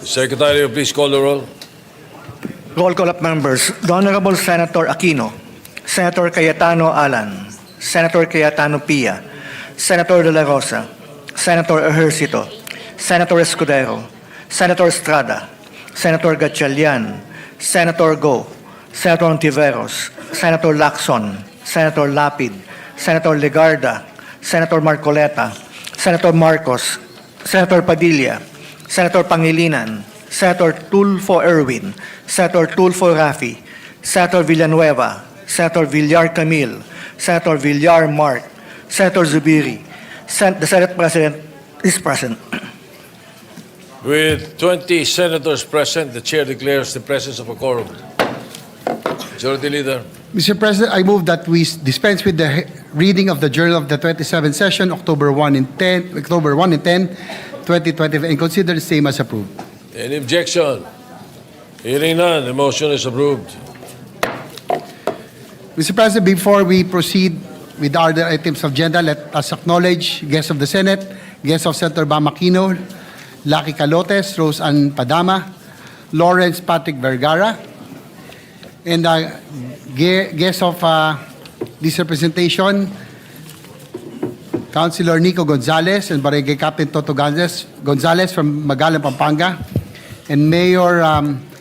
Secretary, please call the roll. Roll call of members. The Honorable Senator Aquino, Senator Cayetano Alan, Senator Cayetano Pia, Senator De La Rosa, Senator Ejercito, Senator Escudero, Senator Estrada, Senator Gatchalian, Senator Go, Senator Ontiveros, Senator Lacson, Senator Lapid, Senator Legarda, Senator Marcoleta, Senator Marcos, Senator Padilla, Senator Pangilinan, Senator Tulfo Erwin, Senator Tulfo Rafi, Senator Villanueva, Senator Villar Camille, Senator Villar Mark, Senator Zubiri. The Senate President is present. With 20 senators present, the chair declares the presence of a quorum. Majority Leader. Mr. President, I move that we dispense with the reading of the Journal of the 27th session, October 1 and 10, 2025, and consider the same as approved. Any objection? Hearing none, the motion is approved. Mr. President, before we proceed with other items of agenda, let us acknowledge guests of the Senate, guests of Senator Bam Aquino, Lucky Calotes, Rose Ann Padama, Lawrence Patrick Vergara, and guests of this representation, Councilor Nico Gonzalez and Barangay Captain Toto Gonzalez from Magalang, Pampanga, and Mayor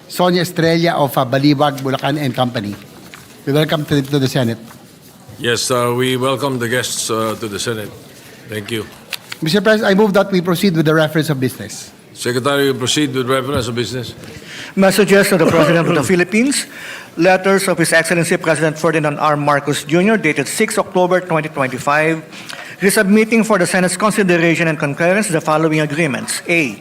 Sonia Estrella of Balibag, Bulacan and Company. We welcome to the Senate. Yes, we welcome the guests to the Senate. Thank you. Mr. President, I move that we proceed with the reference of business. Secretary, you proceed with reference of business. Messages of the President of the Philippines. Letters of His Excellency President Ferdinand R. Marcos Jr. dated 6 October 2025. Resubmitting for the Senate's consideration and concurrence the following agreements. A.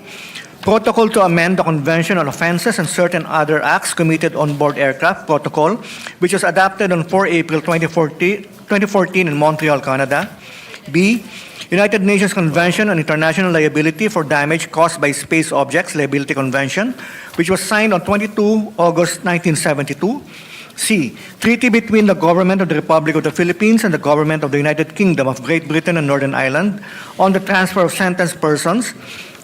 Protocol to amend the Convention on Offenses and certain other acts committed on board aircraft protocol, which was adopted on 4 April 2014 in Montreal, Canada. B. United Nations Convention on International Liability for Damage Caused by Space Objects Liability Convention, which was signed on 22 August 1972. C. Treaty between the Government of the Republic of the Philippines and the Government of the United Kingdom of Great Britain and Northern Ireland on the transfer of sentenced persons,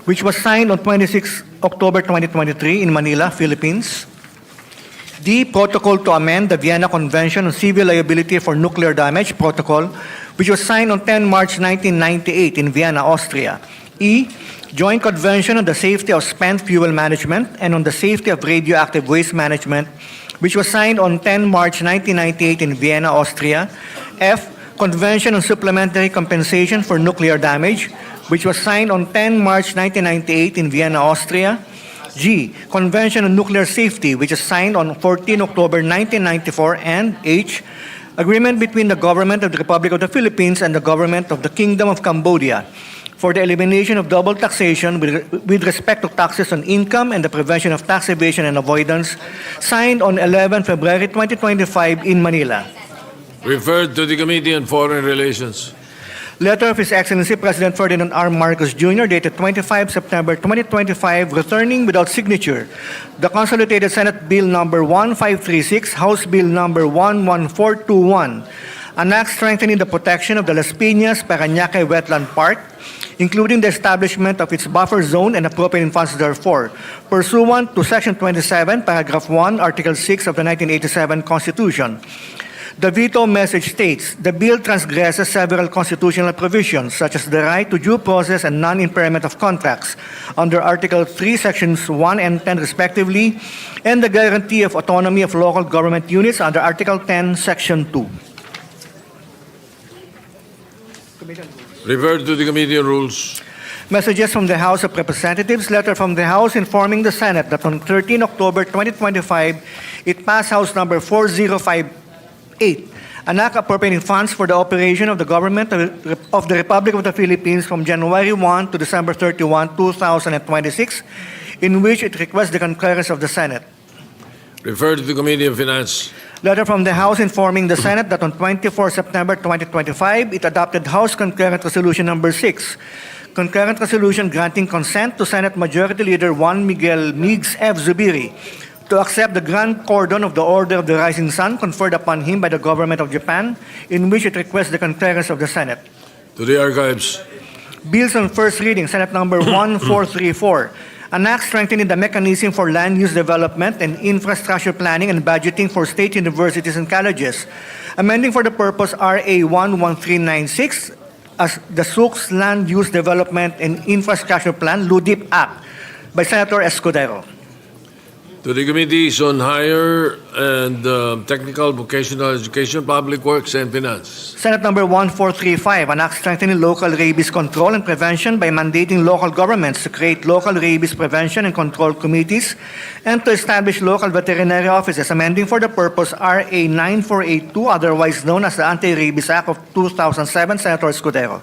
which was signed on 26 October 2023 in Manila, Philippines. D. Protocol to amend the Vienna Convention on Civil Liability for Nuclear Damage Protocol, which was signed on 10 March 1998 in Vienna, Austria. E. Joint Convention on the Safety of Spent Fuel Management and on the Safety of Radioactive Waste Management, which was signed on 10 March 1998 in Vienna, Austria. F. Convention on Supplementary Compensation for Nuclear Damage, which was signed on 10 March 1998 in Vienna, Austria. G. Convention on Nuclear Safety, which is signed on 14 October 1994. And H. Agreement between the Government of the Republic of the Philippines and the Government of the Kingdom of Cambodia for the elimination of double taxation with respect to taxes on income and the prevention of tax evasion and avoidance, signed on 11 February 2025 in Manila. Referred to the Committee on Foreign Relations. Letter of His Excellency President Ferdinand R. Marcos Jr. dated 25 September 2025, returning without signature the Consolidated Senate Bill Number 1536, House Bill Number 11421, an act strengthening the protection of the Las Piñas Parañaque Wetland Park, including the establishment of its buffer zone and appropriate funds therefore, pursuant to Section 27, Paragraph 1, Article 6 of the 1987 Constitution. The veto message states, the bill transgresses several constitutional provisions, such as the right to due process and non-impairment of contracts under Article 3, Sections 1 and 10 respectively, and the guarantee of autonomy of local government units under Article 10, Section 2. Referred to the Committee on Rules. Messages from the House of Representatives. Letter from the House informing the Senate that on 13 October 2025, it passed House Number 4058, an act appropriating funds for the operation of the Government of the Republic of the Philippines from January 1 to December 31, 2026, in which it requests the concurrence of the Senate. Referred to the Committee on Finance. Letter from the House informing the Senate that on 24 September 2025, it adopted House Concurrent Resolution Number 6, concurrent resolution granting consent to Senate Majority Leader Juan Miguel Migues F. Zubiri to accept the Grand Cordon of the Order of the Rising Sun conferred upon him by the Government of Japan, in which it requests the concurrence of the Senate. To the Archives. Bills on first reading, Senate Number 1434, An act strengthening the mechanism for land use development and infrastructure planning and budgeting for state universities and colleges. Amending for the purpose RA 11396 as the SUC's Land Use Development and Infrastructure Plan, LUDIP Act, by Senator Escudero. To the Committees on Higher and Technical Vocational Education, Public Works, and Finance. Senate Number 1435, an act strengthening local rabies control and prevention by mandating local governments to create local rabies prevention and control committees and to establish local veterinary offices, amending for the purpose RA 9482, otherwise known as the Anti-Rabies Act of 2007, Senator Escudero.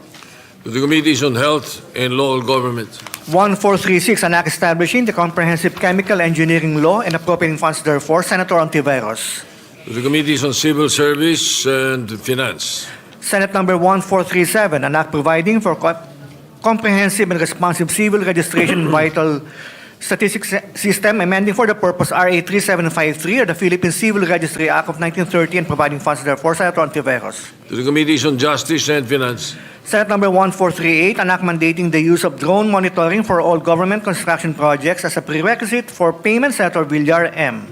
To the Committees on Health and Local Government. 1436, an act establishing the comprehensive chemical engineering law and appropriating funds therefore, Senator Ontiveros. To the Committees on Civil Service and Finance. Senate Number 1437, an act providing for comprehensive and responsive civil registration and vital statistics system, amending for the purpose RA 3753 of the Philippine Civil Registry Act of 1930 and providing funds therefore, Senator Ontiveros. To the Committees on Justice and Finance. Senate Number 1438, an act mandating the use of drone monitoring for all government construction projects as a prerequisite for payment, Senator Villar M.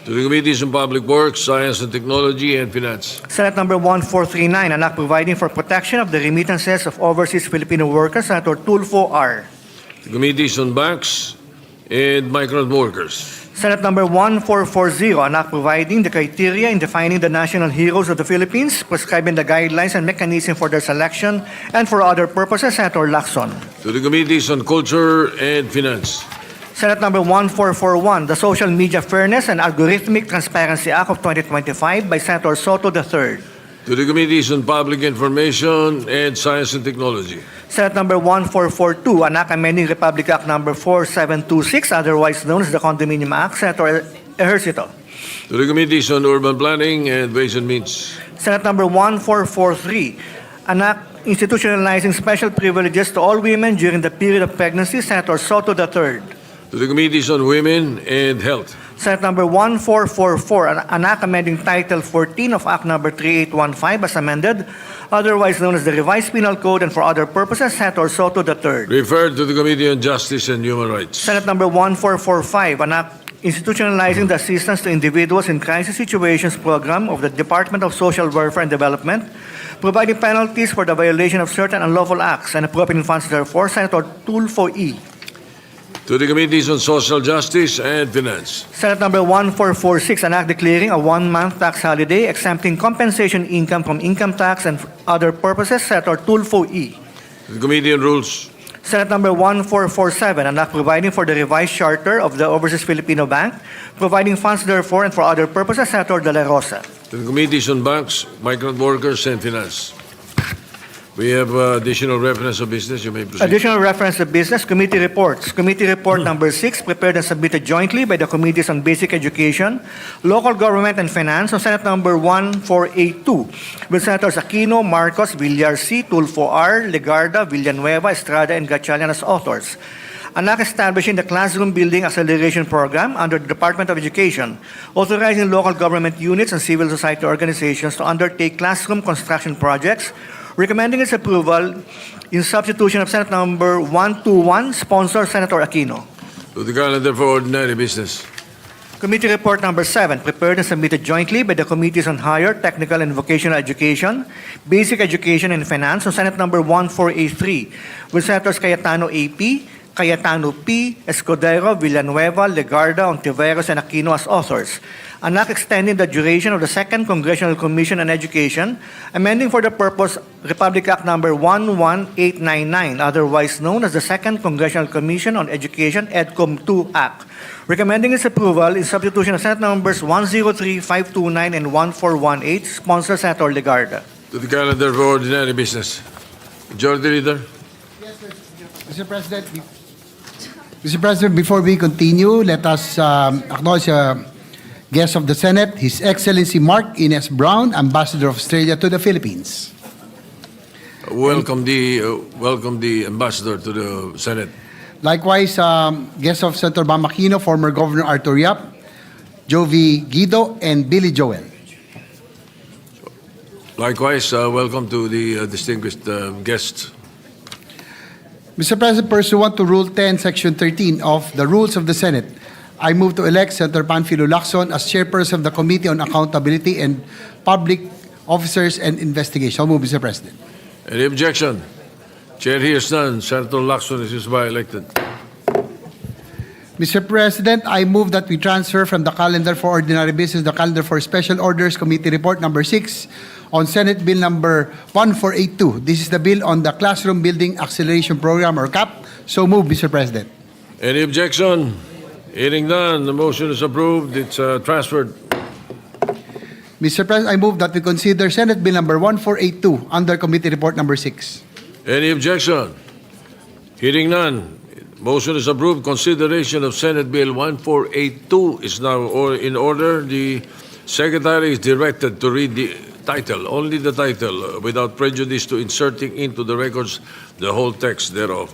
To the Committees on Public Works, Science and Technology, and Finance. Senate Number 1439, an act providing for protection of the remittances of overseas Filipino workers, Senator Tulfo R. The Committees on Banks and Migrant Workers. Senate Number 1440, an act providing the criteria in defining the national heroes of the Philippines, prescribing the guidelines and mechanism for their selection, and for other purposes, Senator Lacson. To the Committees on Culture and Finance. Senate Number 1441, the Social Media Fairness and Algorithmic Transparency Act of 2025 by Senator Soto III. To the Committees on Public Information and Science and Technology. Senate Number 1442, an act amending Republic Act Number 4726, otherwise known as the Condominium Act, Senator Ejercito. To the Committees on Urban Planning and Ways and Means. Senate Number 1443, an act institutionalizing special privileges to all women during the period of pregnancy, Senator Soto III. To the Committees on Women and Health. Senate Number 1444, an act amending Title 14 of Act Number 3815 as amended, otherwise known as the Revised Penal Code, and for other purposes, Senator Soto III. Referred to the Committee on Justice and Human Rights. Senate Number 1445, an act institutionalizing the assistance to individuals in crisis situations program of the Department of Social Welfare and Development, providing penalties for the violation of certain unlawful acts and appropriating funds therefore, Senator Tulfo E. To the Committees on Social Justice and Finance. Senate Number 1446, an act declaring a one-month tax holiday, exempting compensation income from income tax and other purposes, Senator Tulfo E. To the Committee on Rules. Senate Number 1447, an act providing for the revised charter of the Overseas Filipino Bank, providing funds therefore and for other purposes, Senator De La Rosa. To the Committees on Banks, Migrant Workers, and Finance. We have additional reference of business. You may proceed. Additional reference to business committee reports. Committee report number 6, prepared and submitted jointly by the Committees on Basic Education, Local Government and Finance on Senate number 1482, with Senators Aquino, Marcos, Villar C, Tulfo R, Legarda, Villanueva, Estrada, and Gatchalian as authors. An act establishing the Classroom Building Acceleration Program under the Department of Education, authorizing local government units and civil society organizations to undertake classroom construction projects, recommending its approval in substitution of Senate number 121, sponsor Senator Aquino. To the calendar for ordinary business. Committee report number 7, prepared and submitted jointly by the Committees on Higher, Technical and Vocational Education, Basic Education and Finance on Senate number 1483, with Senators Cayetano AP, Cayetano P, Escudero, Villanueva, Legarda, Ontiveros, and Aquino as authors. An act extending the duration of the Second Congressional Commission on Education, amending for the purpose Republic Act Number 11899, otherwise known as the Second Congressional Commission on Education, EDCOM II Act, recommending its approval in substitution of Senate numbers 103, 529, and 1418, sponsor Senator Legarda. To the calendar for ordinary business. Majority Leader. Mr. President, before we continue, let us acknowledge guest of the Senate, His Excellency Mark Ines Brown, Ambassador of Australia to the Philippines. Welcome the Ambassador to the Senate. Likewise, guest of Senator Bam Aquino, former Governor Arthur Yap, Jovi Guido, and Billy Joel. Likewise, welcome to the distinguished guests. Mr. President, pursuant to Rule 10, Section 13 of the Rules of the Senate, I move to elect Senator Panfilo Lacson as chairperson of the Committee on Accountability and Public Officers and Investigation. I'll move, Mr. President. Any objection? Chair hears none. Senator Lacson is hereby elected. Mr. President, I move that we transfer from the calendar for ordinary business the calendar for special orders committee report number 6 on Senate Bill number 1482. This is the bill on the Classroom Building Acceleration Program or CAP. So move, Mr. President. Any objection? Hearing none, the motion is approved. It's transferred. Mr. President, I move that we consider Senate Bill number 1482 under committee report number 6. Any objection? Hearing none. Motion is approved. Consideration of Senate Bill 1482 is now in order. The Secretary is directed to read the title, only the title, without prejudice to inserting into the records the whole text thereof.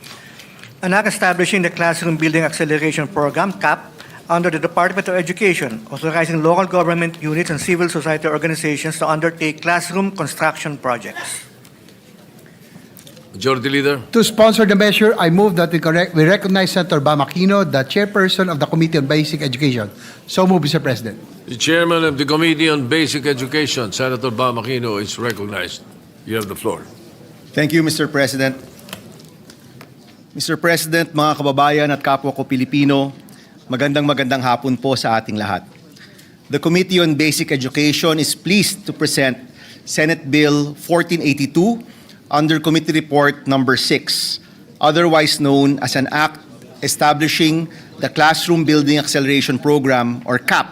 An act establishing the Classroom Building Acceleration Program, CAP, under the Department of Education, authorizing local government units and civil society organizations to undertake classroom construction projects. Majority Leader. To sponsor the measure, I move that we recognize Senator Bamakino, the chairperson of the Committee on Basic Education. So move, Mr. President. The Chairman of the Committee on Basic Education, Senator Bamakino, is recognized. You have the floor. Thank you, Mr. President. Mr. President, mga kababayan at kapwa ko Pilipino, magandang hapon po sa ating lahat. The Committee on Basic Education is pleased to present Senate Bill 1482 under Committee Report number 6, otherwise known as an act establishing the Classroom Building Acceleration Program or CAP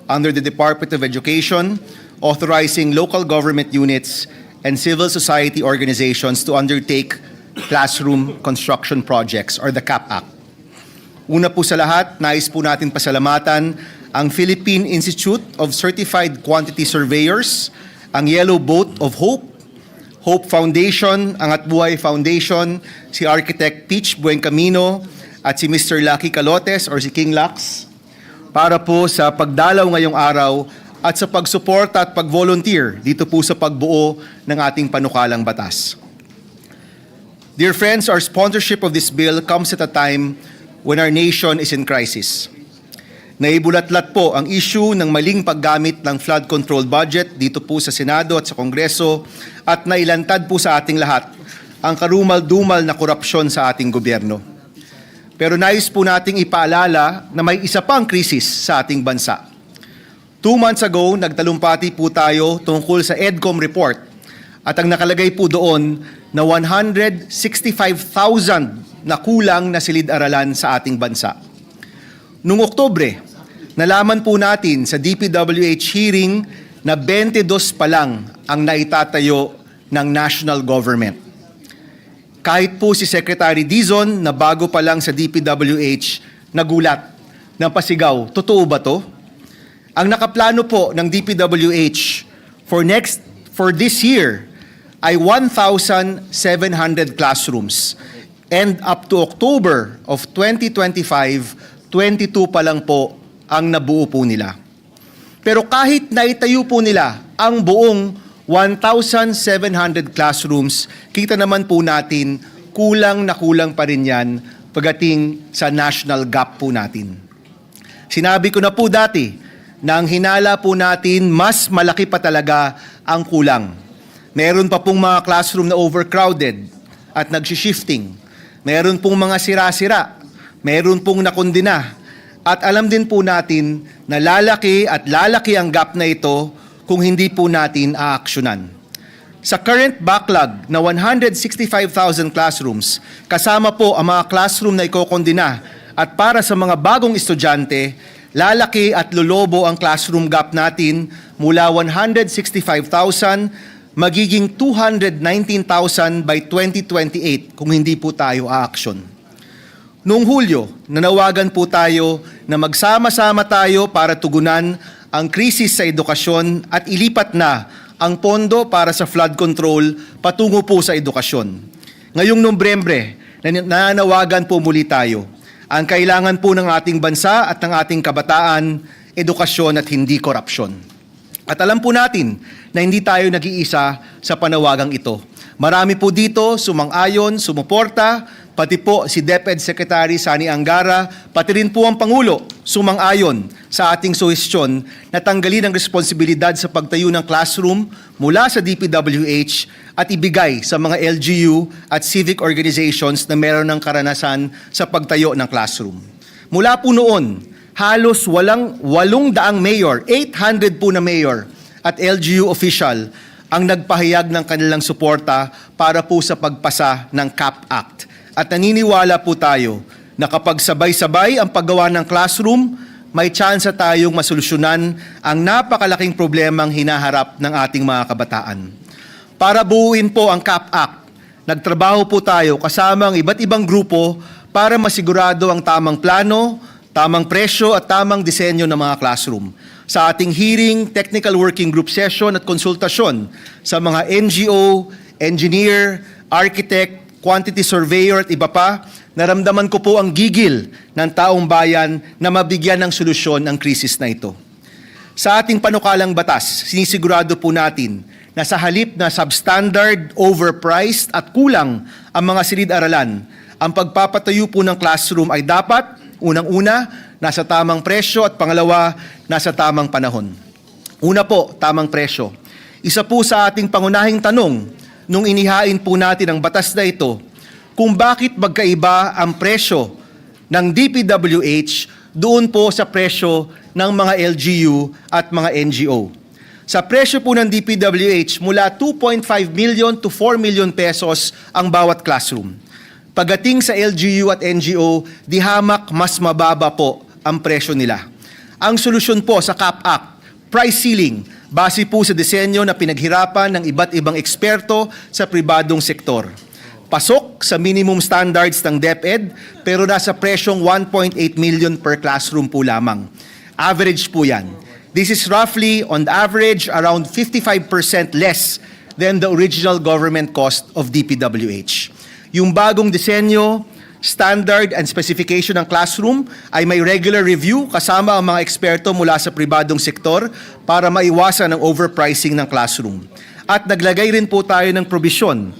under the Department of Education, authorizing local government units and civil society organizations to undertake classroom construction projects or the CAP Act. Una po sa lahat, nais po natin pasalamatan ang Philippine Institute of Certified Quantity Surveyors, ang Yellow Boat of Hope, Hope Foundation, ang Atbuhay Foundation, si Architect Peach Buencamino at si Mr. Lucky Calotes or si King Lux para po sa pagdalaw ngayong araw at sa pagsuporta at pag-volunteer dito po sa pagbuo ng ating panukalang batas. Dear friends, our sponsorship of this bill comes at a time when our nation is in crisis. Naibulatlat po ang issue ng maling paggamit ng flood control budget dito po sa Senado at sa Kongreso at nailantad po sa ating lahat ang karumal-dumal na korupsyon sa ating gobyerno. Pero nais po nating ipaalala na may isa pang krisis sa ating bansa. 2 months ago, nagtalumpati po tayo tungkol sa EDCOM report at ang nakalagay po doon na 165,000 na kulang na silid-aralan sa ating bansa. Noong Oktubre, nalaman po natin sa DPWH hearing na 22 pa lang ang naitatayo ng national government. Kahit po si Secretary Dizon na bago pa lang sa DPWH, nagulat, napasigaw, totoo ba to? Ang nakaplano po ng DPWH for this year ay 1,700 classrooms. And up to October of 2025, 22 pa lang po ang nabuo po nila. Pero kahit naitayo po nila ang buong 1,700 classrooms, kita naman po natin kulang na kulang pa rin yan pagdating sa national gap po natin. Sinabi ko na po dati na ang hinala po natin mas malaki pa talaga ang kulang. Meron pa pong mga classroom na overcrowded at nag-shifting. Meron pong mga sira-sira. Meron pong nakondena. At alam din po natin na lalaki ang gap na ito kung hindi po natin aaksyonan. Sa current backlog na 165,000 classrooms, kasama po ang mga classroom na ikokondena at para sa mga bagong estudyante, lalaki at lolobo ang classroom gap natin mula 165,000 magiging 219,000 by 2028 kung hindi po tayo aaksyon. Noong Hulyo, nanawagan po tayo na magsama-sama tayo para tugunan ang krisis sa edukasyon at ilipat na ang pondo para sa flood control patungo po sa edukasyon. Ngayong Nobyembre, nananawagan po muli tayo. Ang kailangan po ng ating bansa at ng ating kabataan, edukasyon at hindi korupsyon. At alam po natin na hindi tayo nag-iisa sa panawagang ito. Marami po dito sumang-ayon, sumuporta, pati po si DepEd Secretary Sani Angara, pati rin po ang Pangulo sumang-ayon sa ating suhestyon na tanggalin ang responsibilidad sa pagtayo ng classroom mula sa DPWH at ibigay sa mga LGU at civic organizations na meron ng karanasan sa pagtayo ng classroom. Mula po noon, halos 800 mayor, 800 po na mayor at LGU official ang nagpahayag ng kanilang suporta para po sa pagpasa ng CAP Act. At naniniwala po tayo na kapag sabay-sabay ang paggawa ng classroom, may tsansa tayong masolusyonan ang napakalaking problemang hinaharap ng ating mga kabataan. Para buuin po ang CAP Act, nagtrabaho po tayo kasama ang iba't ibang grupo para masigurado ang tamang plano, tamang presyo at tamang disenyo ng mga classroom. Sa ating hearing, technical working group session at konsultasyon sa mga NGO, engineer, architect, quantity surveyor at iba pa, naramdaman ko po ang gigil ng taong bayan na mabigyan ng solusyon ang krisis na ito. Sa ating panukalang batas, sinisigurado po natin na sa halip na substandard, overpriced at kulang ang mga silid-aralan, ang pagpapatayo po ng classroom ay dapat, unang-una, nasa tamang presyo at pangalawa, nasa tamang panahon. Una po, tamang presyo. Isa po sa ating pangunahing tanong nung inihain po natin ang batas na ito, kung bakit magkaiba ang presyo ng DPWH doon po sa presyo ng mga LGU at mga NGO. Sa presyo po ng DPWH, mula 2.5 million to 4 million pesos ang bawat classroom. Pagdating sa LGU at NGO, di hamak mas mababa po ang presyo nila. Ang solusyon po sa CAP Act, price ceiling, base po sa disenyo na pinaghirapan ng iba't ibang eksperto sa pribadong sektor. Pasok sa minimum standards ng DepEd pero nasa presyong 1.8 million per classroom po lamang. Average po yan. This is roughly, on average, around 55% less than the original government cost of DPWH. Yung bagong disenyo, standard and specification ng classroom ay may regular review kasama ang mga eksperto mula sa pribadong sektor para maiwasan ang overpricing ng classroom. At naglagay rin po tayo ng probisyon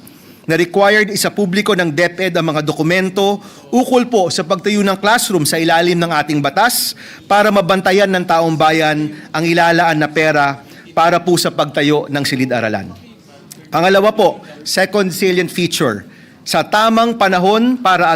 na required isa publiko ng DepEd ang mga dokumento ukol po sa pagtayo ng classroom sa ilalim ng ating batas para mabantayan ng taong bayan ang ilalaan na pera para po sa pagtayo ng silid-aralan. Pangalawa po, second salient feature, sa tamang panahon para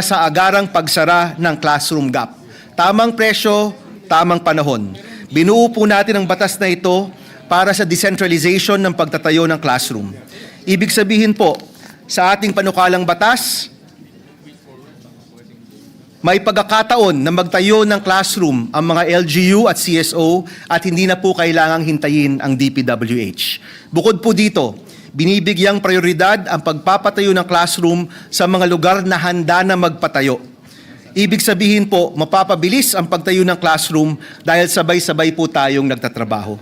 sa agarang pagsara ng classroom gap. Tamang presyo, tamang panahon. Binuo po natin ang batas na ito para sa decentralization ng pagtatayo ng classroom. Ibig sabihin po, sa ating panukalang batas, may pagkakataon na magtayo ng classroom ang mga LGU at CSO at hindi na po kailangang hintayin ang DPWH. Bukod po dito, binibigyang prioridad ang pagpapatayo ng classroom sa mga lugar na handa na magpatayo. Ibig sabihin po, mapapabilis ang pagtayo ng classroom dahil sabay-sabay po tayong nagtatrabaho.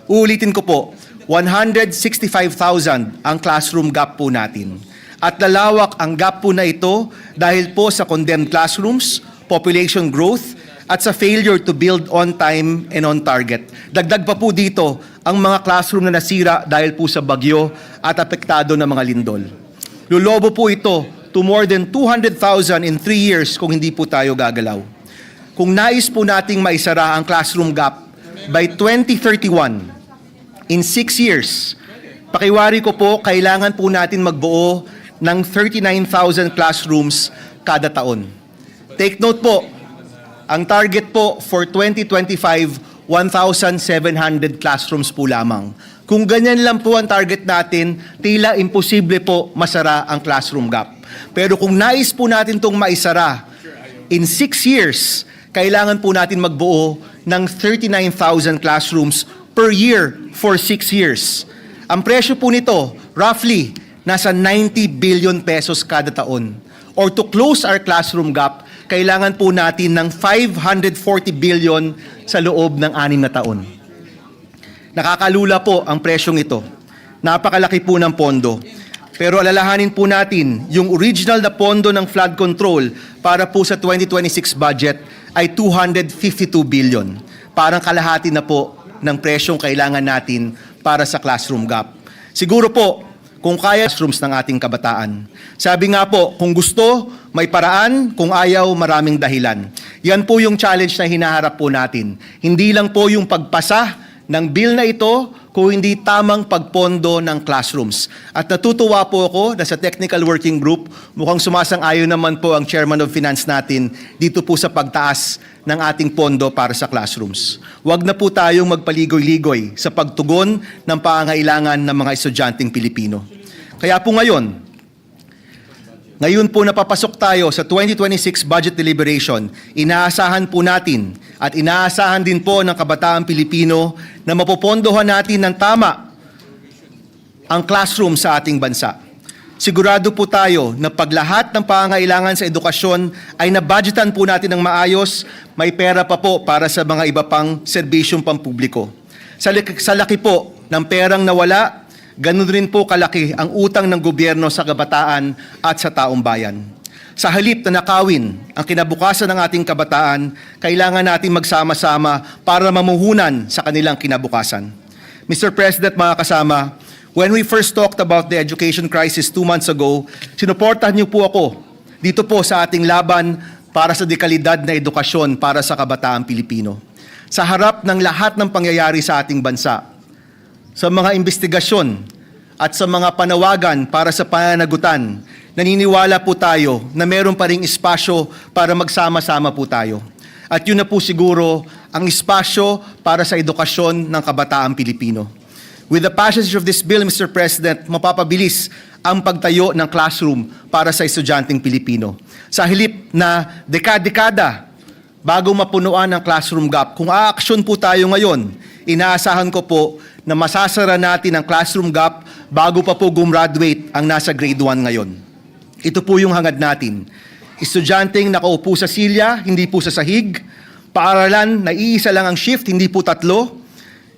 Uulitin ko po, 165,000 ang classroom gap po natin. At lalawak ang gap po na ito dahil po sa condemned classrooms, population growth, at sa failure to build on time and on target. Dagdag pa po dito ang mga classroom na nasira dahil po sa bagyo at apektado ng mga lindol. Lulobo po ito to more than 200,000 in 3 years kung hindi po tayo gagalaw. Kung nais po nating maisara ang classroom gap by 2031, in 6 years, pakiwari ko po, kailangan po natin magbuo ng 39,000 classrooms kada taon. Take note po, ang target po for 2025, 1,700 classrooms po lamang. Kung ganyan lang po ang target natin, tila imposible po masara ang classroom gap. Pero kung nais po natin itong maisara, in 6 years, kailangan po natin magbuo ng 39,000 classrooms per year for 6 years. Ang presyo po nito, roughly, nasa 90 billion pesos kada taon. Or to close our classroom gap, kailangan po natin ng 540 billion sa loob ng 6 na taon. Nakakalula po ang presyong ito. Napakalaki po ng pondo. Pero alalahanin po natin, yung original na pondo ng flood control para po sa 2026 budget ay 252 billion. Parang kalahati na po ng presyong kailangan natin para sa classroom gap. Siguro po, kung kaya classrooms ng ating kabataan. Sabi nga po, kung gusto, may paraan, kung ayaw, maraming dahilan. Yan po yung challenge na hinaharap po natin. Hindi lang po yung pagpasa ng bill na ito, kung hindi tamang pagpondo ng classrooms. At natutuwa po ako na sa technical working group, mukhang sumasang-ayon naman po ang chairman of finance natin dito po sa pagtaas ng ating pondo para sa classrooms. Huwag na po tayong magpaligoy-ligoy sa pagtugon ng pangangailangan ng mga estudyanteng Pilipino. Kaya po ngayon po napapasok tayo sa 2026 budget deliberation, inaasahan po natin at inaasahan din po ng kabataang Pilipino na mapopondohan natin ng tama ang classroom sa ating bansa. Sigurado po tayo na pag lahat ng pangangailangan sa edukasyon ay nabudgetan po natin ng maayos, may pera pa po para sa mga iba pang serbisyong pampubliko. Sa laki po ng perang nawala, ganun rin po kalaki ang utang ng gobyerno sa kabataan at sa taong bayan. Sa halip na nakawin ang kinabukasan ng ating kabataan, kailangan natin magsama-sama para mamuhunan sa kanilang kinabukasan. Mr. President, mga kasama, when we first talked about the education crisis 2 months ago, sinuportahan niyo po ako dito po sa ating laban para sa dekalidad na edukasyon para sa kabataang Pilipino. Sa harap ng lahat ng pangyayari sa ating bansa, sa mga investigasyon at sa mga panawagan para sa pananagutan, naniniwala po tayo na meron pa ring espasyo para magsama-sama po tayo. At yun na po siguro ang espasyo para sa edukasyon ng kabataang Pilipino. With the passage of this bill, Mr. President, mapapabilis ang pagtayo ng classroom para sa estudyanteng Pilipino. Sa halip na dekada bago mapunuan ang classroom gap, kung aaksyon po tayo ngayon, inaasahan ko po na masasara natin ang classroom gap bago pa po gumraduate ang nasa grade 1 ngayon. Ito po yung hangad natin. Estudyanteng nakaupo sa silya, hindi po sa sahig. Paaralan na iisa lang ang shift, hindi po 3.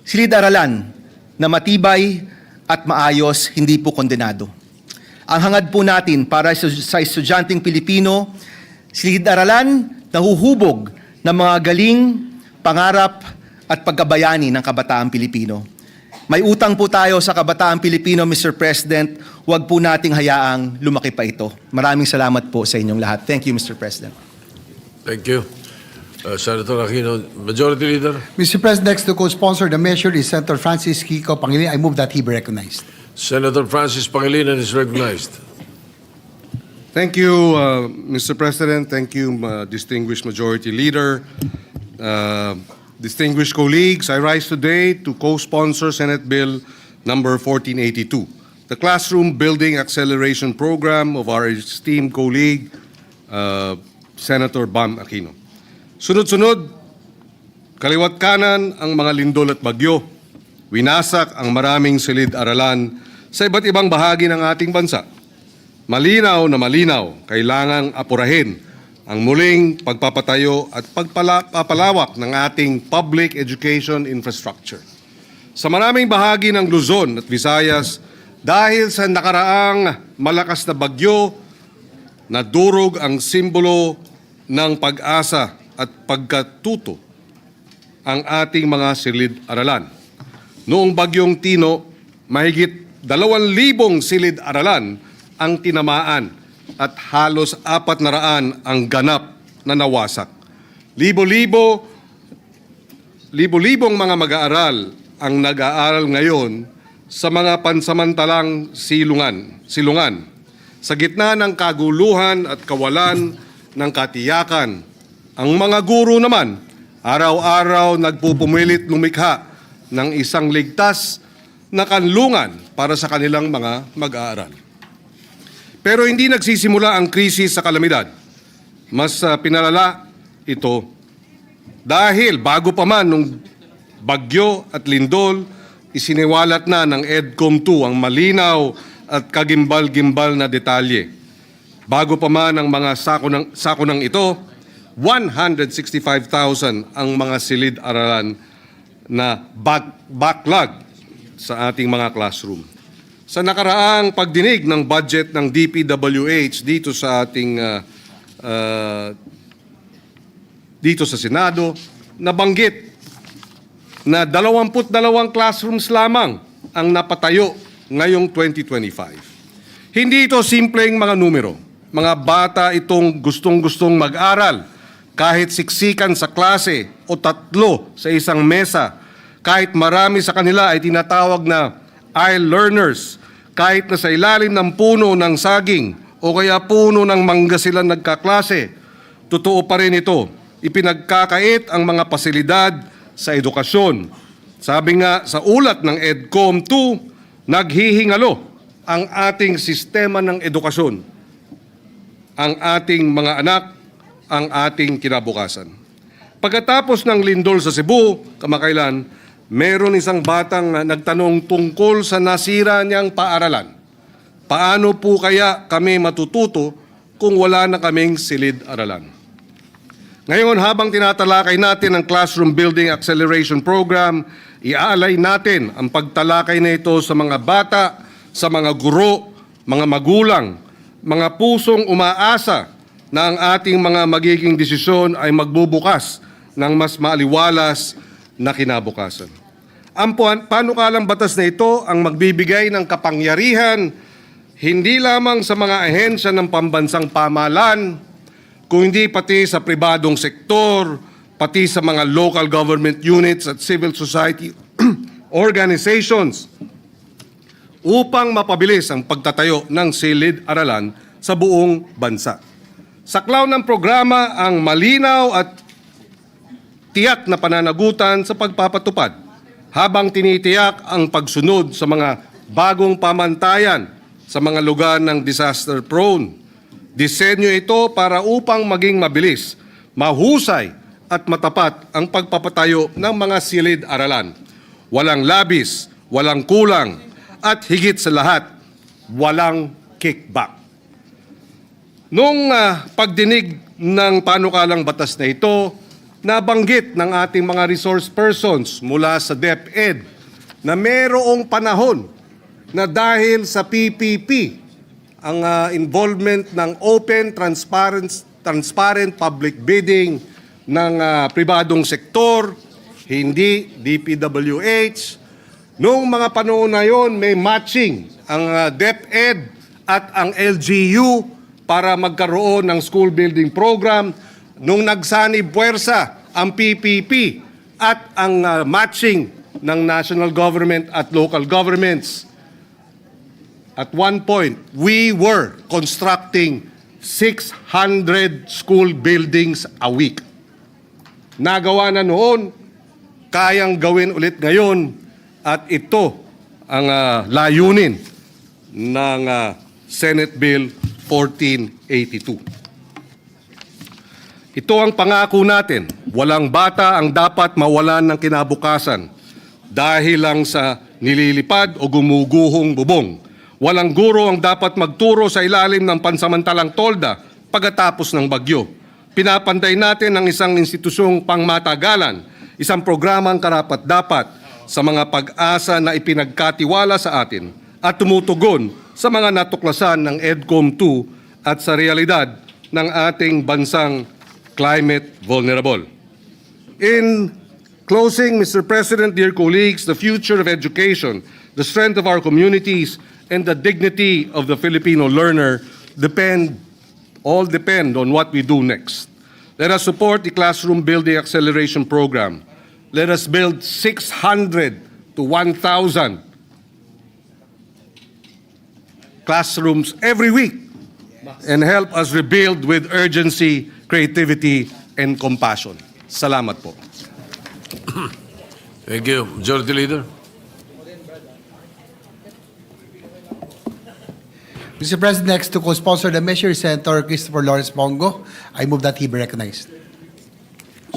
Silid-aralan na matibay at maayos, hindi po kondenado. Ang hangad po natin para sa estudyanteng Pilipino, silid-aralan na huhubog ng mga galing, pangarap at pagkabayani ng kabataang Pilipino. May utang po tayo sa kabataang Pilipino, Mr. President. Huwag po nating hayaang lumaki pa ito. Maraming salamat po sa inyong lahat. Thank you, Mr. President. Thank you. Senator Aquino, Majority Leader. Mr. President, next to co-sponsor the measure is Senator Francis Kiko Pangilinan. I move that he be recognized. Senator Francis Pangilinan is recognized. Thank you, Mr. President. Thank you, distinguished Majority Leader. Distinguished colleagues, I rise today to co-sponsor Senate Bill number 1482, the Classroom Building Acceleration Program of our esteemed colleague, Senator Bam Aquino. Sunod-sunod, kaliwat kanan ang mga lindol at bagyo. Winasak ang maraming silid-aralan sa iba't ibang bahagi ng ating bansa. Malinaw na malinaw, kailangang apurahin ang muling pagpapatayo at pagpapalawak ng ating public education infrastructure. Sa maraming bahagi ng Luzon at Visayas, dahil sa nakaraang malakas na bagyo, nadurog ang simbolo ng pag-asa at pagkatuto ang ating mga silid-aralan. Noong bagyong Tino, mahigit 2,000 silid-aralan ang tinamaan at halos 400 ang ganap na nawasak. Libo-libong mga mag-aaral ang nag-aaral ngayon sa mga pansamantalang silungan. Sa gitna ng kaguluhan at kawalan ng katiyakan, ang mga guro naman araw-araw nagpupumilit lumikha ng isang ligtas na kanlungan para sa kanilang mga mag-aaral. Pero hindi nagsisimula ang krisis sa kalamidad. Mas pinalala ito dahil bago pa man nung bagyo at lindol, isiniwalat na ng EDCOM II ang malinaw at kagimbal-gimbal na detalye. Bago pa man ang mga sakunang ito, 165,000 ang mga silid-aralan na backlog sa ating mga classroom. Sa nakaraang pagdinig ng budget ng DPWH dito sa ating dito sa Senado, nabanggit na 22 classrooms lamang ang napatayo ngayong 2025. Hindi ito simpleng mga numero. Mga bata itong gustong-gustong mag-aral, kahit siksikan sa klase o tatlo sa isang mesa, kahit marami sa kanila ay tinatawag na I-learners, kahit na sa ilalim ng puno ng saging o kaya puno ng mangga sila nagkaklase, totoo pa rin ito. Ipinagkakait ang mga pasilidad sa edukasyon. Sabi nga sa ulat ng EDCOM II, naghihingalo ang ating sistema ng edukasyon, ang ating mga anak, ang ating kinabukasan. Pagkatapos ng lindol sa Cebu, kamakailan, meron isang batang nagtanong tungkol sa nasira niyang paaralan. Paano po kaya kami matututo kung wala na kaming silid-aralan? Ngayon, habang tinatalakay natin ang Classroom Building Acceleration Program, iaalay natin ang pagtalakay na ito sa mga bata, sa mga guro, mga magulang, mga pusong umaasa na ang ating mga magiging desisyon ay magbubukas ng mas maaliwalas na kinabukasan. Ang panukalang batas na ito ang magbibigay ng kapangyarihan hindi lamang sa mga ahensya ng pambansang pamahalaan, kundi pati sa pribadong sektor, pati sa mga local government units at civil society organizations upang mapabilis ang pagtatayo ng silid-aralan sa buong bansa. Saklaw ng programa ang malinaw at tiyak na pananagutan sa pagpapatupad habang tinitiyak ang pagsunod sa mga bagong pamantayan sa mga lugar ng disaster prone. Disenyo ito para upang maging mabilis, mahusay at matapat ang pagpapatayo ng mga silid-aralan. Walang labis, walang kulang, at higit sa lahat, walang kickback. Noong pagdinig ng panukalang batas na ito, nabanggit ng ating mga resource persons mula sa DepEd na mayroong panahon na dahil sa PPP, ang involvement ng open, transparent public bidding ng pribadong sektor, hindi DPWH. Noong mga panahon na yon, may matching ang DepEd at ang LGU para magkaroon ng school building program. Nung nagsanib puwersa ang PPP at ang matching ng national government at local governments, at one point, we were constructing 600 school buildings a week. Nagawa na noon, kayang gawin ulit ngayon, at ito ang layunin ng Senate Bill 1482. Ito ang pangako natin, walang bata ang dapat mawalan ng kinabukasan dahil lang sa nililipad o gumuguhong bubong. Walang guro ang dapat magturo sa ilalim ng pansamantalang tolda pagkatapos ng bagyo. Pinapantay natin ang isang institusyong pangmatagalan, isang programang karapat-dapat sa mga pag-asa na ipinagkatiwala sa atin at tumutugon sa mga natuklasan ng EDCOM II at sa realidad ng ating bansang climate vulnerable. In closing, Mr. President, dear colleagues, the future of education, the strength of our communities, and the dignity of the Filipino learner all depend on what we do next. Let us support the Classroom Building Acceleration Program. Let us build 600 to 1,000 classrooms every week and help us rebuild with urgency, creativity, and compassion. Salamat po. Thank you. Majority Leader. Mr. President, next to co-sponsor the measure is Senator Christopher Lawrence Bongo. I move that he be recognized.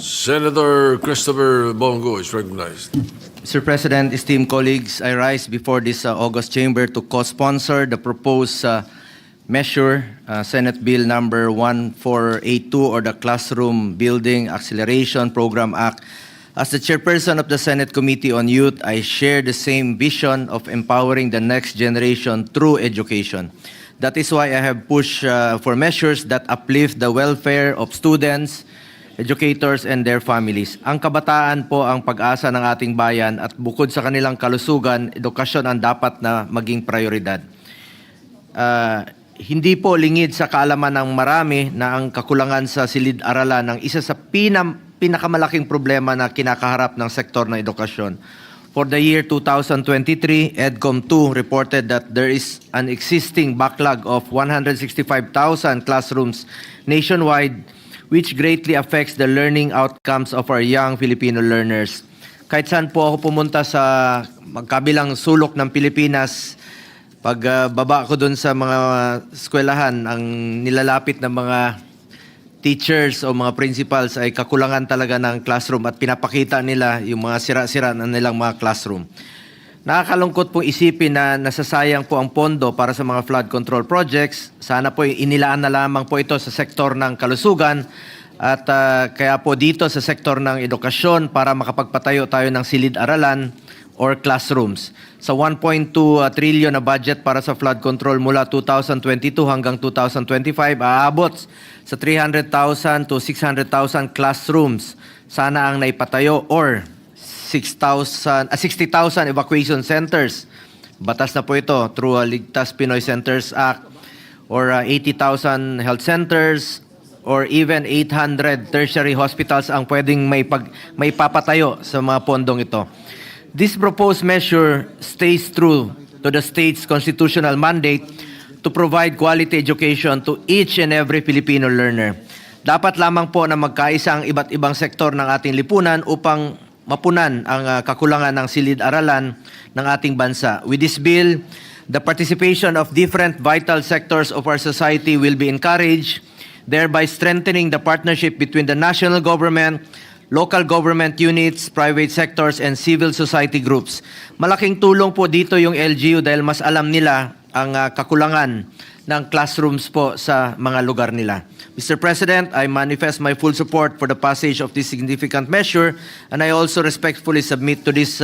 Senator Christopher Bongo is recognized. Mr. President, esteemed colleagues, I rise before this August chamber to co-sponsor the proposed measure, Senate Bill number 1482, or the Classroom Building Acceleration Program Act. As the chairperson of the Senate Committee on Youth, I share the same vision of empowering the next generation through education. That is why I have pushed for measures that uplift the welfare of students, educators, and their families. Ang kabataan po ang pag-asa ng ating bayan at bukod sa kanilang kalusugan, edukasyon ang dapat na maging prioridad. Hindi po lingid sa kaalaman ng marami na ang kakulangan sa silid-aralan ang isa sa pinakamalaking problema na kinakaharap ng sektor ng edukasyon. For the year 2023, EDCOM II reported that there is an existing backlog of 165,000 classrooms nationwide, which greatly affects the learning outcomes of our young Filipino learners. Kahit saan po ako pumunta sa magkabilang sulok ng Pilipinas, pag baba ko doon sa mga eskwelahan, ang nilalapit ng mga teachers o mga principals ay kakulangan talaga ng classroom at pinapakita nila yung mga sira-sira na nilang mga classroom. Nakakalungkot pong isipin na nasasayang po ang pondo para sa mga flood control projects. Sana po inilaan na lamang po ito sa sektor ng kalusugan at kaya po dito sa sektor ng edukasyon para makapagpatayo tayo ng silid-aralan or classrooms. Sa 1.2 trillion na budget para sa flood control mula 2022 hanggang 2025, aabot sa 300,000 to 600,000 classrooms. Sana ang naipatayo or 60,000 evacuation centers. Batas na po ito through Ligtas Pinoy Centers Act, or 80,000 health centers, or even 800 tertiary hospitals ang pwedeng may papatayo sa mga pondong ito. This proposed measure stays true to the state's constitutional mandate to provide quality education to each and every Filipino learner. Dapat lamang po na magkaisa ang iba't ibang sektor ng ating lipunan upang mapunan ang kakulangan ng silid-aralan ng ating bansa. With this bill, the participation of different vital sectors of our society will be encouraged, thereby strengthening the partnership between the national government, local government units, private sectors, and civil society groups. Malaking tulong po dito yung LGU dahil mas alam nila ang kakulangan ng classrooms po sa mga lugar nila. Mr. President, I manifest my full support for the passage of this significant measure, and I also respectfully submit to this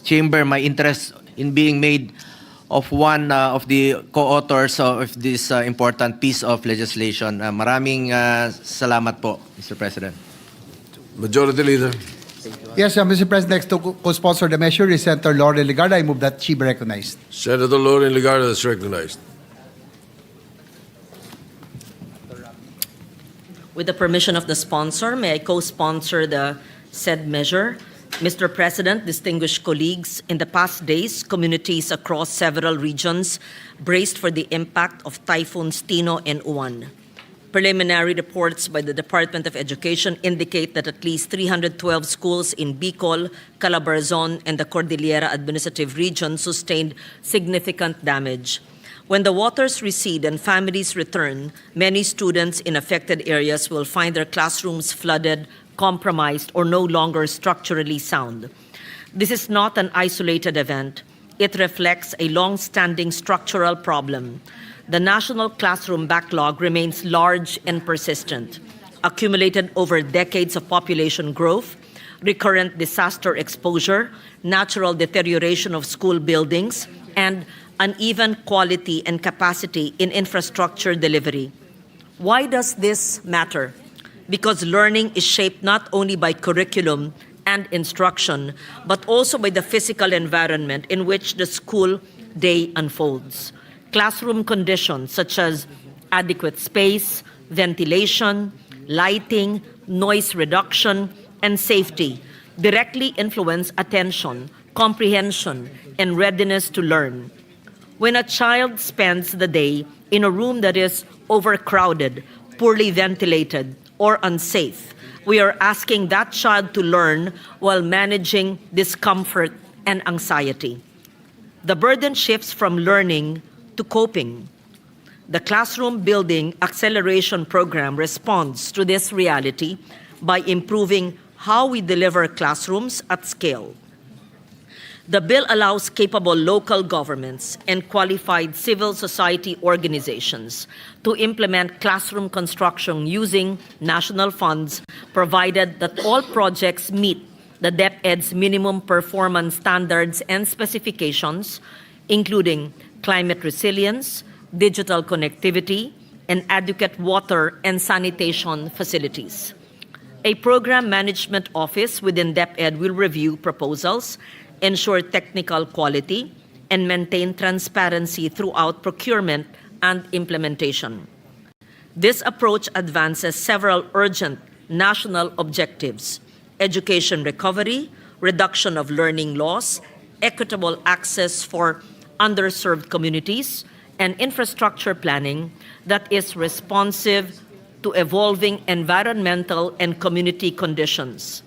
chamber my interest in being made of one of the co-authors of this important piece of legislation. Maraming salamat po, Mr. President. Majority Leader. Yes, Mr. President, next to co-sponsor the measure is Senator Lauren Legarda. I move that she be recognized. Senator Lauren Legarda is recognized. With the permission of the sponsor, may I co-sponsor the said measure? Mr. President, distinguished colleagues, in the past days, communities across several regions braced for the impact of Typhoons Tino and Juan. Preliminary reports by the Department of Education indicate that at least 312 schools in Bicol, Calabarzon, and the Cordillera Administrative Region sustained significant damage. When the waters recede and families return, many students in affected areas will find their classrooms flooded, compromised, or no longer structurally sound. This is not an isolated event. It reflects a long-standing structural problem. The national classroom backlog remains large and persistent, accumulated over decades of population growth, recurrent disaster exposure, natural deterioration of school buildings, and uneven quality and capacity in infrastructure delivery. Why does this matter? Because learning is shaped not only by curriculum and instruction, but also by the physical environment in which the school day unfolds. Classroom conditions such as adequate space, ventilation, lighting, noise reduction, and safety directly influence attention, comprehension, and readiness to learn. When a child spends the day in a room that is overcrowded, poorly ventilated, or unsafe, we are asking that child to learn while managing discomfort and anxiety. The burden shifts from learning to coping. The Classroom Building Acceleration Program responds to this reality by improving how we deliver classrooms at scale. The bill allows capable local governments and qualified civil society organizations to implement classroom construction using national funds, provided that all projects meet the DepEd's minimum performance standards and specifications, including climate resilience, digital connectivity, and adequate water and sanitation facilities. A program management office within DepEd will review proposals, ensure technical quality, and maintain transparency throughout procurement and implementation. This approach advances several urgent national objectives: education recovery, reduction of learning loss, equitable access for underserved communities, and infrastructure planning that is responsive to evolving environmental and community conditions.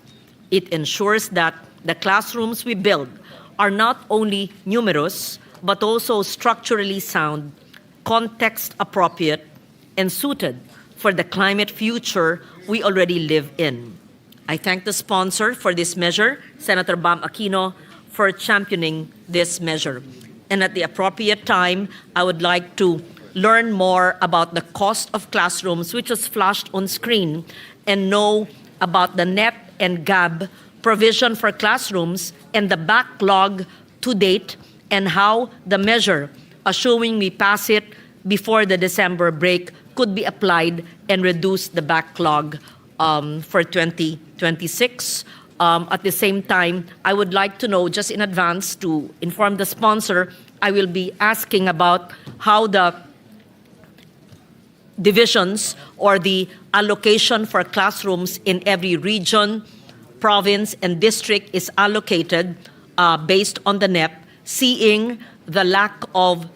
It ensures that the classrooms we build are not only numerous, but also structurally sound, context appropriate, and suited for the climate future we already live in. I thank the sponsor for this measure, Senator Bam Aquino, for championing this measure. And at the appropriate time, I would like to learn more about the cost of classrooms, which was flashed on screen, and know about the NEP and GAB provision for classrooms and the backlog to date, and how the measure, assuming we pass it before the December break, could be applied and reduce the backlog for 2026. At the same time, I would like to know, just in advance, to inform the sponsor, I will be asking about how the divisions or the allocation for classrooms in every region, province, and district is allocated based on the NEP, seeing the lack of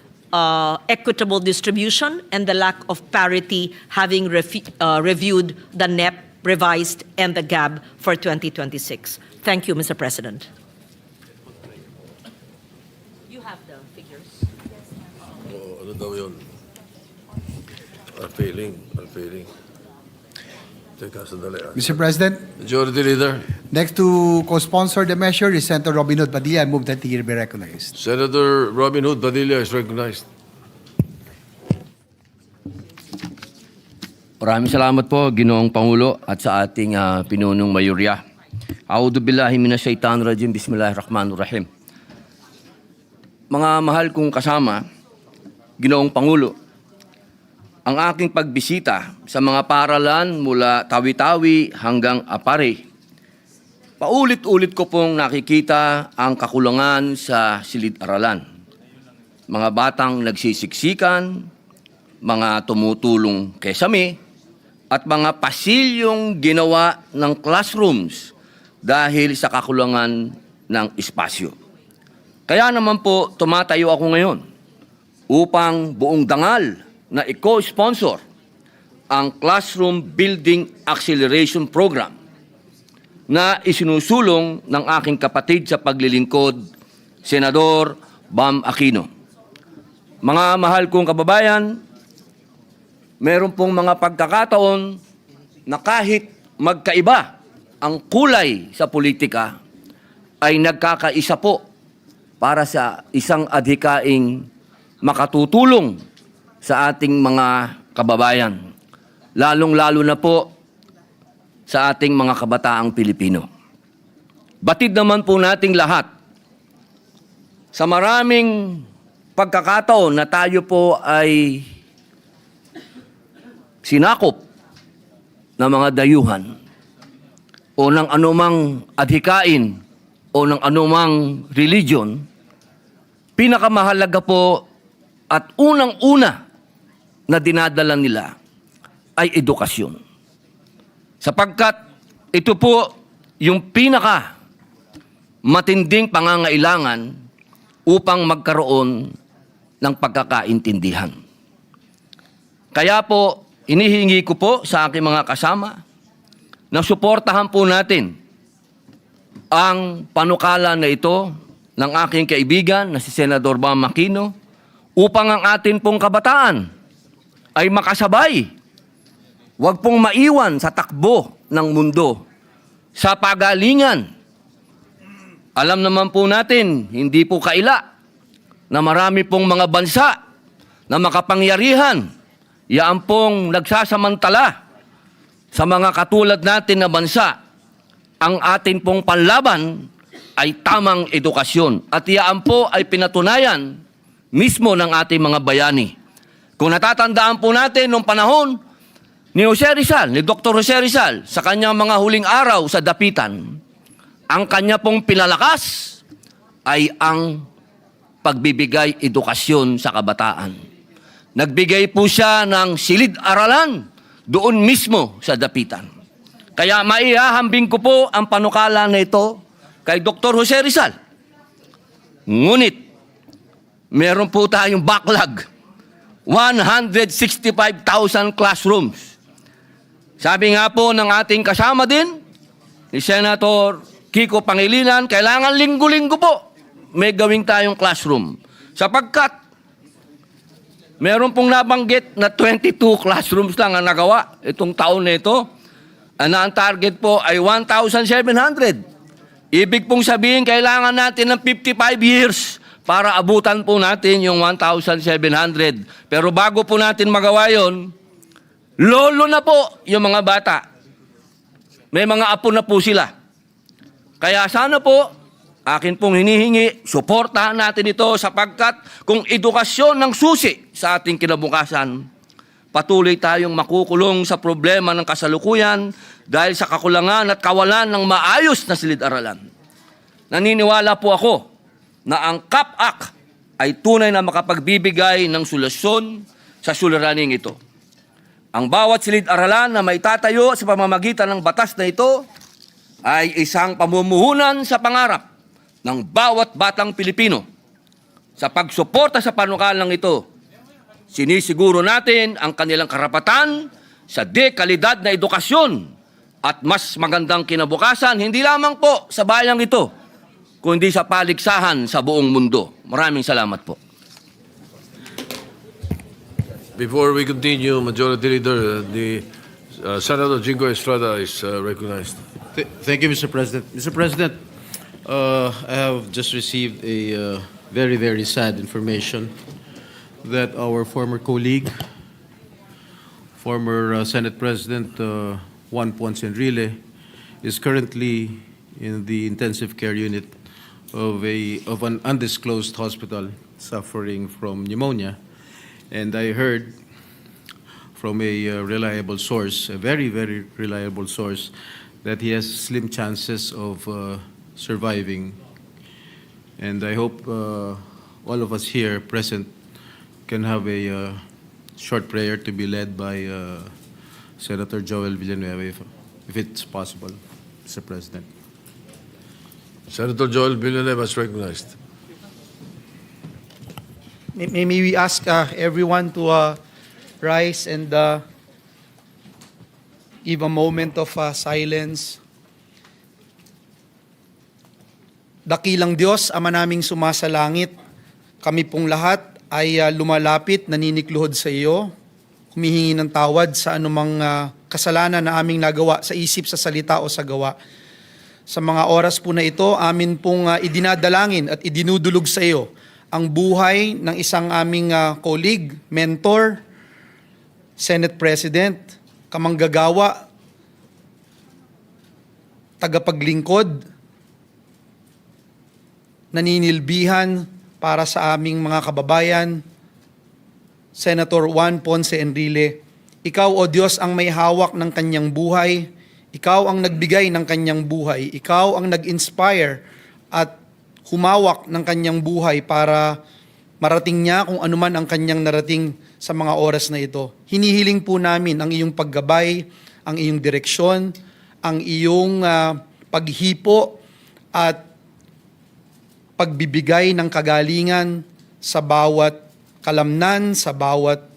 equitable distribution and the lack of parity, having reviewed the NEP revised and the GAB for 2026. Thank you, Mr. President. You have the figures. Oh, ano daw yun? Unfailing. Teka, sandali. Mr. President, Majority Leader, next to co-sponsor the measure is Senator Robin Hood Padilla. I move that he be recognized. Senator Robin Hood Padilla is recognized. Maraming salamat po, Ginoong Pangulo, at sa ating pinunong mayorya. A'udhu billahi minash shaitanir rajim, bismillahirrahmanirrahim. Mga mahal kong kasama, Ginoong Pangulo, ang aking pagbisita sa mga paaralan mula Tawi-Tawi hanggang Apare, paulit-ulit ko pong nakikita ang kakulangan sa silid-aralan. Mga batang nagsisiksikan, mga tumutulong kesame, at mga pasilyong ginawa ng classrooms dahil sa kakulangan ng espasyo. Kaya naman po tumatayo ako ngayon upang buong dangal na i-co-sponsor ang Classroom Building Acceleration Program na isinusulong ng aking kapatid sa paglilingkod, Senador Bam Aquino. Mga mahal kong kababayan, meron pong mga pagkakataon na kahit magkaiba ang kulay sa politika, ay nagkakaisa po para sa isang adhikaing makatutulong sa ating mga kababayan, lalong-lalo na po sa ating mga kabataang Pilipino. Batid naman po nating lahat sa maraming pagkakataon na tayo po ay sinakop ng mga dayuhan o ng anumang adhikain o ng anumang religion, pinakamahalaga po at unang-una na dinadala nila ay edukasyon. Sapagkat ito po yung pinaka matinding pangangailangan upang magkaroon ng pagkakaintindihan. Kaya po, inihingi ko po sa aking mga kasama na suportahan po natin ang panukala na ito ng aking kaibigan na si Senador Bam Aquino upang ang atin pong kabataan ay makasabay. Huwag pong maiwan sa takbo ng mundo, sa pagalingan. Alam naman po natin, hindi po kaila na marami pong mga bansa na makapangyarihan, yaan pong nagsasamantala sa mga katulad natin na bansa. Ang atin pong panlaban ay tamang edukasyon. At yaan po ay pinatunayan mismo ng ating mga bayani. Kung natatandaan po natin noong panahon ni Jose Rizal, ni Dr. Jose Rizal, sa kanyang mga huling araw sa dapitan, ang kanya pong pinalakas ay ang pagbibigay edukasyon sa kabataan. Nagbigay po siya ng silid-aralan doon mismo sa dapitan. Kaya maihahambing ko po ang panukala na ito kay Dr. Jose Rizal. Ngunit, meron po tayong backlog, 165,000 classrooms. Sabi nga po ng ating kasama din, ni Senator Kiko Pangilinan, kailangan linggo-linggo po may gawing tayong classroom. Sapagkat meron pong nabanggit na 22 classrooms lang ang nagawa itong taon na ito. Na ang target po ay 1,700. Ibig pong sabihin, kailangan natin ng 55 years para abutan po natin yung 1,700. Pero bago po natin magawa yon, lolo na po yung mga bata. May mga apo na po sila. Kaya sana po, akin pong hinihingi, suportahan natin ito sapagkat kung edukasyon ng susi sa ating kinabukasan, patuloy tayong makukulong sa problema ng kasalukuyan dahil sa kakulangan at kawalan ng maayos na silid-aralan. Naniniwala po ako na ang CAP-Act ay tunay na makapagbibigay ng solusyon sa suliraning ito. Ang bawat silid-aralan na maitatayo sa pamamagitan ng batas na ito ay isang pamumuhunan sa pangarap ng bawat batang Pilipino. Sa pagsuporta sa panukalang ito, sinisiguro natin ang kanilang karapatan sa dekalidad na edukasyon at mas magandang kinabukasan, hindi lamang po sa bayang ito, kundi sa paligsahan sa buong mundo. Maraming salamat po. Before we continue, Majority Leader, Senator Jingo Estrada is recognized. Thank you, Mr. President. Mr. President, I have just received a very, very sad information that our former colleague, former Senate President Juan Ponce Enrile, is currently in the intensive care unit of an undisclosed hospital suffering from pneumonia. And I heard from a reliable source, a very, very reliable source, that he has slim chances of surviving. And I hope all of us here present can have a short prayer to be led by Senator Joel Villanueva, if it's possible, Mr. President. Senator Joel Villanueva is recognized. May we ask everyone to rise and give a moment of silence. Dakilang Diyos, Ama naming sumasalangit, kami pong lahat ay lumalapit, naninikluhod sa iyo, humihingi ng tawad sa anumang kasalanan na aming nagawa sa isip, sa salita o sa gawa. Sa mga oras po na ito, amin pong idinadalangin at idinudulog sa iyo ang buhay ng isang aming colleague, mentor, Senate President, kamanggagawa, tagapaglingkod, naninilbihan para sa aming mga kababayan, Senator Juan Ponce Enrile. Ikaw, O Diyos, ang may hawak ng kanyang buhay. Ikaw ang nagbigay ng kanyang buhay. Ikaw ang nag-inspire at humawak ng kanyang buhay para marating niya kung anuman ang kanyang narating sa mga oras na ito. Hinihiling po namin ang iyong paggabay, ang iyong direksyon, ang iyong paghipo at pagbibigay ng kagalingan sa bawat kalamnan, sa bawat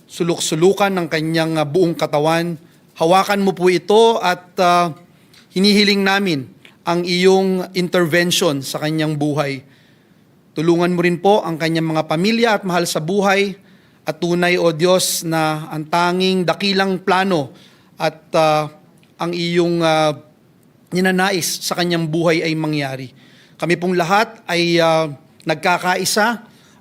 suluk-sulukan ng kanyang buong katawan. Hawakan mo po ito at hinihiling namin ang iyong intervention sa kanyang buhay. Tulungan mo rin po ang kanyang mga pamilya at mahal sa buhay at tunay, O Diyos, na ang tanging dakilang plano at ang iyong ninanais sa kanyang buhay ay mangyari. Kami pong lahat ay nagkakaisa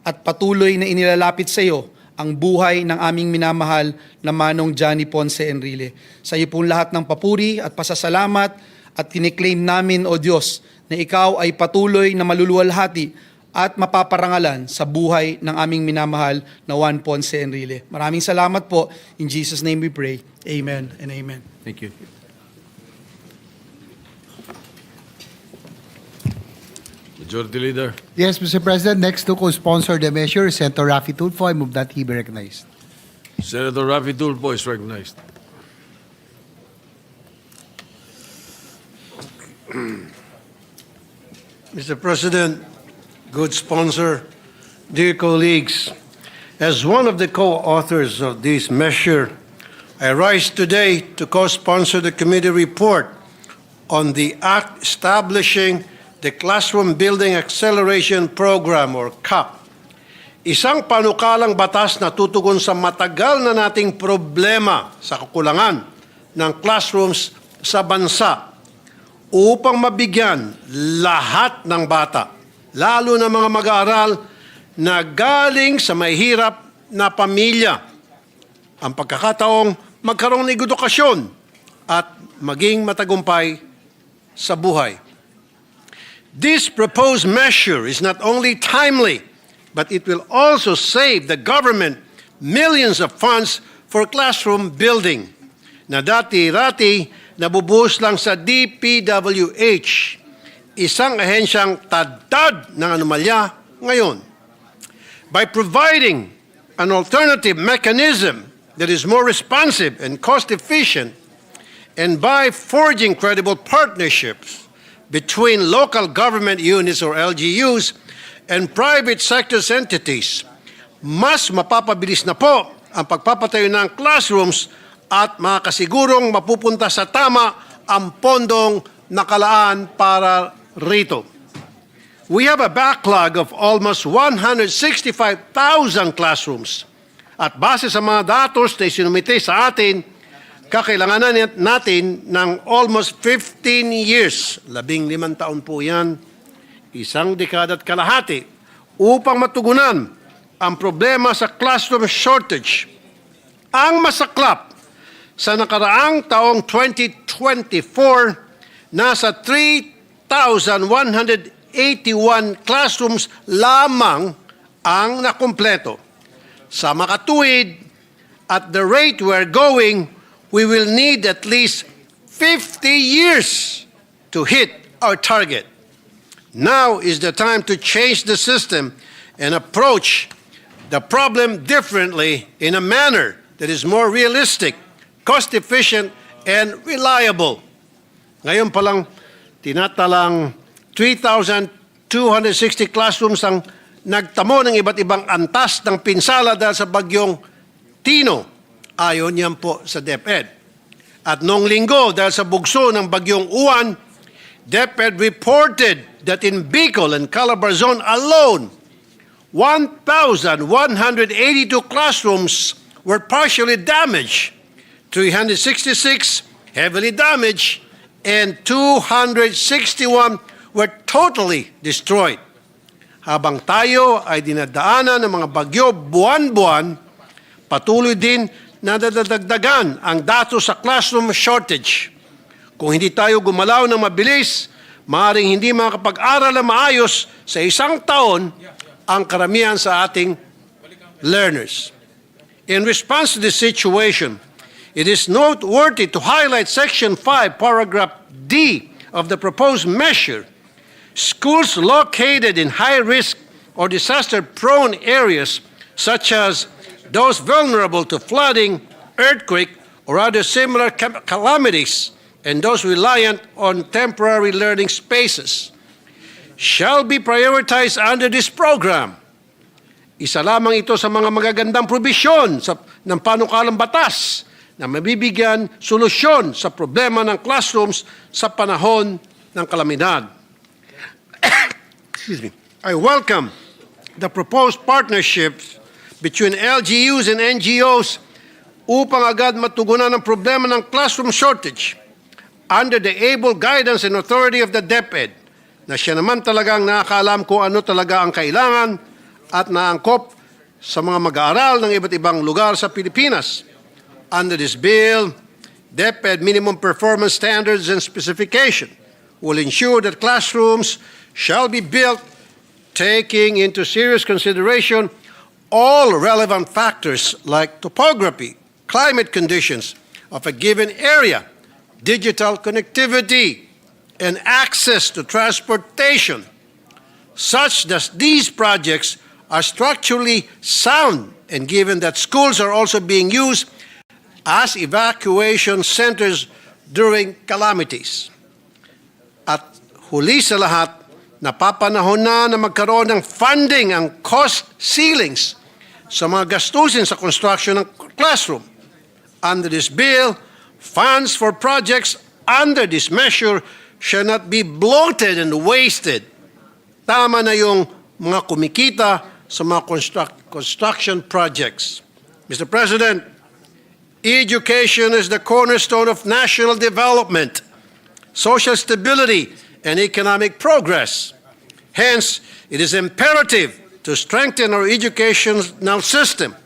at patuloy na inilalapit sa iyo ang buhay ng aming minamahal na Manong Johnny Ponce Enrile. Sa iyo pong lahat ng papuri at pasasalamat at kiniklaim namin, O Diyos, na ikaw ay patuloy na maluluwalhati at mapaparangalan sa buhay ng aming minamahal na Juan Ponce Enrile. Maraming salamat po. In Jesus' name we pray. Amen and amen. Thank you. Majority Leader. Yes, Mr. President, next to co-sponsor the measure is Senator Raffy Tulfo. I move that he be recognized. Senator Raffy Tulfo is recognized. Mr. President, good sponsor, dear colleagues, as one of the co-authors of this measure, I rise today to co-sponsor the committee report on the act establishing the Classroom Building Acceleration Program or CAP. Isang panukalang batas na tutugon sa matagal na nating problema sa kakulangan ng classrooms sa bansa upang mabigyan lahat ng bata, lalo na mga mag-aaral na galing sa mahirap na pamilya, ang pagkakataong magkaroon ng edukasyon at maging matagumpay sa buhay. This proposed measure is not only timely, but it will also save the government millions of funds for classroom building na dati-rati nabubuhos lang sa DPWH, isang ahensyang tad-tad ng anomalya ngayon. By providing an alternative mechanism that is more responsive and cost-efficient, and by forging credible partnerships between local government units or LGUs and private sector entities, mas mapapabilis na po ang pagpapatayo ng classrooms at makakasigurong mapupunta sa tama ang pondong nakalaan para rito. We have a backlog of almost 165,000 classrooms. At base sa mga datos na isinumite sa atin, kakailanganan natin ng almost 15 years, 15 taon po yan, isang dekada at kalahati, upang matugunan ang problema sa classroom shortage. Ang masaklap, sa nakaraang taong 2024, nasa 3,181 classrooms lamang ang nakumpleto. Sa makatuwid, at the rate we're going, we will need at least 50 years to hit our target. Now is the time to change the system and approach the problem differently in a manner that is more realistic, cost-efficient, and reliable. Ngayon pa lang, tinatalang 3,260 classrooms ang nagtamo ng iba't ibang antas ng pinsala dahil sa bagyong Tino. Ayon yan po sa DepEd. At noong linggo, dahil sa bugso ng bagyong Juan, DepEd reported that in Bicol and Calabarzon alone, 1,182 classrooms were partially damaged, 366 heavily damaged, and 261 were totally destroyed. Habang tayo ay dinadaanan ng mga bagyo buwan-buwan, patuloy din na nadadagdagan ang datos sa classroom shortage. Kung hindi tayo gumalaw ng mabilis, maaaring hindi makapag-aral na maayos sa isang taon ang karamihan sa ating learners. In response to this situation, it is noteworthy to highlight Section 5, Paragraph D of the proposed measure. Schools located in high-risk or disaster-prone areas, such as those vulnerable to flooding, earthquake, or other similar calamities, and those reliant on temporary learning spaces, shall be prioritized under this program. Isa lamang ito sa mga magagandang probisyon ng panukalang batas na mabibigyan solusyon sa problema ng classrooms sa panahon ng kalamidad. Excuse me. I welcome the proposed partnerships between LGUs and NGOs upang agad matugunan ang problema ng classroom shortage under the able guidance and authority of the DepEd, na siya naman talagang nakakaalam kung ano talaga ang kailangan at naangkop sa mga mag-aaral ng iba't ibang lugar sa Pilipinas. Under this bill, DepEd minimum performance standards and specification will ensure that classrooms shall be built taking into serious consideration all relevant factors like topography, climate conditions of a given area, digital connectivity, and access to transportation, such that these projects are structurally sound, and given that schools are also being used as evacuation centers during calamities. At huli sa lahat, napapanahon na magkaroon ng funding ang cost ceilings sa mga gastusin sa construction ng classroom. Under this bill, funds for projects under this measure shall not be bloated and wasted. Tama na yung mga kumikita sa mga construction projects. Mr. President, education is the cornerstone of national development, social stability, and economic progress. Hence, it is imperative to strengthen our educational system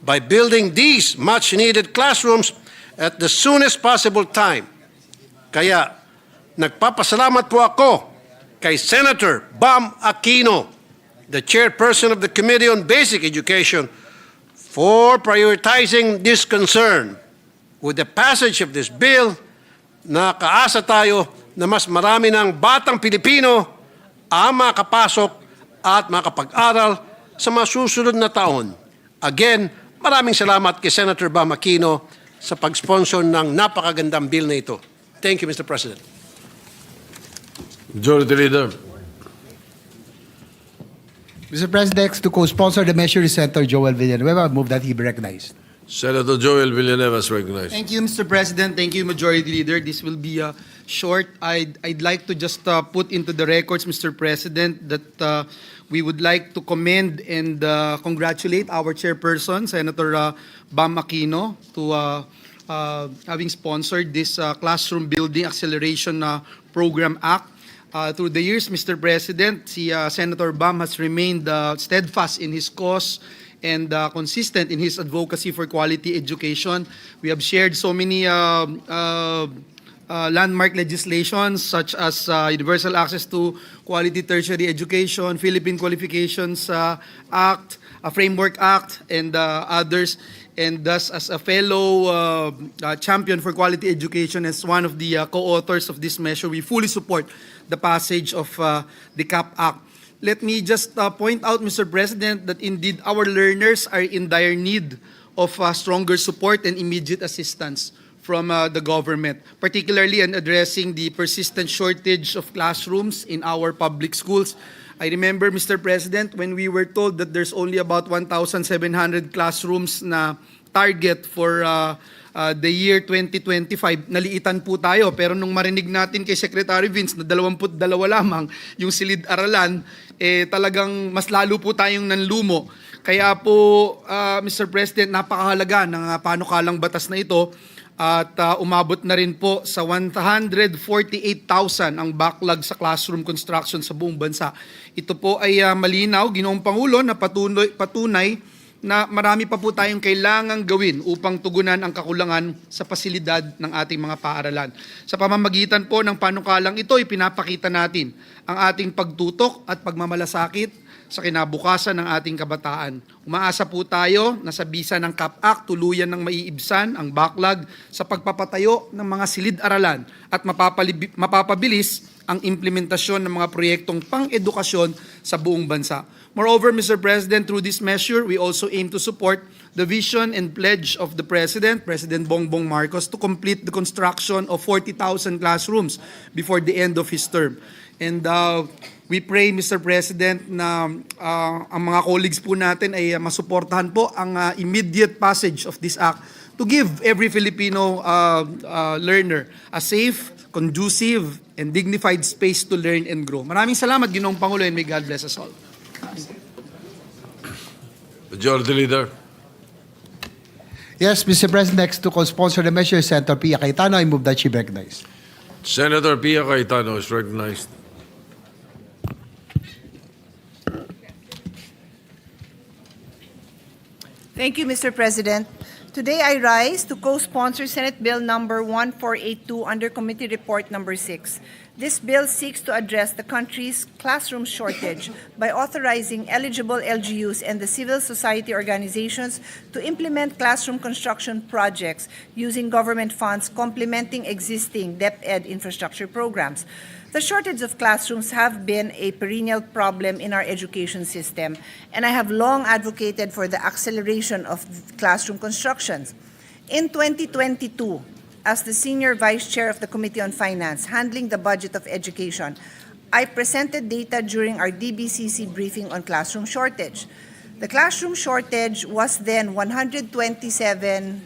by building these much-needed classrooms at the soonest possible time. Kaya, nagpapasalamat po ako kay Senator Bam Aquino, the chairperson of the Committee on Basic Education, for prioritizing this concern. With the passage of this bill, nakaasa tayo na mas marami ng batang Pilipino ang makapasok at makapag-aral sa mga susunod na taon. Again, maraming salamat kay Senator Bam Aquino sa pag-sponsor ng napakagandang bill na ito. Thank you, Mr. President. Majority Leader. Mr. President, next to co-sponsor the measure is Senator Joel Villanueva. I move that he be recognized. Senator Joel Villanueva is recognized. Thank you, Mr. President. Thank you, Majority Leader. This will be short. I'd like to just put into the records, Mr. President, that we would like to commend and congratulate our chairperson, Senator Bam Aquino, to having sponsored this Classroom Building Acceleration Program Act. Through the years, Mr. President, Senator Bam has remained steadfast in his cause and consistent in his advocacy for quality education. We have shared so many landmark legislations such as Universal Access to Quality Tertiary Education, Philippine Qualifications Act, Framework Act, and others. And thus, as a fellow champion for quality education, as one of the co-authors of this measure, we fully support the passage of the CAP Act. Let me just point out, Mr. President, that indeed our learners are in dire need of stronger support and immediate assistance from the government, particularly in addressing the persistent shortage of classrooms in our public schools. I remember, Mr. President, when we were told that there's only about 1,700 classrooms na target for the year 2025, naliitan po tayo. Pero nung marinig natin kay Secretary Vince na 22 lamang yung silid-aralan, talagang mas lalo po tayong nanlumo. Kaya po, Mr. President, napakahalaga ng panukalang batas na ito. At umabot na rin po sa 148,000 ang backlog sa classroom construction sa buong bansa. Ito po ay malinaw, Ginoong Pangulo, na patunay na marami pa po tayong kailangang gawin upang tugunan ang kakulangan sa pasilidad ng ating mga paaralan. Sa pamamagitan po ng panukalang ito, ipinapakita natin ang ating pagtutok at pagmamalasakit sa kinabukasan ng ating kabataan. Umaasa po tayo na sa bisa ng CAP Act, tuluyan ng maiibsan ang backlog sa pagpapatayo ng mga silid-aralan at mapapabilis ang implementasyon ng mga proyektong pang-edukasyon sa buong bansa. Moreover, Mr. President, through this measure, we also aim to support the vision and pledge of the President, President Bongbong Marcos, to complete the construction of 40,000 classrooms before the end of his term. And we pray, Mr. President, na ang mga colleagues po natin ay masuportahan po ang immediate passage of this act to give every Filipino learner a safe, conducive, and dignified space to learn and grow. Maraming salamat, Ginoong Pangulo, and may God bless us all. Majority Leader. Yes, Mr. President, next to co-sponsor the measure is Senator Pia Cayetano. I move that she be recognized. Senator Pia Cayetano is recognized. Thank you, Mr. President. Today I rise to co-sponsor Senate Bill number 1482 under Committee Report number 6. This bill seeks to address the country's classroom shortage by authorizing eligible LGUs and the civil society organizations to implement classroom construction projects using government funds complementing existing DepEd infrastructure programs. The shortage of classrooms have been a perennial problem in our education system, and I have long advocated for the acceleration of classroom constructions. In 2022, as the Senior Vice Chair of the Committee on Finance, handling the budget of education, I presented data during our DBCC briefing on classroom shortage. The classroom shortage was then 127.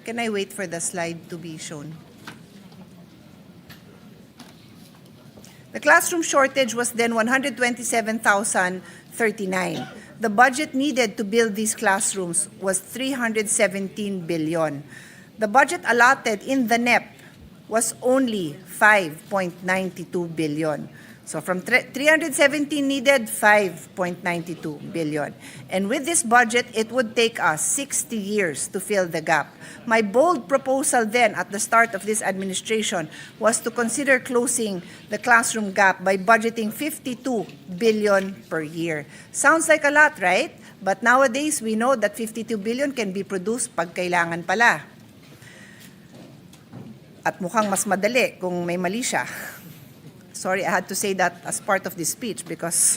Can I wait for the slide to be shown? The classroom shortage was then 127,039. The budget needed to build these classrooms was 317 billion. The budget allotted in the NEP was only 5.92 billion. So from 317 needed, 5.92 billion. And with this budget, it would take us 60 years to fill the gap. My bold proposal then at the start of this administration was to consider closing the classroom gap by budgeting 52 billion per year. Sounds like a lot, right? But nowadays, we know that 52 billion can be produced pag kailangan pala. At mukhang mas madali kung may mali siya. Sorry, I had to say that as part of this speech because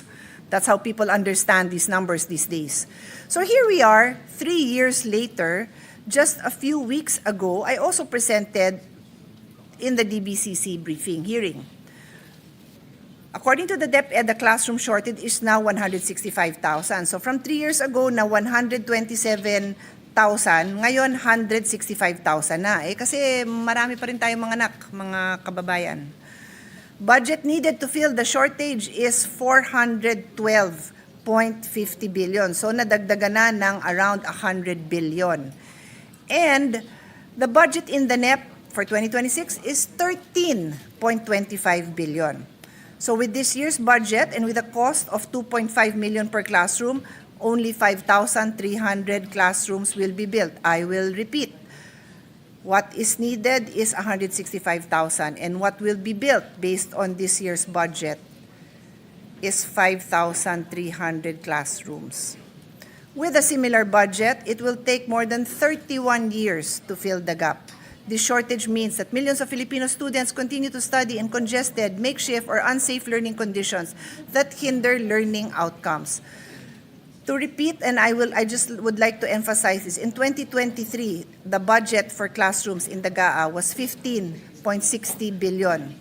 that's how people understand these numbers these days. So here we are, 3 years later. Just a few weeks ago, I also presented in the DBCC briefing hearing. According to the DepEd, the classroom shortage is now 165,000. So from 3 years ago na 127,000, ngayon 165,000 na. Kasi marami pa rin tayong mga anak, mga kababayan. Budget needed to fill the shortage is 412.50 billion. So nadagdagan na ng around 100 billion. And the budget in the NEP for 2026 is 13.25 billion. So with this year's budget and with a cost of 2.5 million per classroom, only 5,300 classrooms will be built. I will repeat. What is needed is 165,000, and what will be built based on this year's budget is 5,300 classrooms. With a similar budget, it will take more than 31 years to fill the gap. This shortage means that millions of Filipino students continue to study in congested, makeshift, or unsafe learning conditions that hinder learning outcomes. To repeat, and I just would like to emphasize this, in 2023, the budget for classrooms in the GAA was 15.60 billion.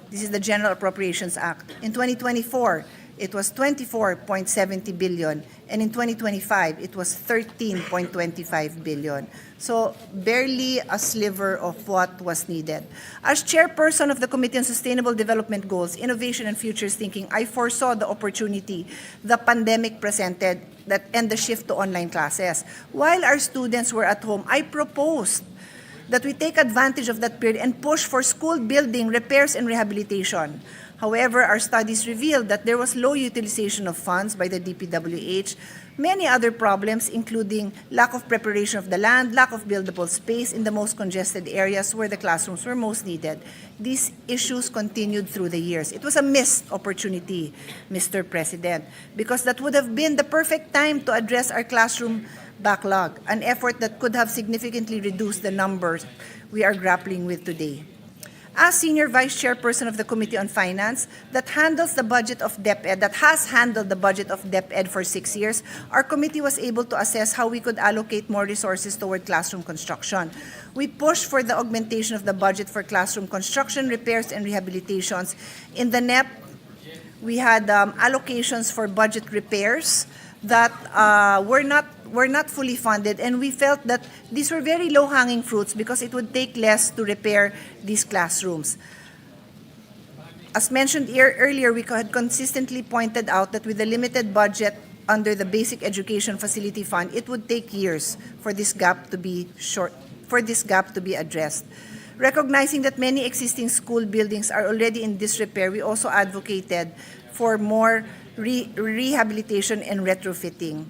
This is the General Appropriations Act. In 2024, it was 24.70 billion, and in 2025, it was 13.25 billion. So barely a sliver of what was needed. As chairperson of the Committee on Sustainable Development Goals, Innovation and Futures Thinking, I foresaw the opportunity the pandemic presented and the shift to online classes. While our students were at home, I proposed that we take advantage of that period and push for school building, repairs, and rehabilitation. However, our studies revealed that there was low utilization of funds by the DPWH, many other problems, including lack of preparation of the land, lack of buildable space in the most congested areas where the classrooms were most needed. These issues continued through the years. It was a missed opportunity, Mr. President, because that would have been the perfect time to address our classroom backlog, an effort that could have significantly reduced the numbers we are grappling with today. As Senior Vice Chairperson of the Committee on Finance that handles the budget of DepEd, that has handled the budget of DepEd for 6 years, our committee was able to assess how we could allocate more resources toward classroom construction. We pushed for the augmentation of the budget for classroom construction, repairs, and rehabilitations. In the NEP, we had allocations for budget repairs that were not fully funded, and we felt that these were very low-hanging fruits because it would take less to repair these classrooms. As mentioned earlier, we had consistently pointed out that with the limited budget under the Basic Education Facility Fund, it would take years for this gap to be addressed. Recognizing that many existing school buildings are already in disrepair, we also advocated for more rehabilitation and retrofitting.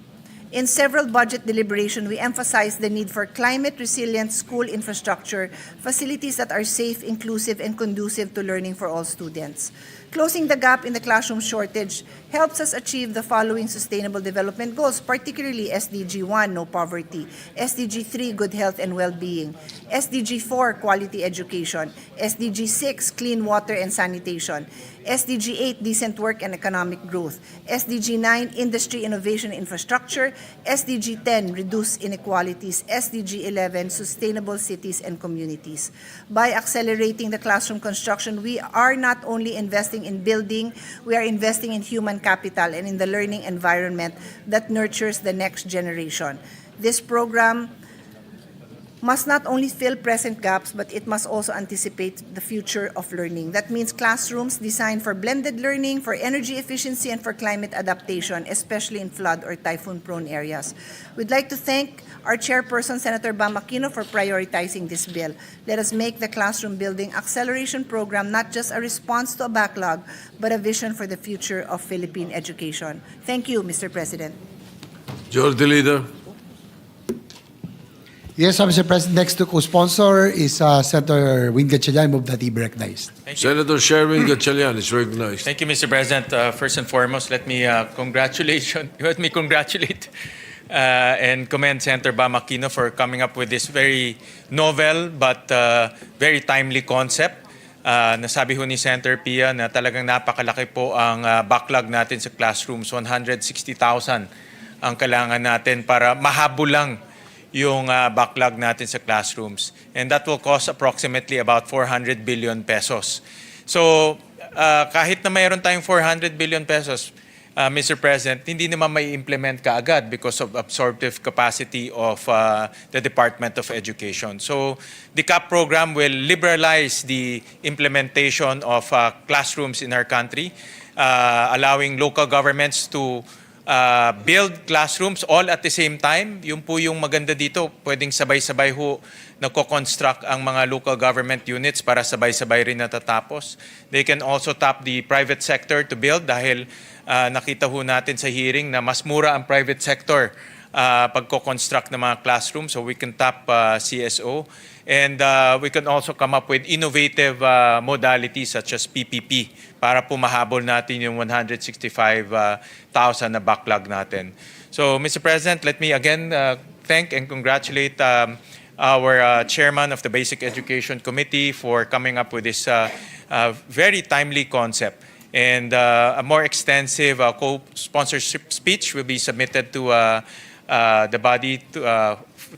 In several budget deliberations, we emphasized the need for climate-resilient school infrastructure, facilities that are safe, inclusive, and conducive to learning for all students. Closing the gap in the classroom shortage helps us achieve the following Sustainable Development Goals, particularly SDG 1, no poverty, SDG 3, good health and well-being, SDG 4, quality education, SDG 6, clean water and sanitation, SDG 8, decent work and economic growth, SDG 9, industry, innovation, infrastructure, SDG 10, reduce inequalities, SDG 11, sustainable cities and communities. By accelerating the classroom construction, we are not only investing in building, we are investing in human capital and in the learning environment that nurtures the next generation. This program must not only fill present gaps, but it must also anticipate the future of learning. That means classrooms designed for blended learning, for energy efficiency, and for climate adaptation, especially in flood or typhoon-prone areas. We'd like to thank our chairperson, Senator Bam Aquino, for prioritizing this bill. Let us make the Classroom Building Acceleration Program not just a response to a backlog, but a vision for the future of Philippine education. Thank you, Mr. President. Majority Leader. Yes, Mr. President. Next to co-sponsor is Senator Win Gatchalian. Move that he be recognized. Senator Sherwin Gatchalian is recognized. Thank you, Mr. President. First and foremost, let me congratulate and commend Senator Bam Aquino for coming up with this very novel but very timely concept. Nasabi ho ni Senator Pia na talagang napakalaki po ang backlog natin sa classrooms. 160,000 ang kailangan natin para mahabol lang yung backlog natin sa classrooms. And that will cost approximately about 400 billion pesos. So, kahit na mayroon tayong 400 billion pesos, Mr. President, hindi naman may implement kaagad because of absorptive capacity of the Department of Education. So, the CAP program will liberalize the implementation of classrooms in our country, allowing local governments to build classrooms all at the same time. Yun po yung maganda dito. Pwedeng sabay-sabay ho nagko-construct ang mga local government units para sabay-sabay rin natatapos. They can also tap the private sector to build dahil nakita ho natin sa hearing na mas mura ang private sector pagko-construct ng mga classrooms. So we can tap CSO. And we can also come up with innovative modalities such as PPP para pumahabol natin yung 165,000 na backlog natin. So, Mr. President, let me again thank and congratulate our chairman of the Basic Education Committee for coming up with this very timely concept. And a more extensive co-sponsorship speech will be submitted to the body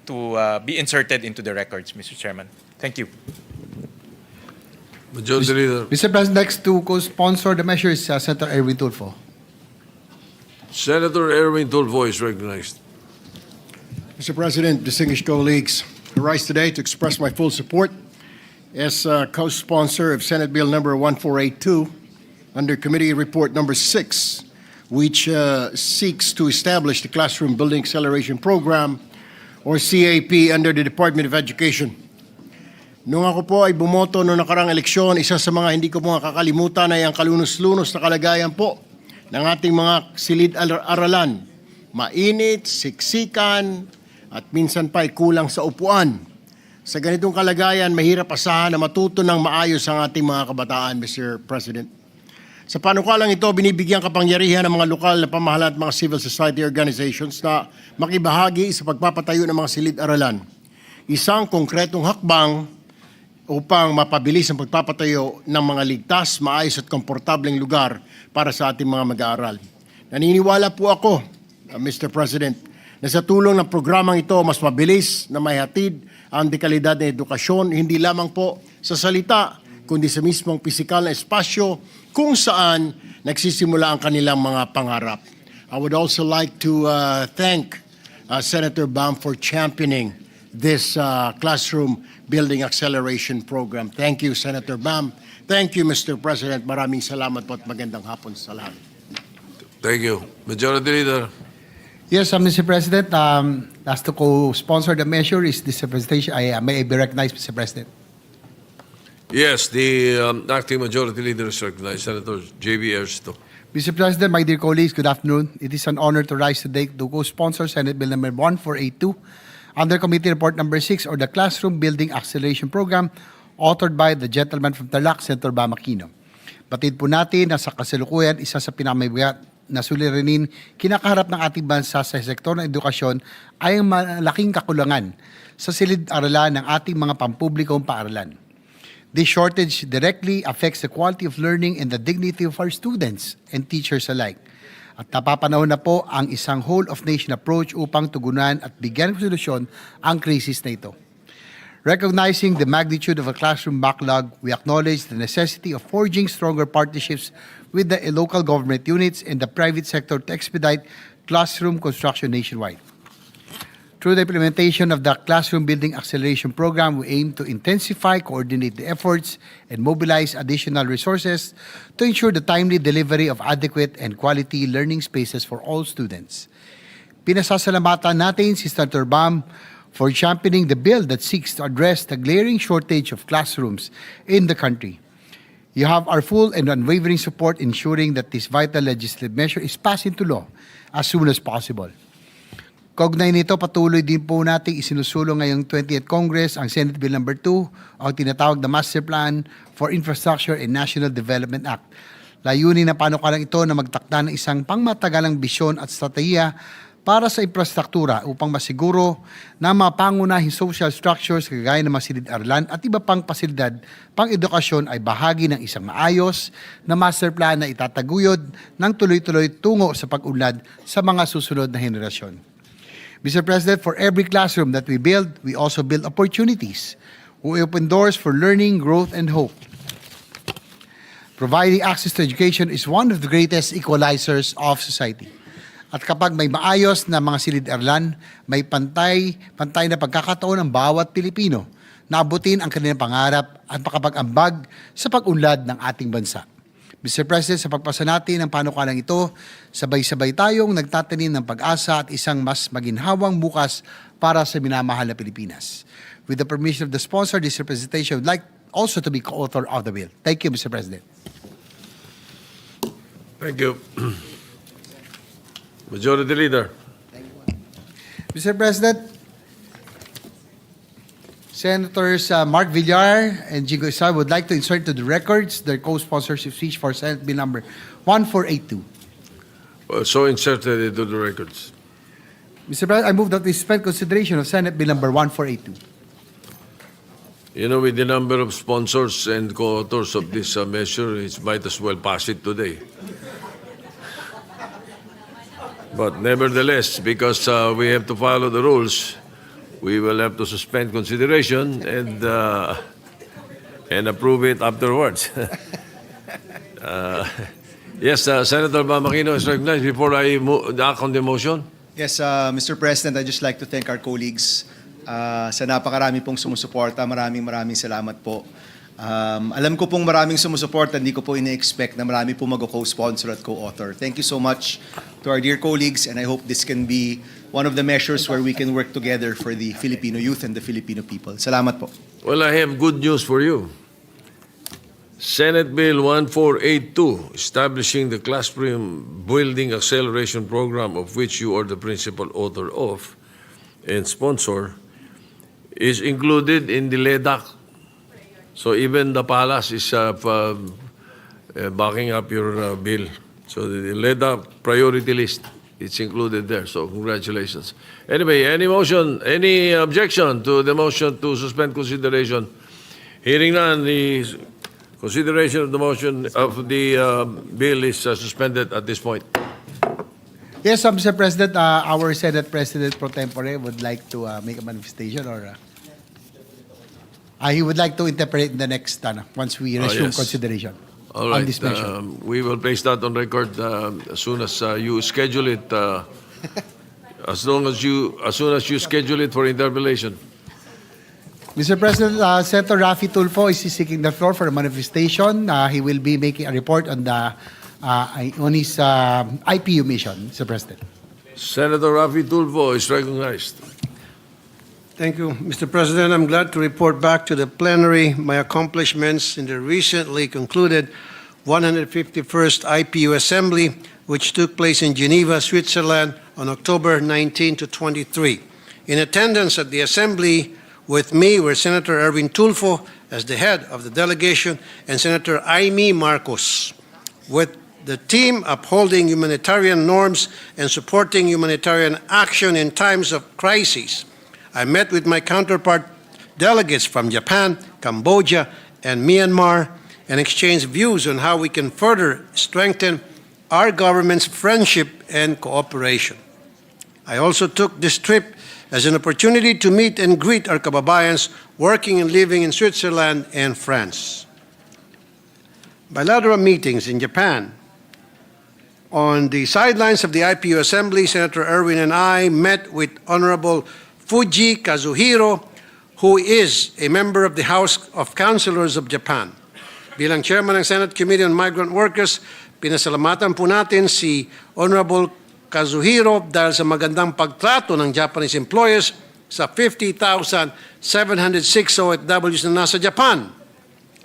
to be inserted into the records, Mr. Chairman. Thank you. Majority Leader. Mr. President, next to co-sponsor the measure is Senator Erwin Tulfo. Senator Erwin Tulfo is recognized. Mr. President, distinguished colleagues, I rise today to express my full support as co-sponsor of Senate Bill number 1482 under Committee Report number 6, which seeks to establish the Classroom Building Acceleration Program or CAP under the Department of Education. Nung ako po ay bumoto noong nakarang eleksyon, isa sa mga hindi ko po makakalimutan ay ang kalunos-lunos na kalagayan po ng ating mga silid-aralan. Mainit, siksikan, at minsan pa ay kulang sa upuan. Sa ganitong kalagayan, mahirap asahan na matuto ng maayos ang ating mga kabataan, Mr. President. Sa panukalang ito, binibigyan kapangyarihan ng mga lokal na pamahalaan at mga civil society organizations na makibahagi sa pagpapatayo ng mga silid-aralan. Isang konkretong hakbang upang mapabilis ang pagpapatayo ng mga ligtas, maayos at komportableng lugar para sa ating mga mag-aaral. Naniniwala po ako, Mr. President, na sa tulong ng programang ito, mas mabilis na maihatid ang dekalidad ng edukasyon, hindi lamang po sa salita, kundi sa mismong pisikal na espasyo kung saan nagsisimula ang kanilang mga pangarap. I would also like to thank Senator Bam for championing this classroom building acceleration program. Thank you, Senator Bam. Thank you, Mr. President. Maraming salamat po at magandang hapon sa lahat. Thank you. Majority Leader. Yes, Mr. President. Last to co-sponsor the measure is this presentation. May I be recognized, Mr. President? Yes, the acting Majority Leader is recognized, Senator J.B. Ersto. Mr. President, my dear colleagues, good afternoon. It is an honor to rise today to co-sponsor Senate Bill number 1482 under Committee Report number 6 or the Classroom Building Acceleration Program authored by the gentleman from Tarlac, Senator Bam Aquino. Batid po natin na sa kasalukuyan, isa sa pinakamabigat na suliranin kinakaharap ng ating bansa sa sektor ng edukasyon ay ang malaking kakulangan sa silid-aralan ng ating mga pampublikong paaralan. This shortage directly affects the quality of learning and the dignity of our students and teachers alike. At napapanahon na po ang isang whole-of-nation approach upang tugunan at bigyan ng solusyon ang krisis na ito. Recognizing the magnitude of a classroom backlog, we acknowledge the necessity of forging stronger partnerships with the local government units and the private sector to expedite classroom construction nationwide. Through the implementation of the Classroom Building Acceleration Program, we aim to intensify, coordinate the efforts, and mobilize additional resources to ensure the timely delivery of adequate and quality learning spaces for all students. Pinasasalamatan natin si Senator Bam for championing the bill that seeks to address the glaring shortage of classrooms in the country. You have our full and unwavering support ensuring that this vital legislative measure is passed into law as soon as possible. Kaugnay nito, patuloy din po nating isinusulong ngayong 20th Congress ang Senate Bill number 2 o tinatawag na Master Plan for Infrastructure and National Development Act. Layunin na panukalang ito na magtakda ng isang pangmatagalang bisyon at strategiya para sa infrastruktura upang masiguro na mga pangunahing social structures kagaya ng mga silid-aralan at iba pang pasilidad pang-edukasyon ay bahagi ng isang maayos na master plan na itataguyod ng tuloy-tuloy tungo sa pag-unlad sa mga susunod na henerasyon. Mr. President, for every classroom that we build, we also build opportunities. We open doors for learning, growth, and hope. Providing access to education is one of the greatest equalizers of society. At kapag may maayos na mga silid-aralan, may pantay na pagkakataon ng bawat Pilipino na abutin ang kanilang pangarap at makapag-ambag sa pag-unlad ng ating bansa. Mr. President, sa pagpasa natin ng panukalang ito, sabay-sabay tayong nagtatanim ng pag-asa at isang mas maginhawang bukas para sa minamahal na Pilipinas. With the permission of the sponsor, this representation would like also to be co-author of the bill. Thank you, Mr. President. Thank you. Majority Leader. Mr. President, Senators Mark Villar and Jigo Isa would like to insert to the records their co-sponsorship speech for Senate Bill number 1482. So inserted into the records. Mr. President, I move that we suspend consideration of Senate Bill number 1482. You know, with the number of sponsors and co-authors of this measure, it might as well pass it today. But nevertheless, because we have to follow the rules, we will have to suspend consideration and approve it afterwards. Yes, Senator Bam Aquino is recognized. Before I act on the motion. Yes, Mr. President, I'd just like to thank our colleagues sa napakarami pong sumusuporta. Maraming salamat po. Alam ko pong maraming sumusuporta, hindi ko po ine-expect na marami po mag-co-sponsor at co-author. Thank you so much to our dear colleagues, and I hope this can be one of the measures where we can work together for the Filipino youth and the Filipino people. Salamat po. Well, I have good news for you. Senate Bill 1482, establishing the Classroom Building Acceleration Program, of which you are the principal author of and sponsor, is included in the LEDAC. So even the palace is backing up your bill. So the LEDAC priority list, it's included there. So congratulations. Anyway, any motion, any objection to the motion to suspend consideration? Hearing none, the consideration of the motion of the bill is suspended at this point. Yes, Mr. President, our Senate President pro tempore would like to make a manifestation or he would like to interpret in the next once we resume yes. consideration All right. on this measure. We will place that on record as soon as you schedule it. As soon as you schedule it for interpellation. Mr. President, Senator Raffy Tulfo is seeking the floor for a manifestation. He will be making a report on his IPU mission, Mr. President. Senator Raffy Tulfo is recognized. Thank you, Mr. President. I'm glad to report back to the plenary my accomplishments in the recently concluded 151st IPU Assembly, which took place in Geneva, Switzerland on October 19 to 23. In attendance at the Assembly with me were Senator Erwin Tulfo as the head of the delegation and Senator Aimee Marcos, with the team upholding humanitarian norms and supporting humanitarian action in times of crises. I met with my counterpart delegates from Japan, Cambodia, and Myanmar and exchanged views on how we can further strengthen our government's friendship and cooperation. I also took this trip as an opportunity to meet and greet our kababayans working and living in Switzerland and France. Bilateral meetings in Japan. On the sidelines of the IPU Assembly, Senator Erwin and I met with Honorable Fuji Kazuhiro, who is a member of the House of Councilors of Japan. Bilang Chairman ng Senate Committee on Migrant Workers, pinasalamatan po natin si Honorable Kazuhiro dahil sa magandang pagtrato ng Japanese employers sa 50,706 OFWs na nasa Japan,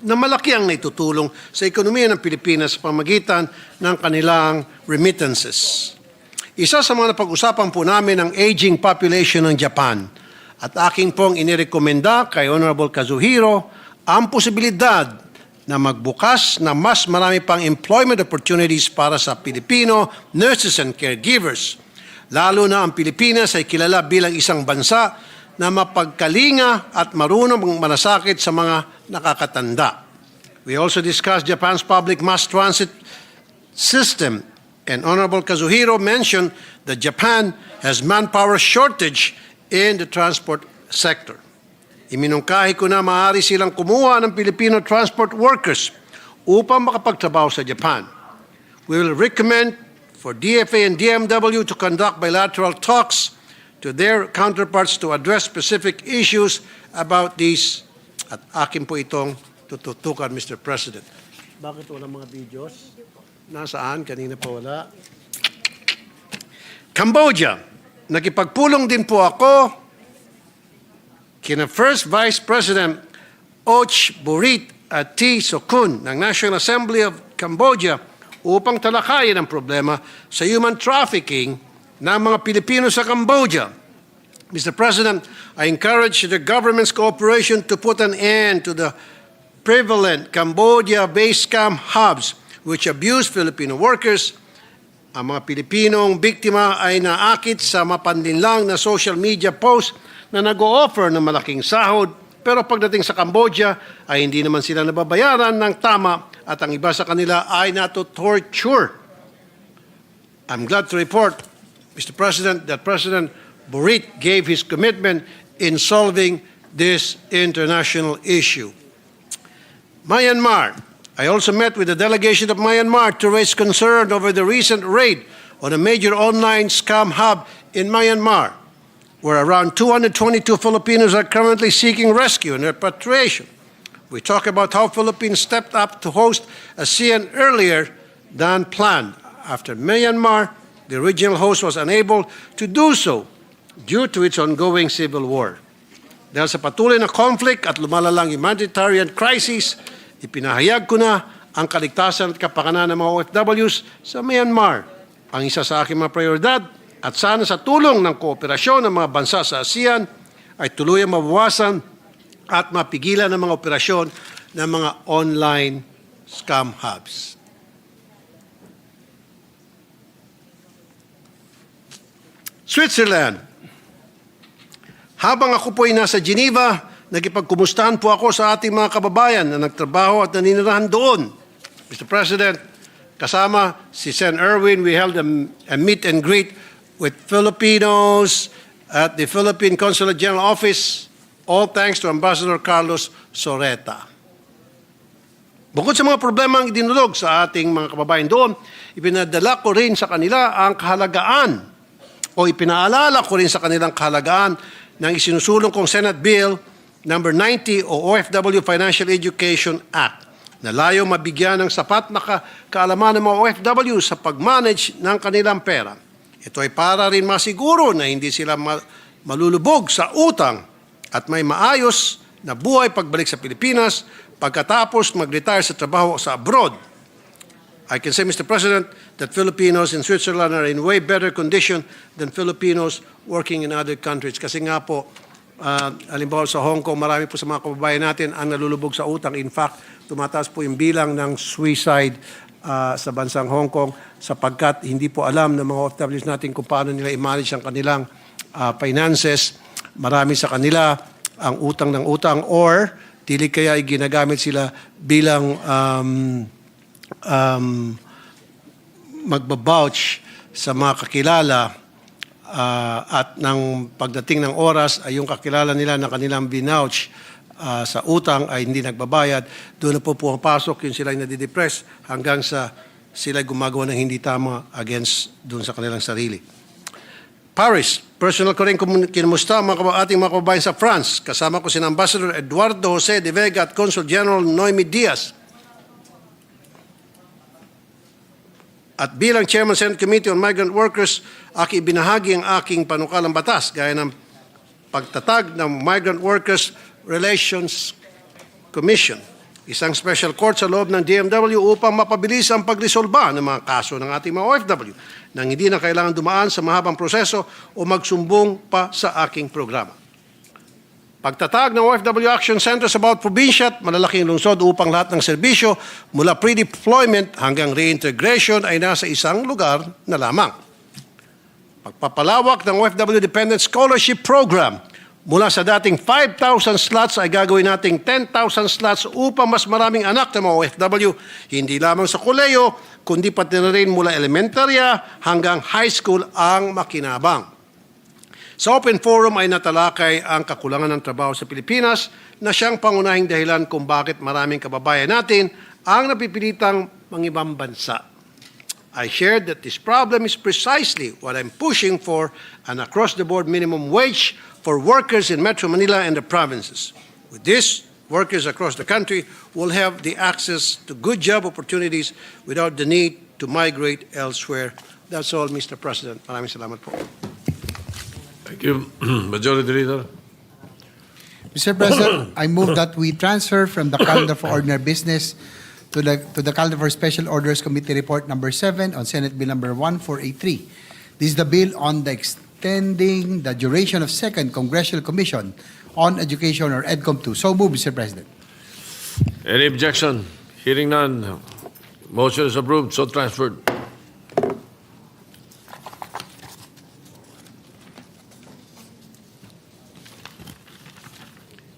na malaki ang naitutulong sa ekonomiya ng Pilipinas sa pamagitan ng kanilang remittances. Isa sa mga napag-usapan po namin ang aging population ng Japan at aking pong inirekomenda kay Honorable Kazuhiro ang posibilidad na magbukas na mas marami pang employment opportunities para sa Pilipino nurses and caregivers. Lalo na ang Pilipinas ay kilala bilang isang bansa na mapagkalinga at marunong manasakit sa mga nakakatanda. We also discussed Japan's public mass transit system, and Honorable Kazuhiro mentioned that Japan has manpower shortage in the transport sector. Iminungkahi ko na maaari silang kumuha ng Filipino transport workers upang makapagtrabaho sa Japan. We will recommend for DFA and DMW to conduct bilateral talks to their counterparts to address specific issues about these. At akin po itong tututukan, Mr. President. Bakit walang mga videos? Nasaan? Kanina pa wala. Cambodia. Nakipagpulong din po ako kina First Vice President Och Burit at T. Sokun ng National Assembly of Cambodia upang talakayin ang problema sa human trafficking ng mga Pilipino sa Cambodia. Mr. President, I encourage the government's cooperation to put an end to the prevalent Cambodia-based scam hubs which abuse Filipino workers. Ang mga Pilipinong biktima ay naakit sa mapanlinlang na social media post na nag-o-offer ng malaking sahod, pero pagdating sa Cambodia ay hindi naman sila nababayaran ng tama at ang iba sa kanila ay nato-torture. I'm glad to report, Mr. President, that President Burit gave his commitment in solving this international issue. Myanmar. I also met with the delegation of Myanmar to raise concern over the recent raid on a major online scam hub in Myanmar, where around 222 Filipinos are currently seeking rescue and repatriation. We talk about how Philippines stepped up to host ASEAN earlier than planned. After Myanmar, the original host was unable to do so due to its ongoing civil war. Dahil sa patuloy na conflict at lumalalang humanitarian crisis, ipinahayag ko na ang kaligtasan at kapakanan ng mga OFWs sa Myanmar. Ang isa sa aking mga prioridad at sana sa tulong ng kooperasyon ng mga bansa sa ASEAN ay tuluyang mabawasan at mapigilan ang mga operasyon ng mga online scam hubs. Switzerland. Habang ako po ay nasa Geneva, nakipagkumustahan po ako sa ating mga kababayan na nagtrabaho at naninirahan doon. Mr. President, kasama si Sen. Erwin, we held a meet and greet with Filipinos at the Philippine Consulate General Office, all thanks to Ambassador Carlos Soreta. Bukod sa mga problema ang idinulog sa ating mga kababayan doon, ipinadala ko rin sa kanila ang kahalagaan o ipinaalala ko rin sa kanilang kahalagaan ng isinusulong kong Senate Bill number 90 o OFW Financial Education Act na layo mabigyan ng sapat na kaalaman ng mga OFW sa pag-manage ng kanilang pera. Ito ay para rin masiguro na hindi sila malulubog sa utang at may maayos na buhay pagbalik sa Pilipinas pagkatapos mag-retire sa trabaho sa abroad. I can say, Mr. President, that Filipinos in Switzerland are in way better condition than Filipinos working in other countries. Kasi nga po, halimbawa sa Hong Kong, marami po sa mga kababayan natin ang nalulubog sa utang. In fact, tumataas po yung bilang ng suicide sa bansang Hong Kong sapagkat hindi po alam ng mga OFWs natin kung paano nila i-manage ang kanilang finances. Marami sa kanila ang utang ng utang or dili kaya ay ginagamit sila bilang magbabouch sa mga kakilala at ng pagdating ng oras ay yung kakilala nila na kanilang binouch sa utang ay hindi nagbabayad. Doon na po pumapasok yung sila ay nadidepress hanggang sa sila gumagawa ng hindi tama against doon sa kanilang sarili. Paris, personal ko rin kinumusta ating mga kababayan sa France. Kasama ko si Ambassador Eduardo Jose de Vega at Consul General Noemi Diaz. At bilang Chairman Senate Committee on Migrant Workers, aki ibinahagi ang aking panukalang batas gaya ng pagtatag ng Migrant Workers Relations Commission, isang special court sa loob ng DMW upang mapabilis ang pagresolba ng mga kaso ng ating mga OFW nang hindi na kailangan dumaan sa mahabang proseso o magsumbong pa sa aking programa. Pagtatag ng OFW Action Center sa bawat probinsya at malalaking lungsod upang lahat ng serbisyo mula pre-deployment hanggang reintegration ay nasa isang lugar na lamang. Pagpapalawak ng OFW Dependent Scholarship Program mula sa dating 5,000 slots ay gagawin nating 10,000 slots upang mas maraming anak ng mga OFW, hindi lamang sa koleyo, kundi pati na rin mula elementarya hanggang high school ang makinabang. Sa Open Forum ay natalakay ang kakulangan ng trabaho sa Pilipinas na siyang pangunahing dahilan kung bakit maraming kababayan natin ang napipilitang mangibang bansa. I shared that this problem is precisely what I'm pushing for, an across-the-board minimum wage for workers in Metro Manila and the provinces. With this, workers across the country will have the access to good job opportunities without the need to migrate elsewhere. That's all, Mr. President. Maraming salamat po. Thank you. Majority Leader. Mr. President, I move that we transfer from the calendar for ordinary business to the calendar for special orders committee report number 7 on Senate Bill number 1483. This is the bill on the extending the duration of Second Congressional Commission on Education or EDCOM II. So move, Mr. President. Any objection? Hearing none. Motion is approved. So transferred.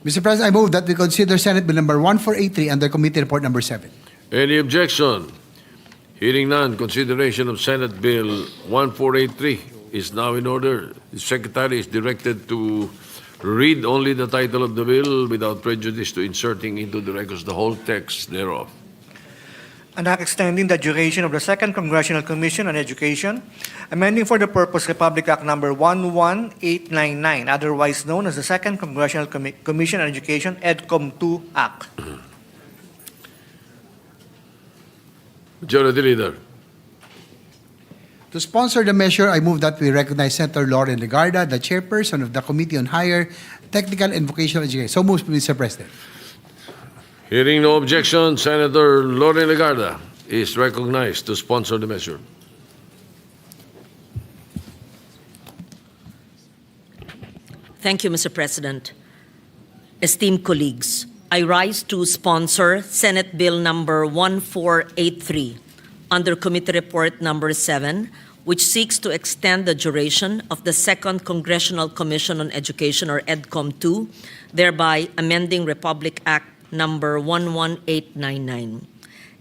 Mr. President, I move that we consider Senate Bill number 1483 under committee report number 7. Any objection? Hearing none, consideration of Senate Bill 1483 is now in order. The Secretary is directed to read only the title of the bill without prejudice to inserting into the records the whole text thereof. An act extending the duration of the Second Congressional Commission on Education, amending for the purpose Republic Act number 11899, otherwise known as the Second Congressional Commission on Education, EDCOM II Act. Majority Leader. To sponsor the measure, I move that we recognize Senator Lauren Legarda, the chairperson of the Committee on Higher Technical and Vocational Education. So moves, Mr. President. Hearing no objection, Senator Lori Legarda is recognized to sponsor the measure. Thank you, Mr. President. Esteemed colleagues, I rise to sponsor Senate Bill number 1483 under Committee Report number 7, which seeks to extend the duration of the Second Congressional Commission on Education or EDCOM II, thereby amending Republic Act number 11899.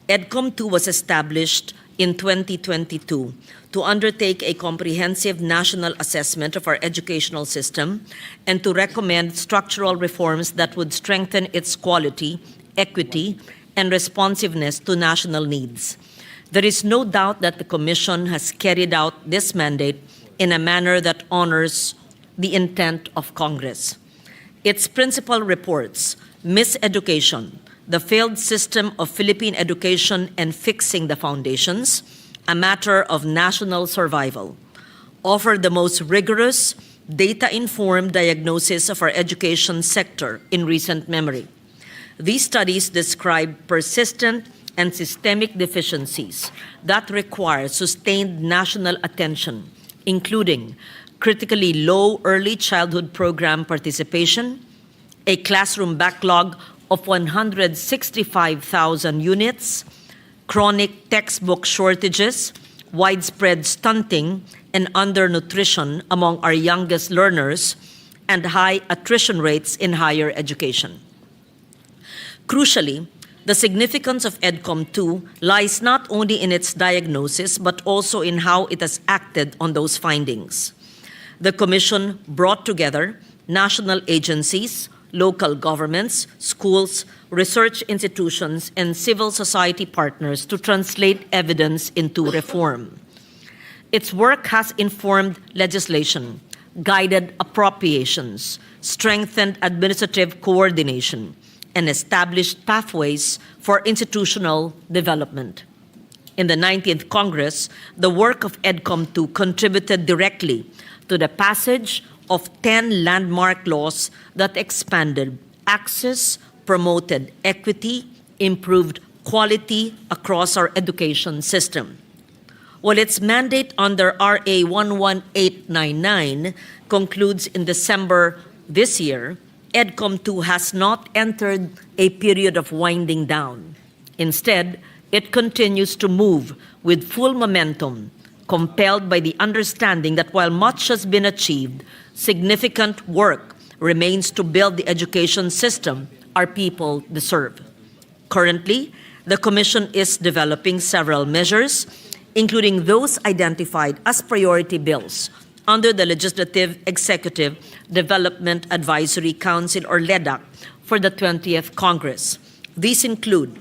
EDCOM II was established in 2022 to undertake a comprehensive national assessment of our educational system and to recommend structural reforms that would strengthen its quality, equity, and responsiveness to national needs. There is no doubt that the Commission has carried out this mandate in a manner that honors the intent of Congress. Its principal reports, Miseducation, the Failed System of Philippine Education and Fixing the Foundations, a Matter of National Survival, offer the most rigorous, data-informed diagnosis of our education sector in recent memory. These studies describe persistent and systemic deficiencies that require sustained national attention, including critically low early childhood program participation, a classroom backlog of 165,000 units, chronic textbook shortages, widespread stunting and undernutrition among our youngest learners, and high attrition rates in higher education. Crucially, the significance of EDCOM II lies not only in its diagnosis, but also in how it has acted on those findings. The Commission brought together national agencies, local governments, schools, research institutions, and civil society partners to translate evidence into reform. Its work has informed legislation, guided appropriations, strengthened administrative coordination, and established pathways for institutional development. In the 19th Congress, the work of EDCOM II contributed directly to the passage of 10 landmark laws that expanded access, promoted equity, improved quality across our education system. While its mandate under RA 11899 concludes in December this year, EDCOM II has not entered a period of winding down. Instead, it continues to move with full momentum, compelled by the understanding that while much has been achieved, significant work remains to build the education system our people deserve. Currently, the Commission is developing several measures, including those identified as priority bills under the Legislative Executive Development Advisory Council, or LEDAC, for the 20th Congress. These include,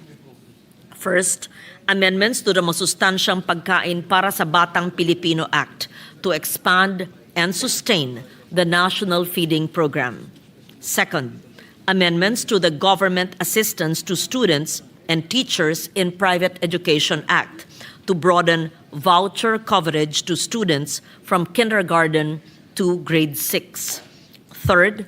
first, amendments to the Masustansyang Pagkain para sa Batang Pilipino Act to expand and sustain the National Feeding Program. Second, amendments to the Government Assistance to Students and Teachers in Private Education Act to broaden voucher coverage to students from kindergarten to grade 6. Third,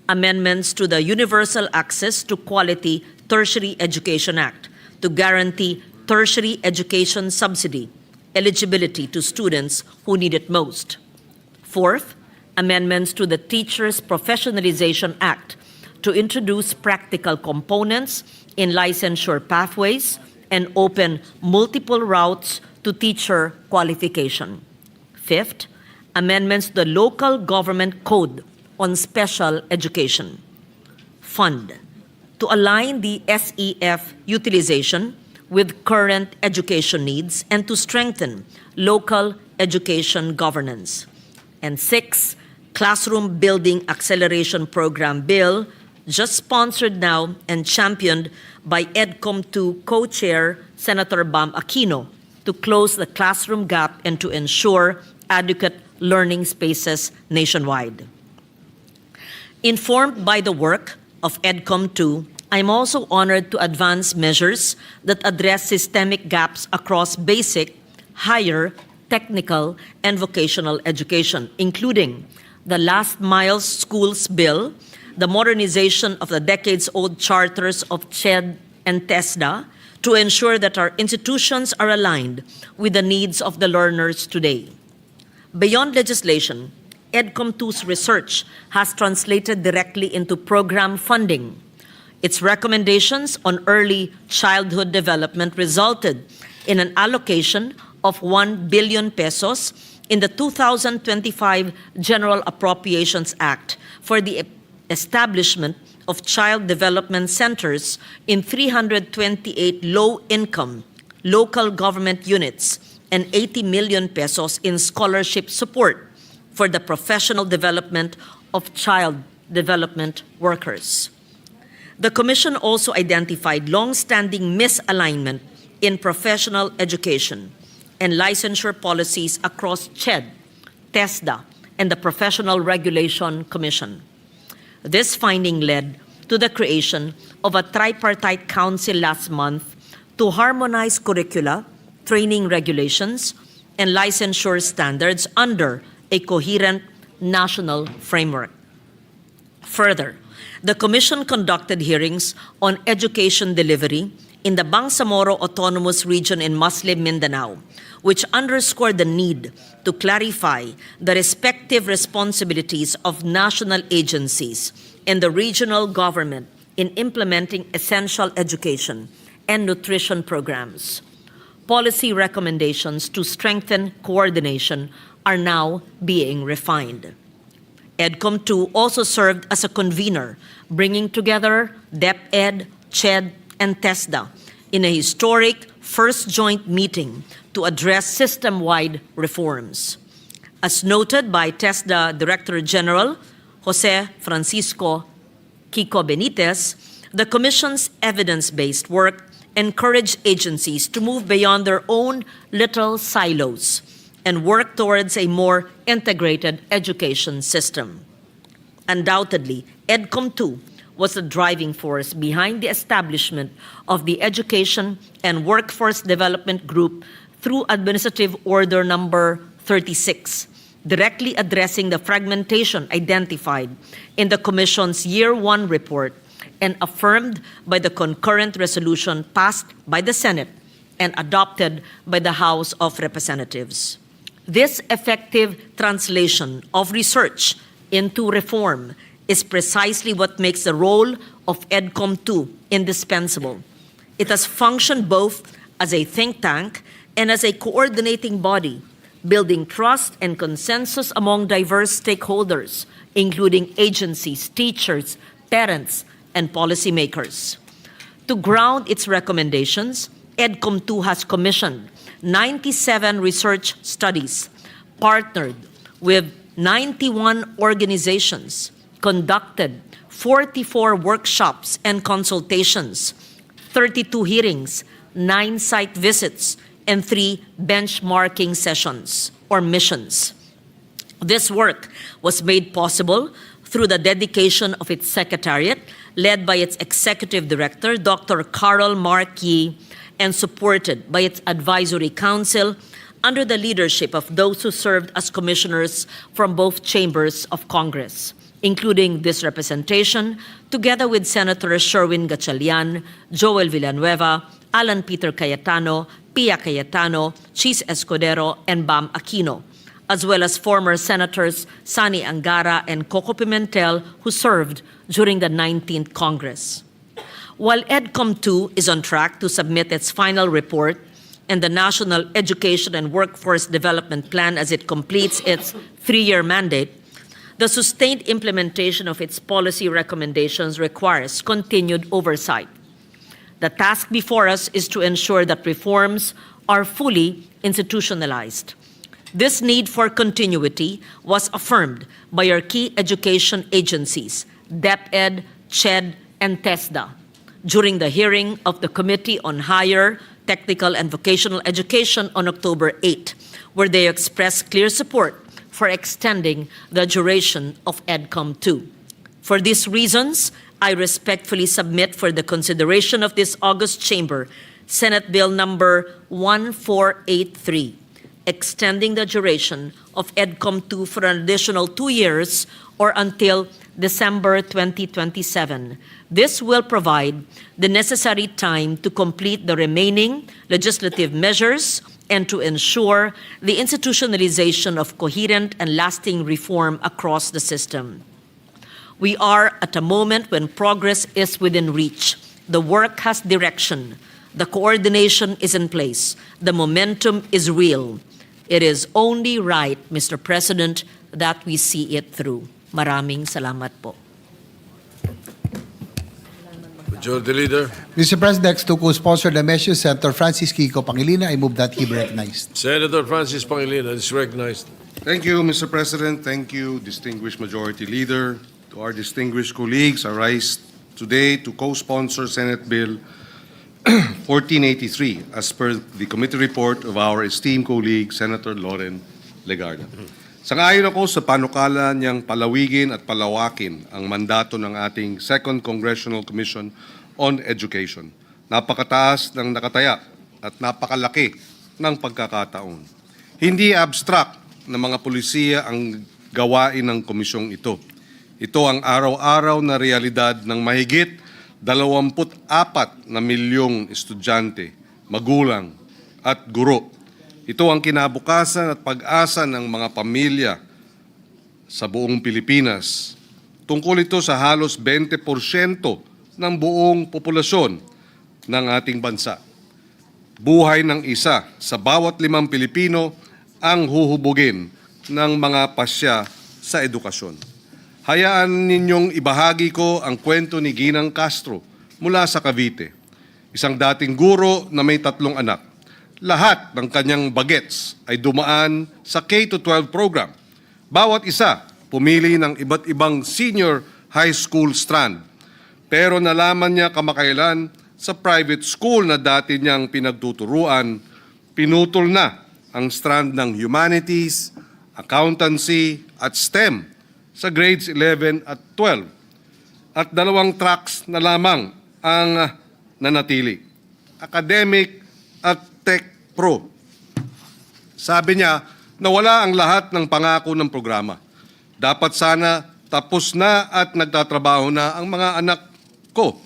amendments to the Universal Access to Quality Tertiary Education Act to guarantee tertiary education subsidy eligibility to students who need it most. Fourth, amendments to the Teachers Professionalization Act to introduce practical components in licensure pathways and open multiple routes to teacher qualification. Fifth, amendments to the Local Government Code on Special Education. Fund, to align the SEF utilization with current education needs and to strengthen local education governance. And six, Classroom Building Acceleration Program Bill, just sponsored now and championed by EDCOM II co-chair Senator Bam Aquino, to close the classroom gap and to ensure adequate learning spaces nationwide. Informed by the work of EDCOM II, I'm also honored to advance measures that address systemic gaps across basic, higher, technical, and vocational education, including the Last Mile Schools Bill, the modernization of the decades-old charters of CHED and TESDA to ensure that our institutions are aligned with the needs of the learners today. Beyond legislation, EDCOM II's research has translated directly into program funding. Its recommendations on early childhood development resulted in an allocation of 1 billion pesos in the 2025 General Appropriations Act for the establishment of child development centers in 328 low-income local government units and 80 million pesos in scholarship support for the professional development of child development workers. The Commission also identified long-standing misalignment in professional education and licensure policies across CHED, TESDA, and the Professional Regulation Commission. This finding led to the creation of a tripartite council last month to harmonize curricula, training regulations, and licensure standards under a coherent national framework. Further, the Commission conducted hearings on education delivery in the Bangsamoro Autonomous Region in Muslim Mindanao, which underscored the need to clarify the respective responsibilities of national agencies and the regional government in implementing essential education and nutrition programs. Policy recommendations to strengthen coordination are now being refined. EDCOM II also served as a convener, bringing together DepEd, CHED, and TESDA in a historic first joint meeting to address system-wide reforms. As noted by TESDA Director General Jose Francisco Kiko Benitez, the Commission's evidence-based work encouraged agencies to move beyond their own little silos and work towards a more integrated education system. Undoubtedly, EDCOM II was the driving force behind the establishment of the Education and Workforce Development Group through Administrative Order Number 36, directly addressing the fragmentation identified in the Commission's Year 1 report and affirmed by the concurrent resolution passed by the Senate and adopted by the House of Representatives. This effective translation of research into reform is precisely what makes the role of EDCOM II indispensable. It has functioned both as a think tank and as a coordinating body, building trust and consensus among diverse stakeholders, including agencies, teachers, parents, and policymakers. To ground its recommendations, EDCOM II has commissioned 97 research studies, partnered with 91 organizations, conducted 44 workshops and consultations, 32 hearings, 9 site visits, and 3 benchmarking sessions or missions. This work was made possible through the dedication of its secretariat, led by its executive director, Dr. Carol Markey, and supported by its advisory council under the leadership of those who served as commissioners from both chambers of Congress, including this representation, together with Senators Sherwin Gatchalian, Joel Villanueva, Alan Peter Cayetano, Pia Cayetano, Chis Escudero, and Bam Aquino, as well as former Senators Sani Angara and Coco Pimentel, who served during the 19th Congress. While EDCOM II is on track to submit its final report and the National Education and Workforce Development Plan as it completes its 3-year mandate, the sustained implementation of its policy recommendations requires continued oversight. The task before us is to ensure that reforms are fully institutionalized. This need for continuity was affirmed by our key education agencies, DepEd, CHED, and TESDA, during the hearing of the Committee on Higher, Technical, and Vocational Education on October 8, where they expressed clear support for extending the duration of EDCOM II. For these reasons, I respectfully submit for the consideration of this August Chamber Senate Bill number 1483, extending the duration of EDCOM II for an additional 2 years or until December 2027. This will provide the necessary time to complete the remaining legislative measures and to ensure the institutionalization of coherent and lasting reform across the system. We are at a moment when progress is within reach. The work has direction. The coordination is in place. The momentum is real. It is only right, Mr. President, that we see it through. Maraming salamat po. Majority Leader. Mr. President, next to co-sponsor the measure, Senator Francis Kiko Pangilinan. I move that he be recognized. Senator Francis Pangilinan is recognized. Thank you, Mr. President. Thank you, distinguished Majority Leader. To our distinguished colleagues, I rise today to co-sponsor Senate Bill 1483 as per the committee report of our esteemed colleague, Senator Loren Legarda. Sangayon ako sa panukala niyang palawigin at palawakin ang mandato ng ating Second Congressional Commission on Education. Napakataas ng nakataya at napakalaki ng pagkakataon. Hindi abstract na mga pulisiya ang gawain ng komisyong ito. Ito ang araw-araw na realidad ng mahigit 24 na milyong estudyante, magulang at guro. Ito ang kinabukasan at pag-asa ng mga pamilya sa buong Pilipinas. Tungkol ito sa halos 20% ng buong populasyon ng ating bansa. Buhay ng isa sa bawat 5 Pilipino ang huhubugin ng mga pasya sa edukasyon. Hayaan ninyong ibahagi ko ang kwento ni Ginang Castro mula sa Cavite, isang dating guro na may 3 anak. Lahat ng kanyang bagets ay dumaan sa K-12 program. Bawat isa pumili ng iba't ibang senior high school strand. Pero nalaman niya kamakailan sa private school na dati niyang pinagtuturuan, pinutol na ang strand ng humanities, accountancy at STEM sa grades 11 at 12. At 2 tracks na lamang ang nanatili, academic at tech pro. Sabi niya, nawala ang lahat ng pangako ng programa. Dapat sana tapos na at nagtatrabaho na ang mga anak ko,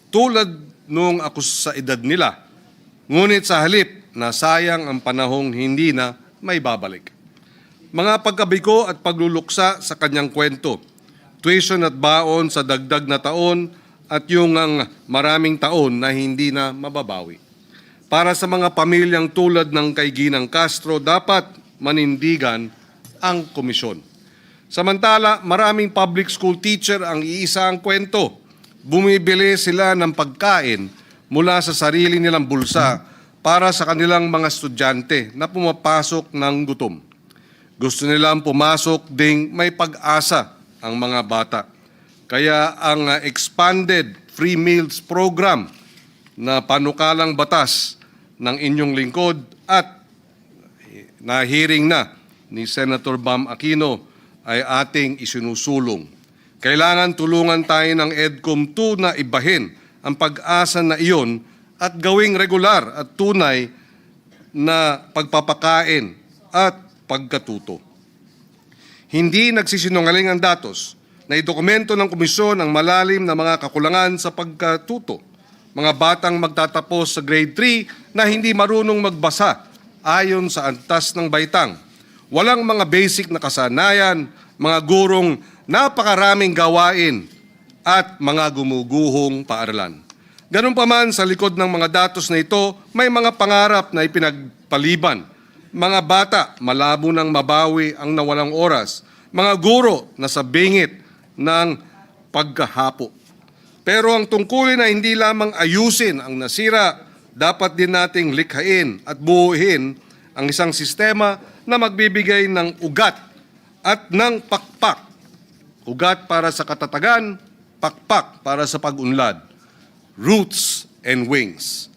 tulad nung ako sa edad nila. Ngunit sa halip na sayang ang panahong hindi na may babalik. Mga pagkabigo at pagluluksa sa kanyang kwento, tuition at baon sa dagdag na taon at yung ang maraming taon na hindi na mababawi. Para sa mga pamilyang tulad ng kay Ginang Castro, dapat manindigan ang komisyon. Samantala, maraming public school teacher ang iisa ang kwento. Bumibili sila ng pagkain mula sa sarili nilang bulsa para sa kanilang mga estudyante na pumapasok ng gutom. Gusto nilang pumasok ding may pag-asa ang mga bata. Kaya ang expanded free meals program na panukalang batas ng inyong lingkod at na-hearing na ni Senator Bam Aquino ay ating isinusulong. Kailangan tulungan tayo ng EDCOM II na ibahin ang pag-asa na iyon at gawing regular at tunay na pagpapakain at pagkatuto. Hindi nagsisinungaling ang datos na idokumento ng komisyon ang malalim na mga kakulangan sa pagkatuto. Mga batang magtatapos sa grade 3 na hindi marunong magbasa ayon sa antas ng baitang. Walang mga basic na kasanayan, mga gurong napakaraming gawain at mga gumuguhong paaralan. Ganun pa man, sa likod ng mga datos na ito, may mga pangarap na ipinagpaliban. Mga bata, malabo nang mabawi ang nawalang oras. Mga guro na sa bingit ng pagkahapo. Pero ang tungkulin na hindi lamang ayusin ang nasira, dapat din nating likhain at buuhin ang isang sistema na magbibigay ng ugat at ng pakpak. Ugat para sa katatagan, pakpak para sa pag-unlad. Roots and wings.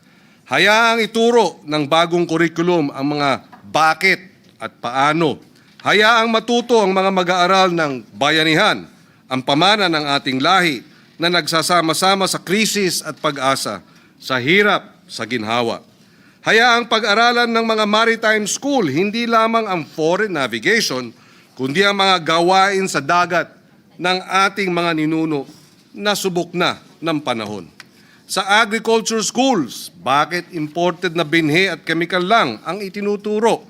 Hayaang ituro ng bagong kurikulum ang mga bakit at paano. Hayaang matuto ang mga mag-aaral ng bayanihan, ang pamana ng ating lahi na nagsasama-sama sa krisis at pag-asa, sa hirap, sa ginhawa. Hayaang pag-aralan ng mga maritime school, hindi lamang ang foreign navigation, kundi ang mga gawain sa dagat ng ating mga ninuno na subok na ng panahon. Sa agriculture schools, bakit imported na binhi at chemical lang ang itinuturo?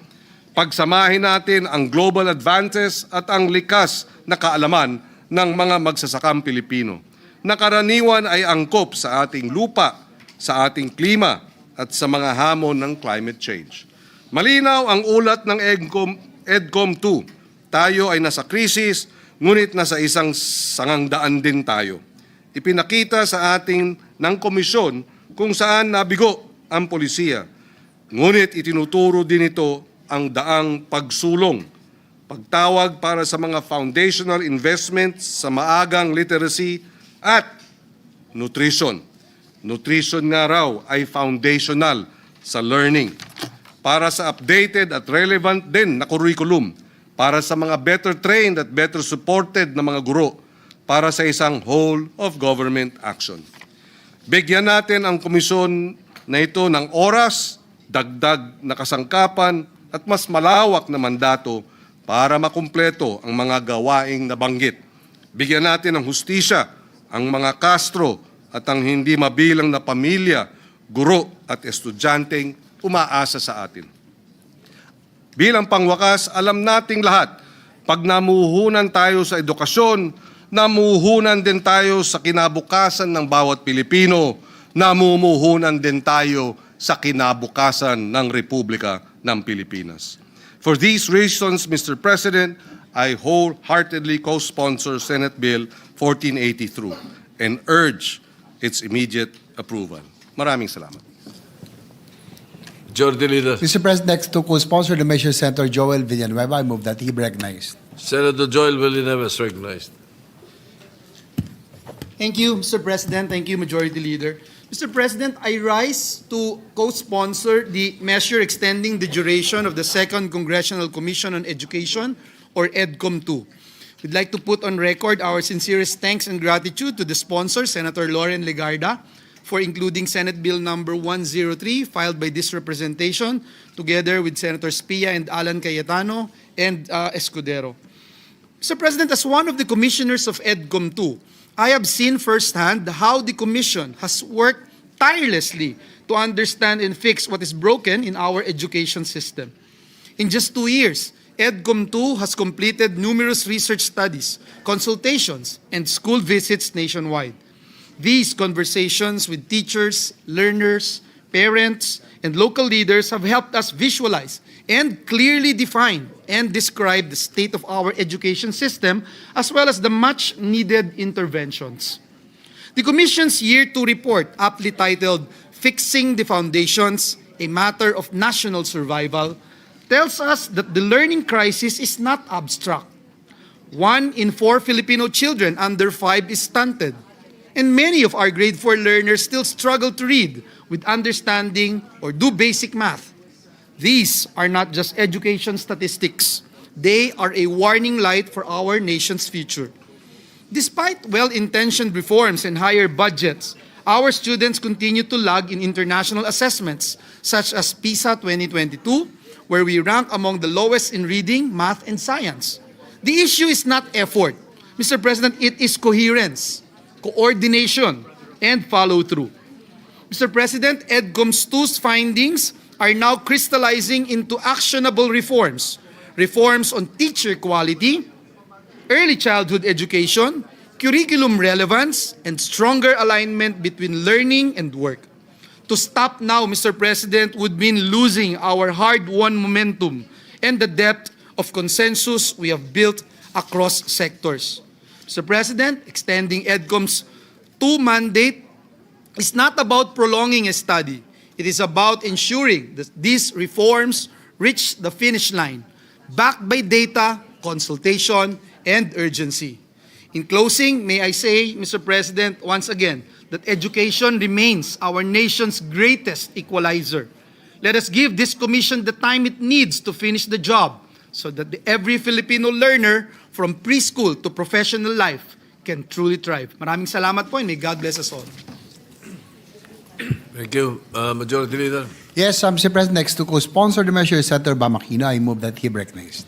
Pagsamahin natin ang global advances at ang likas na kaalaman ng mga magsasakang Pilipino. Nakaraniwan ay angkop sa ating lupa, sa ating klima at sa mga hamon ng climate change. Malinaw ang ulat ng EDCOM II. Tayo ay nasa krisis, ngunit nasa isang sangangdaan din tayo. Ipinakita sa ating ng komisyon kung saan nabigo ang polisiya. Ngunit itinuturo din ito ang daang pagsulong, pagtawag para sa mga foundational investments sa maagang literacy at nutrition. Nutrition nga raw ay foundational sa learning para sa updated at relevant din na curriculum, para sa mga better trained at better supported na mga guro, para sa isang whole of government action. Bigyan natin ang komisyon na ito ng oras, dagdag na kasangkapan at mas malawak na mandato para makumpleto ang mga gawaing nabanggit. Bigyan natin ng hustisya ang mga Castro at ang hindi mabilang na pamilya, guro at estudyanteng umaasa sa atin. Bilang pangwakas, alam nating lahat, pag namuhunan tayo sa edukasyon, namuhunan din tayo sa kinabukasan ng bawat Pilipino, namumuhunan din tayo sa kinabukasan ng Republika ng Pilipinas. For these reasons, Mr. President, I wholeheartedly co-sponsor Senate Bill 1483 and urge its immediate approval. Maraming salamat. Majority Leader. Mr. President, next to co-sponsor the measure, Senator Joel Villanueva. I move that he be recognized. Senator Joel Villanueva is recognized. Thank you, Mr. President. Thank you, Majority Leader. Mr. President, I rise to co-sponsor the measure extending the duration of the Second Congressional Commission on Education, or EDCOM II. We'd like to put on record our sincerest thanks and gratitude to the sponsor, Senator Loren Legarda, for including Senate Bill number 103 filed by this representation together with Senators Pia and Alan Cayetano and Escudero. Mr. President, as one of the commissioners of EDCOM II, I have seen firsthand how the Commission has worked tirelessly to understand and fix what is broken in our education system. In just 2 years, EDCOM II has completed numerous research studies, consultations, and school visits nationwide. These conversations with teachers, learners, parents, and local leaders have helped us visualize and clearly define and describe the state of our education system, as well as the much-needed interventions. The Commission's Year 2 report, aptly titled Fixing the Foundations, a Matter of National Survival, tells us that the learning crisis is not abstract. 1 in 4 Filipino children under 5 is stunted, and many of our grade 4 learners still struggle to read with understanding or do basic math. These are not just education statistics. They are a warning light for our nation's future. Despite well-intentioned reforms and higher budgets, our students continue to lag in international assessments such as PISA 2022, where we rank among the lowest in reading, math, and science. The issue is not effort. Mr. President, it is coherence, coordination, and follow-through. Mr. President, EDCOM II's findings are now crystallizing into actionable reforms. Reforms on teacher quality, early childhood education, curriculum relevance, and stronger alignment between learning and work. To stop now, Mr. President, would mean losing our hard-won momentum and the depth of consensus we have built across sectors. Mr. President, extending EDCOM's II mandate is not about prolonging a study. It is about ensuring that these reforms reach the finish line, backed by data, consultation, and urgency. In closing, may I say, Mr. President, once again, that education remains our nation's greatest equalizer. Let us give this commission the time it needs to finish the job so that every Filipino learner from preschool to professional life can truly thrive. Maraming salamat po and may God bless us all. Thank you. Majority Leader. Yes, Mr. President, next to co-sponsor the measure, Senator Bamakino. I move that he be recognized.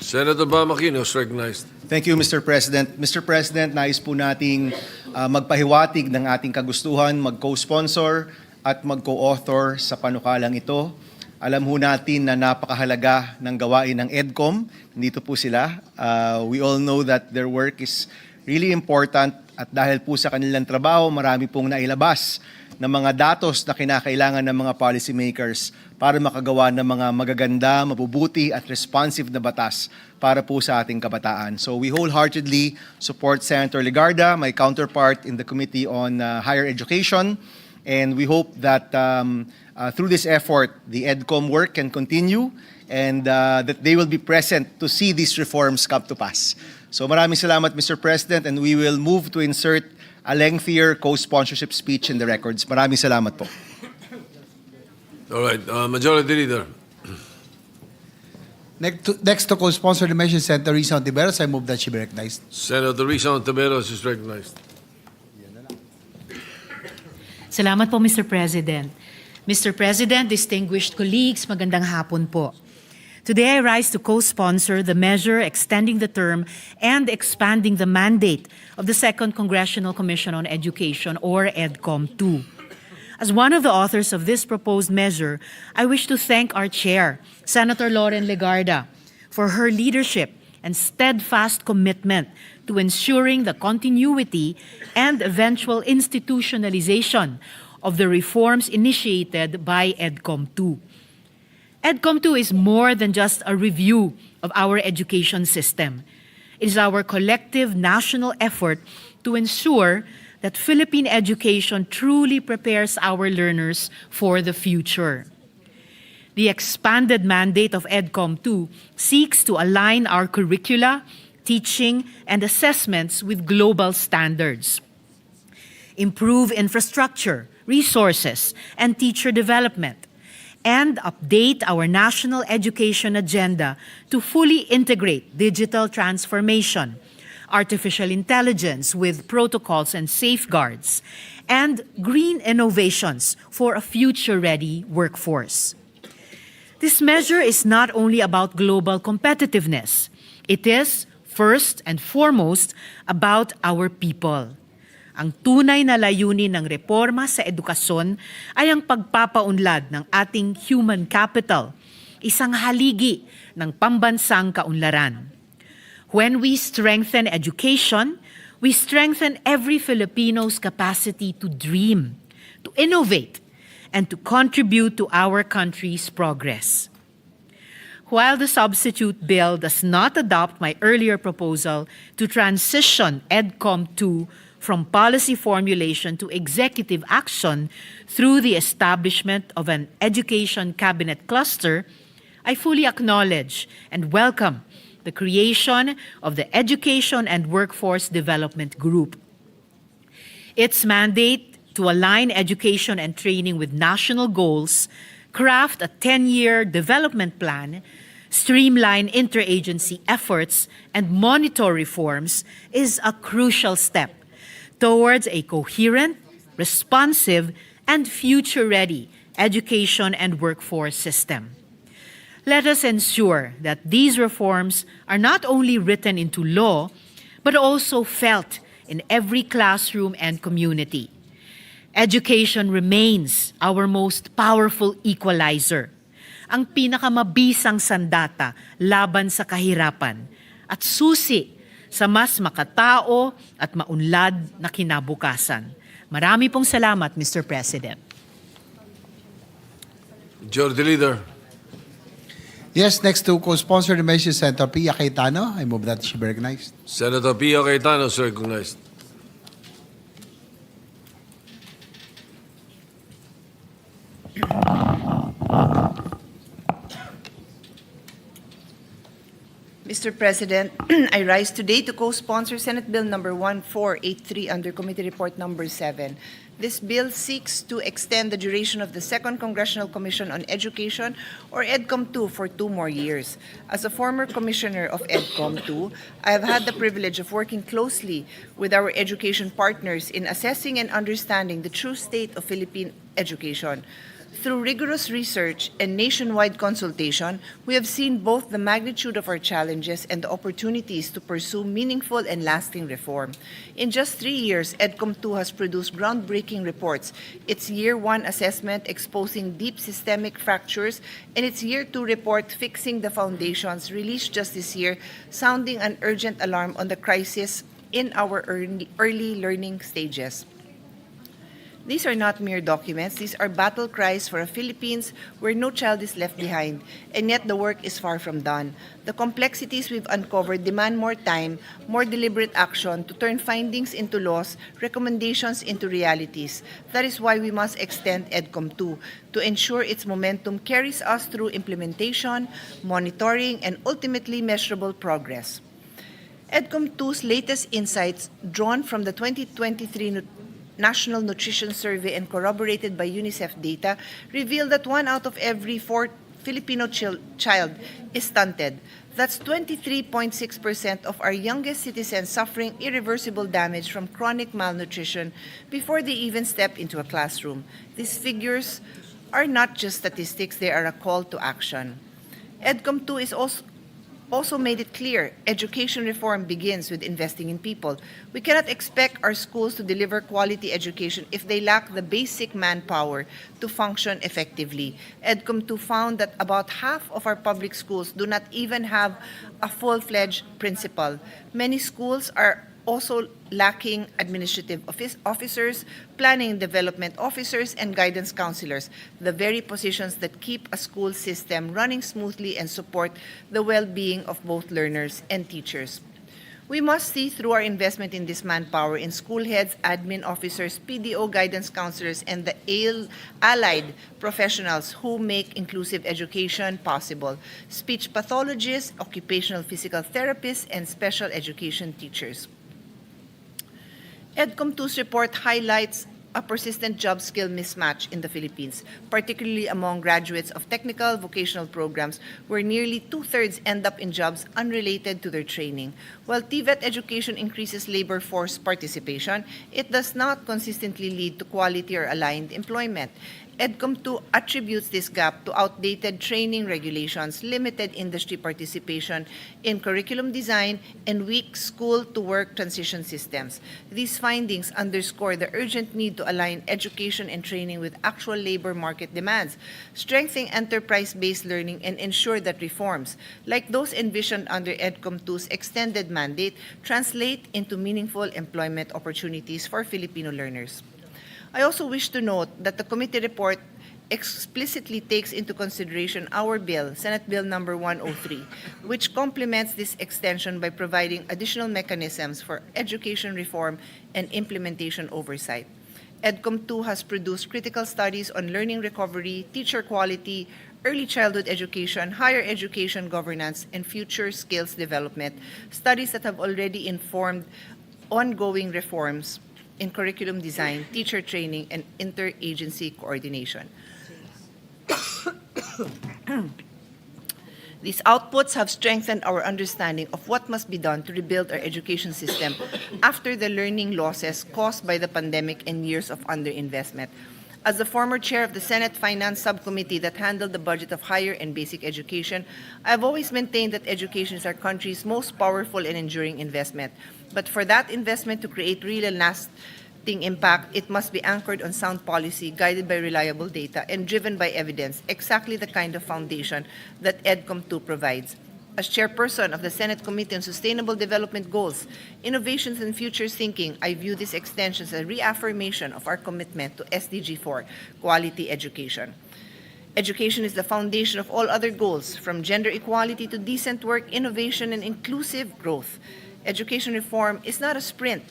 Senator Bamakino is recognized. Thank you, Mr. President. Mr. President, nais po nating magpahiwatig ng ating kagustuhan, mag-co-sponsor at mag-co-author sa panukalang ito. Alam ho natin na napakahalaga ng gawain ng EDCOM. Nandito po sila. We all know that their work is really important at dahil po sa kanilang trabaho, marami pong nailabas ng mga datos na kinakailangan ng mga policymakers para makagawa ng mga magaganda, mabubuti at responsive na batas para po sa ating kabataan. So we wholeheartedly support Senator Legarda, my counterpart in the Committee on Higher Education, and we hope that through this effort, the EDCOM work can continue and that they will be present to see these reforms come to pass. So maraming salamat, Mr. President, and we will move to insert a lengthier co-sponsorship speech in the records. Maraming salamat po. All right. Majority Leader. Next to co-sponsor the measure, Senator Risa Ontiveros. I move that she be recognized. Senator Risa Ontiveros is recognized. Salamat po, Mr. President. Mr. President, distinguished colleagues, magandang hapon po. Today I rise to co-sponsor the measure extending the term and expanding the mandate of the Second Congressional Commission on Education, or EDCOM II. As one of the authors of this proposed measure, I wish to thank our chair, Senator Lauren Legarda, for her leadership and steadfast commitment to ensuring the continuity and eventual institutionalization of the reforms initiated by EDCOM II. EDCOM II is more than just a review of our education system. It is our collective national effort to ensure that Philippine education truly prepares our learners for the future. The expanded mandate of EDCOM II seeks to align our curricula, teaching, and assessments with global standards, improve infrastructure, resources, and teacher development, and update our national education agenda to fully integrate digital transformation, artificial intelligence with protocols and safeguards, and green innovations for a future-ready workforce. This measure is not only about global competitiveness. It is, first and foremost, about our people. Ang tunay na layunin ng reforma sa edukasyon ay ang pagpapaunlad ng ating human capital, isang haligi ng pambansang kaunlaran. When we strengthen education, we strengthen every Filipino's capacity to dream, to innovate, and to contribute to our country's progress. While the substitute bill does not adopt my earlier proposal to transition EDCOM II from policy formulation to executive action through the establishment of an education cabinet cluster, I fully acknowledge and welcome the creation of the Education and Workforce Development Group. Its mandate to align education and training with national goals, craft a 10-year development plan, streamline interagency efforts, and monitor reforms is a crucial step towards a coherent, responsive, and future-ready education and workforce system. Let us ensure that these reforms are not only written into law, but also felt in every classroom and community. Education remains our most powerful equalizer, ang pinakamabisang sandata laban sa kahirapan at susi sa mas makatao at maunlad na kinabukasan. Marami pong salamat, Mr. President. Majority Leader. Yes, next to co-sponsor the measure, Senator Pia Cayetano. I move that she be recognized. Senator Pia Cayetano is recognized. Mr. President, I rise today to co-sponsor Senate Bill number 1483 under Committee Report number 7. This bill seeks to extend the duration of the Second Congressional Commission on Education, or EDCOM II, for 2 more years. As a former commissioner of EDCOM II, I have had the privilege of working closely with our education partners in assessing and understanding the true state of Philippine education. Through rigorous research and nationwide consultation, we have seen both the magnitude of our challenges and the opportunities to pursue meaningful and lasting reform. In just 3 years, EDCOM II has produced groundbreaking reports, its Year 1 assessment exposing deep systemic fractures, and its Year 2 report fixing the foundations, released just this year, sounding an urgent alarm on the crisis in our early learning stages. These are not mere documents. These are battle cries for a Philippines where no child is left behind, and yet the work is far from done. The complexities we've uncovered demand more time, more deliberate action to turn findings into laws, recommendations into realities. That is why we must extend EDCOM II to ensure its momentum carries us through implementation, monitoring, and ultimately measurable progress. EDCOM II's latest insights, drawn from the 2023 National Nutrition Survey and corroborated by UNICEF data, reveal that 1 out of every 4 Filipino child is stunted. That's 23.6% of our youngest citizens suffering irreversible damage from chronic malnutrition before they even step into a classroom. These figures are not just statistics, they are a call to action. EDCOM II is also made it clear education reform begins with investing in people. We cannot expect our schools to deliver quality education if they lack the basic manpower to function effectively. EDCOM II found that about half of our public schools do not even have a full-fledged principal. Many schools are also lacking administrative officers, planning and development officers, and guidance counselors, the very positions that keep a school system running smoothly and support the well-being of both learners and teachers. We must see through our investment in this manpower in school heads, admin officers, PDO guidance counselors, and the allied professionals who make inclusive education possible: speech pathologists, occupational physical therapists, and special education teachers. EDCOM II's report highlights a persistent job skill mismatch in the Philippines, particularly among graduates of technical vocational programs, where nearly 2/3 end up in jobs unrelated to their training. While TVET education increases labor force participation, it does not consistently lead to quality or aligned employment. EDCOM II attributes this gap to outdated training regulations, limited industry participation in curriculum design, and weak school-to-work transition systems. These findings underscore the urgent need to align education and training with actual labor market demands, strengthen enterprise-based learning, and ensure that reforms, like those envisioned under EDCOM II's extended mandate, translate into meaningful employment opportunities for Filipino learners. I also wish to note that the committee report explicitly takes into consideration our bill, Senate Bill number 103, which complements this extension by providing additional mechanisms for education reform and implementation oversight. EDCOM II has produced critical studies on learning recovery, teacher quality, early childhood education, higher education governance, and future skills development, studies that have already informed ongoing reforms in curriculum design, teacher training, and interagency coordination. These outputs have strengthened our understanding of what must be done to rebuild our education system after the learning losses caused by the pandemic and years of underinvestment. As the former chair of the Senate Finance Subcommittee that handled the budget of higher and basic education, I've always maintained that education is our country's most powerful and enduring investment. But for that investment to create real and lasting impact, it must be anchored on sound policy, guided by reliable data, and driven by evidence, exactly the kind of foundation that EDCOM II provides. As chairperson of the Senate Committee on Sustainable Development Goals, Innovations and Futures Thinking, I view this extension as a reaffirmation of our commitment to SDG 4, quality education. Education is the foundation of all other goals, from gender equality to decent work, innovation, and inclusive growth. Education reform is not a sprint,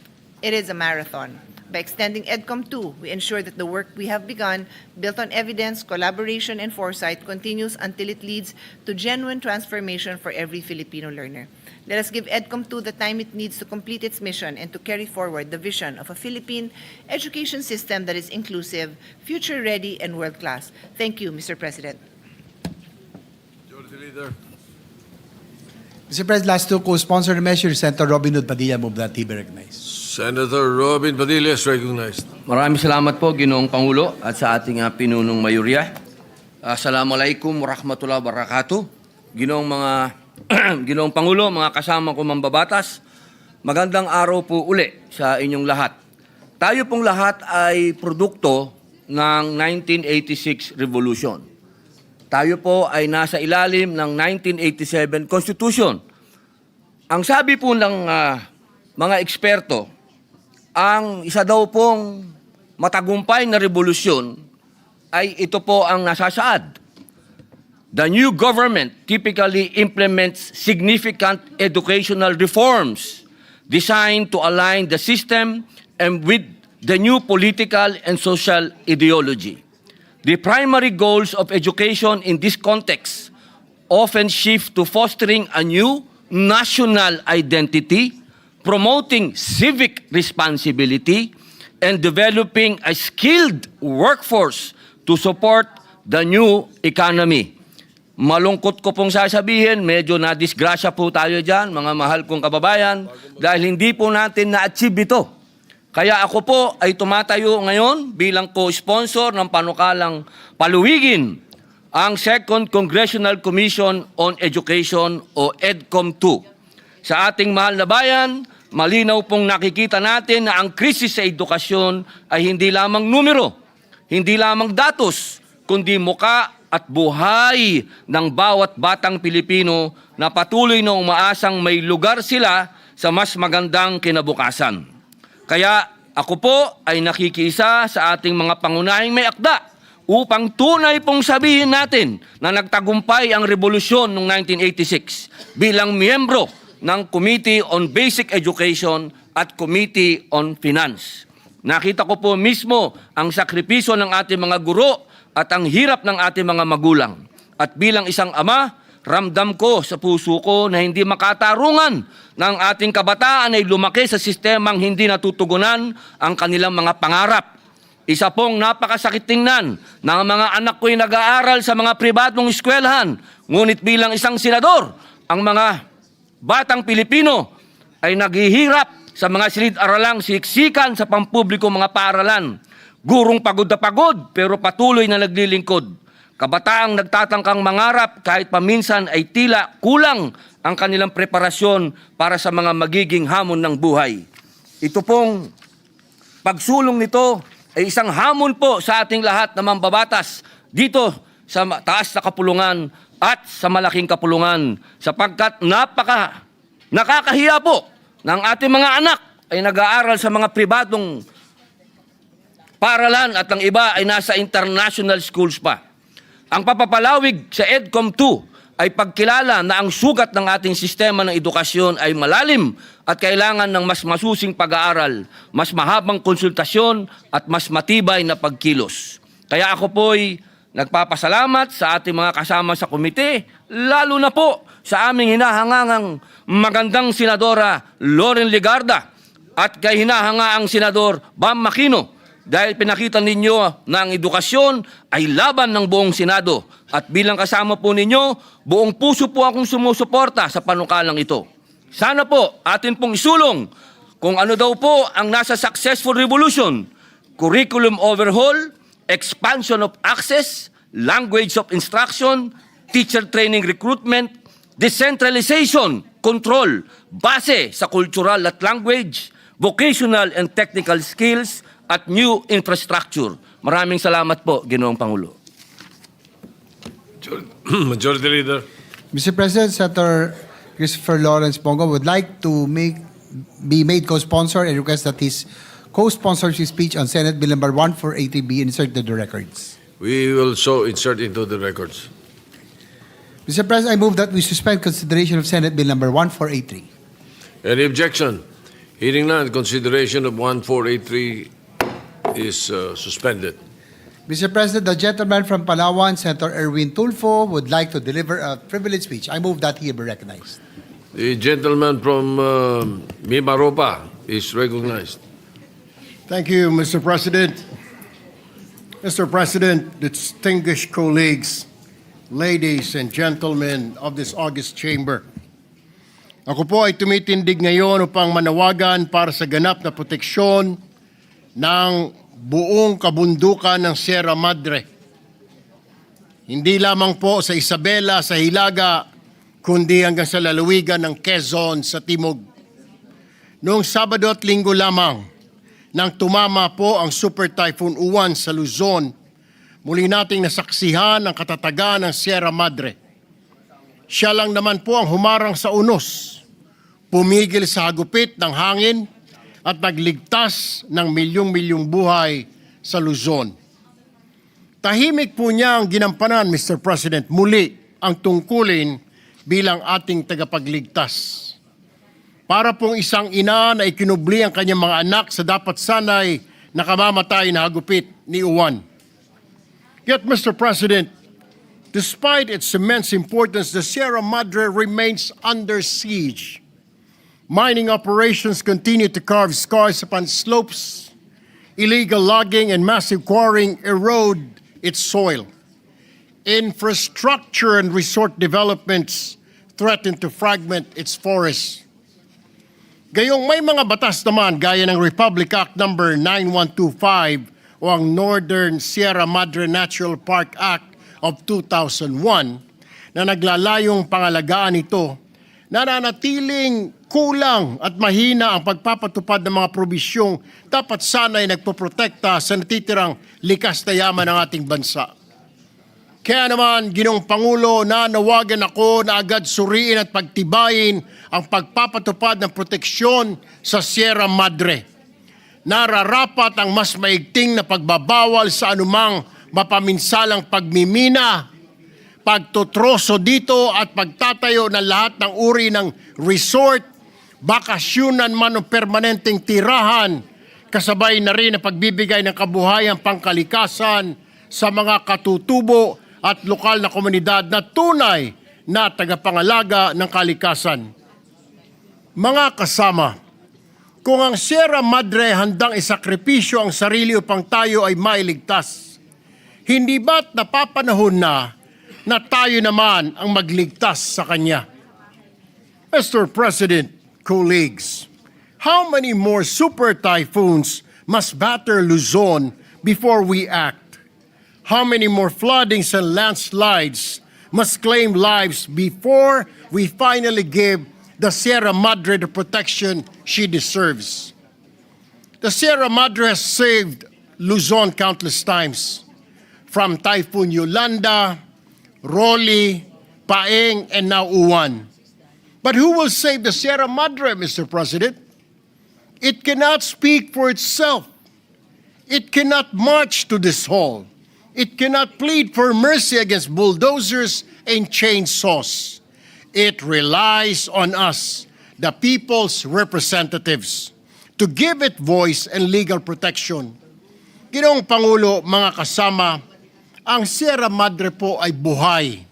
it is a marathon. By extending EDCOM II, we ensure that the work we have begun, built on evidence, collaboration, and foresight, continues until it leads to genuine transformation for every Filipino learner. Let us give EDCOM II the time it needs to complete its mission and to carry forward the vision of a Philippine education system that is inclusive, future-ready, and world-class. Thank you, Mr. President. Majority Leader. Mr. President, last two co-sponsored measures, Senator Robin Hood Padilla, move that he be recognized. Senator Robin Padilla is recognized. Maraming salamat po, Ginoong Pangulo, at sa ating pinunong mayurya. Assalamualaikum warahmatullahi wabarakatuh. Ginoong Pangulo, mga kasama ko mambabatas, magandang araw po uli sa inyong lahat. Tayo pong lahat ay produkto ng 1986 Revolution. Tayo po ay nasa ilalim ng 1987 Constitution. Ang sabi po ng mga eksperto, ang isa daw pong matagumpay na revolusyon ay ito po ang nasasaad. The new government typically implements significant educational reforms designed to align the system and with the new political and social ideology. The primary goals of education in this context often shift to fostering a new national identity, promoting civic responsibility, and developing a skilled workforce to support the new economy. Malungkot ko pong sasabihin, medyo na-disgrasya po tayo dyan, mga mahal kong kababayan, dahil hindi po natin na-achieve ito. Kaya ako po ay tumatayo ngayon bilang co-sponsor ng panukalang paluwigin ang Second Congressional Commission on Education o EDCOM II. Sa ating mahal na bayan, malinaw pong nakikita natin na ang krisis sa edukasyon ay hindi lamang numero, hindi lamang datos, kundi muka at buhay ng bawat batang Pilipino na patuloy na umaasang may lugar sila sa mas magandang kinabukasan. Kaya ako po ay nakikiisa sa ating mga pangunahing may akda upang tunay pong sabihin natin na nagtagumpay ang revolusyon noong 1986 bilang miyembro ng Committee on Basic Education at Committee on Finance. Nakita ko po mismo ang sakripisyo ng ating mga guro at ang hirap ng ating mga magulang. At bilang isang ama, ramdam ko sa puso ko na hindi makatarungan ng ating kabataan ay lumaki sa sistemang hindi natutugunan ang kanilang mga pangarap. Isa pong napakasakit tingnan na ang mga anak ko'y nag-aaral sa mga pribadong eskwelahan. Ngunit bilang isang senador, ang mga batang Pilipino ay naghihirap sa mga silid-aralang siksikan sa pampubliko mga paaralan. Gurong pagod na pagod pero patuloy na naglilingkod. Kabataang nagtatangkang mangarap kahit paminsan ay tila kulang ang kanilang preparasyon para sa mga magiging hamon ng buhay. Ito pong pagsulong nito ay isang hamon po sa ating lahat na mambabatas dito sa taas na kapulungan at sa malaking kapulungan sapagkat nakakahiya po ng ating mga anak ay nag-aaral sa mga pribadong paaralan at ang iba ay nasa international schools pa. Ang papapalawig sa EDCOM II ay pagkilala na ang sugat ng ating sistema ng edukasyon ay malalim at kailangan ng mas masusing pag-aaral, mas mahabang konsultasyon at mas matibay na pagkilos. Kaya ako po'y nagpapasalamat sa ating mga kasama sa komite, lalo na po sa aming hinahangangang magandang Senadora Loren Legarda at kay hinahangaang Senador Bam Aquino dahil pinakita ninyo na ang edukasyon ay laban ng buong Senado at bilang kasama po ninyo, buong puso po akong sumusuporta sa panukalang ito. Sana po atin pong isulong kung ano daw po ang nasa successful revolution, curriculum overhaul, expansion of access, language of instruction, teacher training recruitment, decentralization, control, base sa cultural at language, vocational and technical skills, at new infrastructure. Maraming salamat po, Ginoong Pangulo. Majority Leader. Mr. President, Senator Christopher Lawrence Bongo would like to be made co-sponsor and request that his co-sponsors his speech on Senate Bill number 1480 be inserted to the records. We will so insert into the records. Mr. President, I move that we suspend consideration of Senate Bill number 1483. Any objection? Hearing none, consideration of 1483 is suspended. Mr. President, the gentleman from Palawan, Senator Erwin Tulfo, would like to deliver a privilege speech. I move that he be recognized. The gentleman from Mimaropa is recognized. Thank you, Mr. President. Mr. President, distinguished colleagues, ladies and gentlemen of this august chamber. Ako po ay tumitindig ngayon upang manawagan para sa ganap na proteksyon ng buong kabundukan ng Sierra Madre. Hindi lamang po sa Isabela, sa Hilaga, kundi hanggang sa lalawigan ng Quezon sa Timog. Noong Sabado at Linggo lamang, nang tumama po ang Super Typhoon Uwan sa Luzon, muli nating nasaksihan ang katatagan ng Sierra Madre. Siya lang naman po ang humarang sa unos, pumigil sa hagupit ng hangin at nagligtas ng milyong-milyong buhay sa Luzon. Tahimik po niya ang ginampanan, Mr. President, muli ang tungkulin bilang ating tagapagligtas. Para pong isang ina na ikinubli ang kanyang mga anak sa dapat sanay nakamamatay na hagupit ni Juan. Yet, Mr. President, despite its immense importance, the Sierra Madre remains under siege. Mining operations continue to carve scars upon slopes. Illegal logging and massive quarrying erode its soil. Infrastructure and resort developments threaten to fragment its forests. Gayong may mga batas naman gaya ng Republic Act No. 9125 o ang Northern Sierra Madre Natural Park Act of 2001 na naglalayong pangalagaan ito, nananatiling kulang at mahina ang pagpapatupad ng mga probisyong dapat sana'y nagpoprotekta sa natitirang likas na yaman ng ating bansa. Kaya naman, Ginoong Pangulo, nanawagan ako na agad suriin at pagtibayin ang pagpapatupad ng proteksyon sa Sierra Madre. Nararapat ang mas maigting na pagbabawal sa anumang mapaminsalang pagmimina, pagtutroso dito at pagtatayo ng lahat ng uri ng resort, bakasyunan man o permanenteng tirahan, kasabay na rin ang pagbibigay ng kabuhayang pangkalikasan sa mga katutubo at lokal na komunidad na tunay na tagapangalaga ng kalikasan. Mga kasama, kung ang Sierra Madre handang isakripisyo ang sarili upang tayo ay mailigtas, hindi ba't napapanahon na tayo naman ang magligtas sa Kanya? Mr. President, colleagues, how many more super typhoons must batter Luzon before we act? How many more floodings and landslides must claim lives before we finally give the Sierra Madre the protection she deserves? The Sierra Madre has saved Luzon countless times, from Typhoon Yolanda, Rolly, Paeng, and now Uwan. But who will save the Sierra Madre, Mr. President? It cannot speak for itself. It cannot march to this hall. It cannot plead for mercy against bulldozers and chainsaws. It relies on us, the people's representatives, to give it voice and legal protection. Ginoong Pangulo, mga kasama, ang Sierra Madre po ay buhay.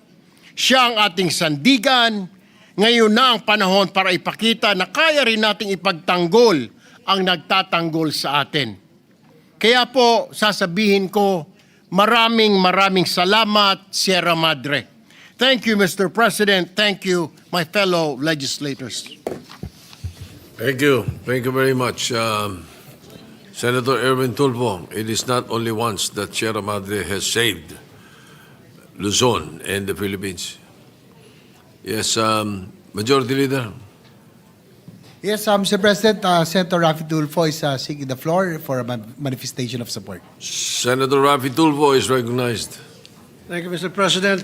Siya ang ating sandigan. Ngayon na ang panahon para ipakita na kaya rin nating ipagtanggol ang nagtatanggol sa atin. Kaya po, sasabihin ko, maraming salamat, Sierra Madre. Thank you, Mr. President. Thank you, my fellow legislators. Thank you. Thank you very much. Senator Erwin Tulfo, it is not only once that Sierra Madre has saved Luzon and the Philippines. Yes, Majority Leader. Yes, Mr. President, Senator Rafi Tulfo is seeking the floor for a manifestation of support. Senator Rafi Tulfo is recognized. Thank you, Mr. President.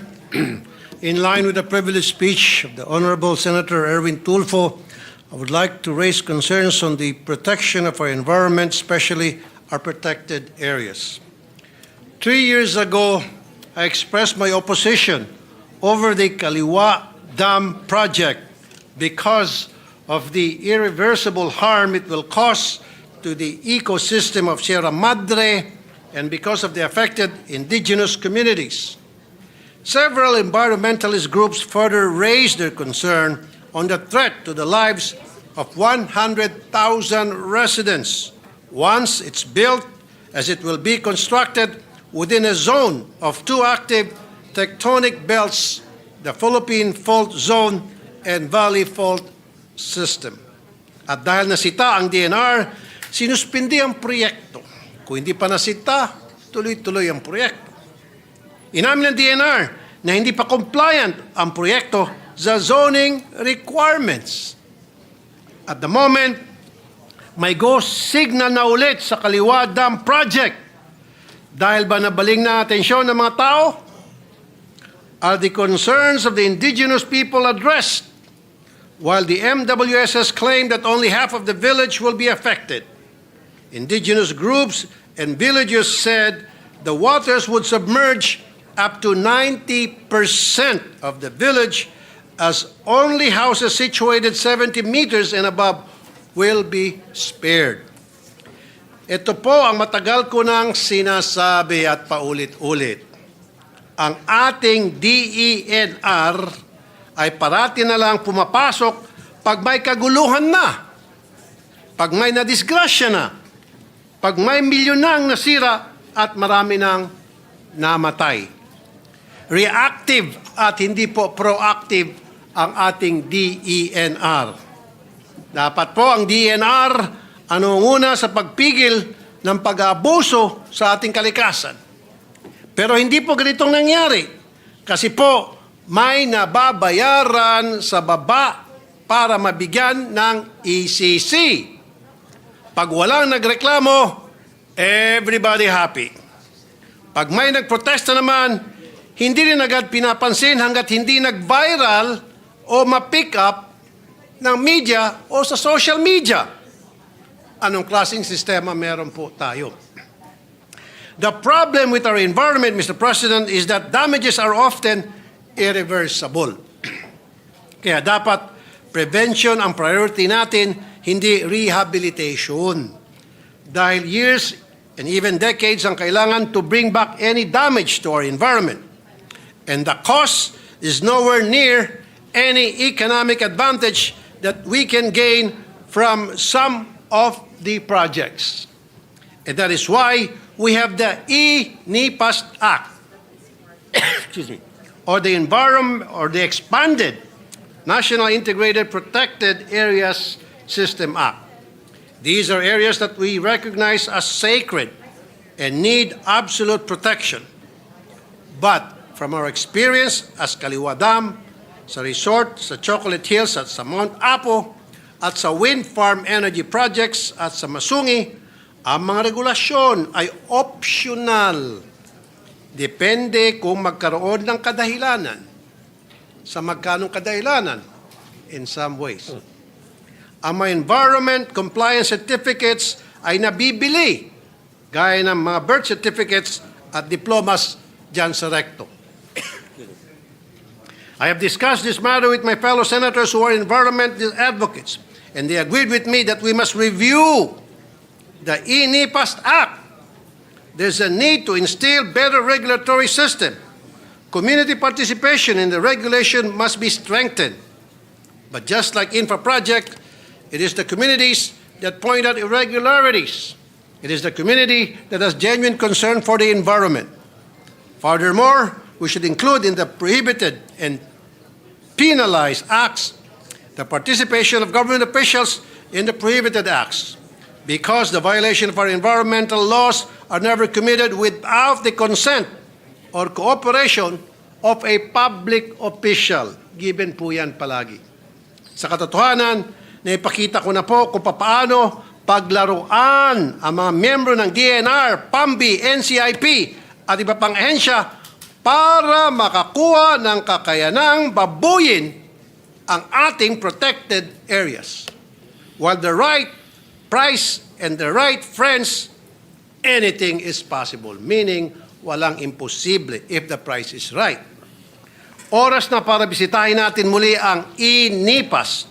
In line with the privileged speech of the Honorable Senator Erwin Tulfo, I would like to raise concerns on the protection of our environment, especially our protected areas. 3 years ago, I expressed my opposition over the Kaliwa Dam project because of the irreversible harm it will cause to the ecosystem of Sierra Madre and because of the affected indigenous communities. Several environmentalist groups further raised their concern on the threat to the lives of 100,000 residents once it's built, as it will be constructed within a zone of two active tectonic belts, the Philippine Fault Zone and Valley Fault System. At dahil nasita ang DNR, sinuspindi ang proyekto. Kung hindi pa nasita, tuloy-tuloy ang proyekto. Inamin ng DNR na hindi pa compliant ang proyekto sa zoning requirements. At the moment, may go signal na ulit sa Kaliwa Dam Project. Dahil ba nabaling na atensyon ng mga tao? Are the concerns of the indigenous people addressed? While the MWSS claimed that only half of the village will be affected, indigenous groups and villagers said the waters would submerge up to 90% of the village, as only houses situated 70 meters and above will be spared. Ito po ang matagal ko nang sinasabi at paulit-ulit. Ang ating DENR ay parati na lang pumapasok pag may kaguluhan na, pag may nadisgrasya na, pag may milyon nang nasira at marami nang namatay. Reactive at hindi po proactive ang ating DENR. Dapat po ang DENR anunguna sa pagpigil ng pag-aabuso sa ating kalikasan. Pero hindi po ganitong nangyari. Kasi po, may nababayaran sa baba para mabigyan ng ECC. Pag walang nagreklamo, everybody happy. Pag may nagprotesta naman, hindi rin agad pinapansin hanggat hindi nag-viral o ma-pick up ng media o sa social media. Anong klaseng sistema meron po tayo? The problem with our environment, Mr. President, is that damages are often irreversible. Kaya dapat prevention ang priority natin, hindi rehabilitation. Dahil years and even decades ang kailangan to bring back any damage to our environment. And the cost is nowhere near any economic advantage that we can gain from some of the projects. And that is why we have the ENIPAS Act, excuse me, or the environment or the expanded National Integrated Protected Areas System Act. These are areas that we recognize as sacred and need absolute protection. But from our experience as Kaliwa Dam, sa resort, sa Chocolate Hills at sa Mount Apo, at sa wind farm energy projects at sa Masungi, ang mga regulasyon ay optional. Depende kung magkaroon ng kadahilanan. Sa magkanong kadahilanan? In some ways. Ang mga environment compliance certificates ay nabibili gaya ng mga birth certificates at diplomas dyan sa recto. I have discussed this matter with my fellow senators who are environment advocates, and they agreed with me that we must review the ENIPAS Act. There's a need to instill better regulatory system. Community participation in the regulation must be strengthened. But just like infra project, it is the communities that point out irregularities. It is the community that has genuine concern for the environment. Furthermore, we should include in the prohibited and penalized acts the participation of government officials in the prohibited acts, because the violation of our environmental laws are never committed without the consent or cooperation of a public official. Given po yan palagi. Sa katotohanan, naipakita ko na po kung paano paglaruan ang mga miyembro ng DNR, PAMBI, NCIP at iba pang ahensya para makakuha ng kakayanang babuyin ang ating protected areas. While the right price and the right friends, anything is possible. Meaning, walang imposible if the price is right. Oras na para bisitahin natin muli ang ENIPAS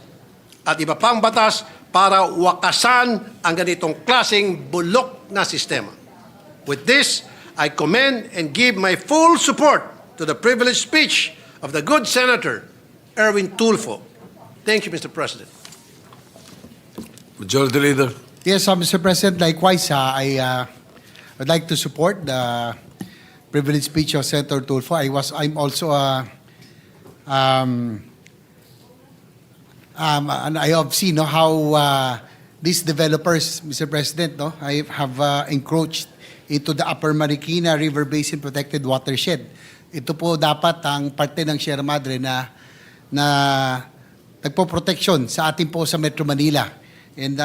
at iba pang batas para wakasan ang ganitong klaseng bulok na sistema. With this, I commend and give my full support to the privileged speech of the good Senator Erwin Tulfo. Thank you, Mr. President. Majority Leader. Yes, Mr. President, likewise, I would like to support the privileged speech of Senator Tulfo. I'm also and I have seen how these developers, Mr. President, I have encroached into the Upper Marikina River Basin Protected Watershed. Ito po dapat ang parte ng Sierra Madre na nagpo-protection sa atin po sa Metro Manila. And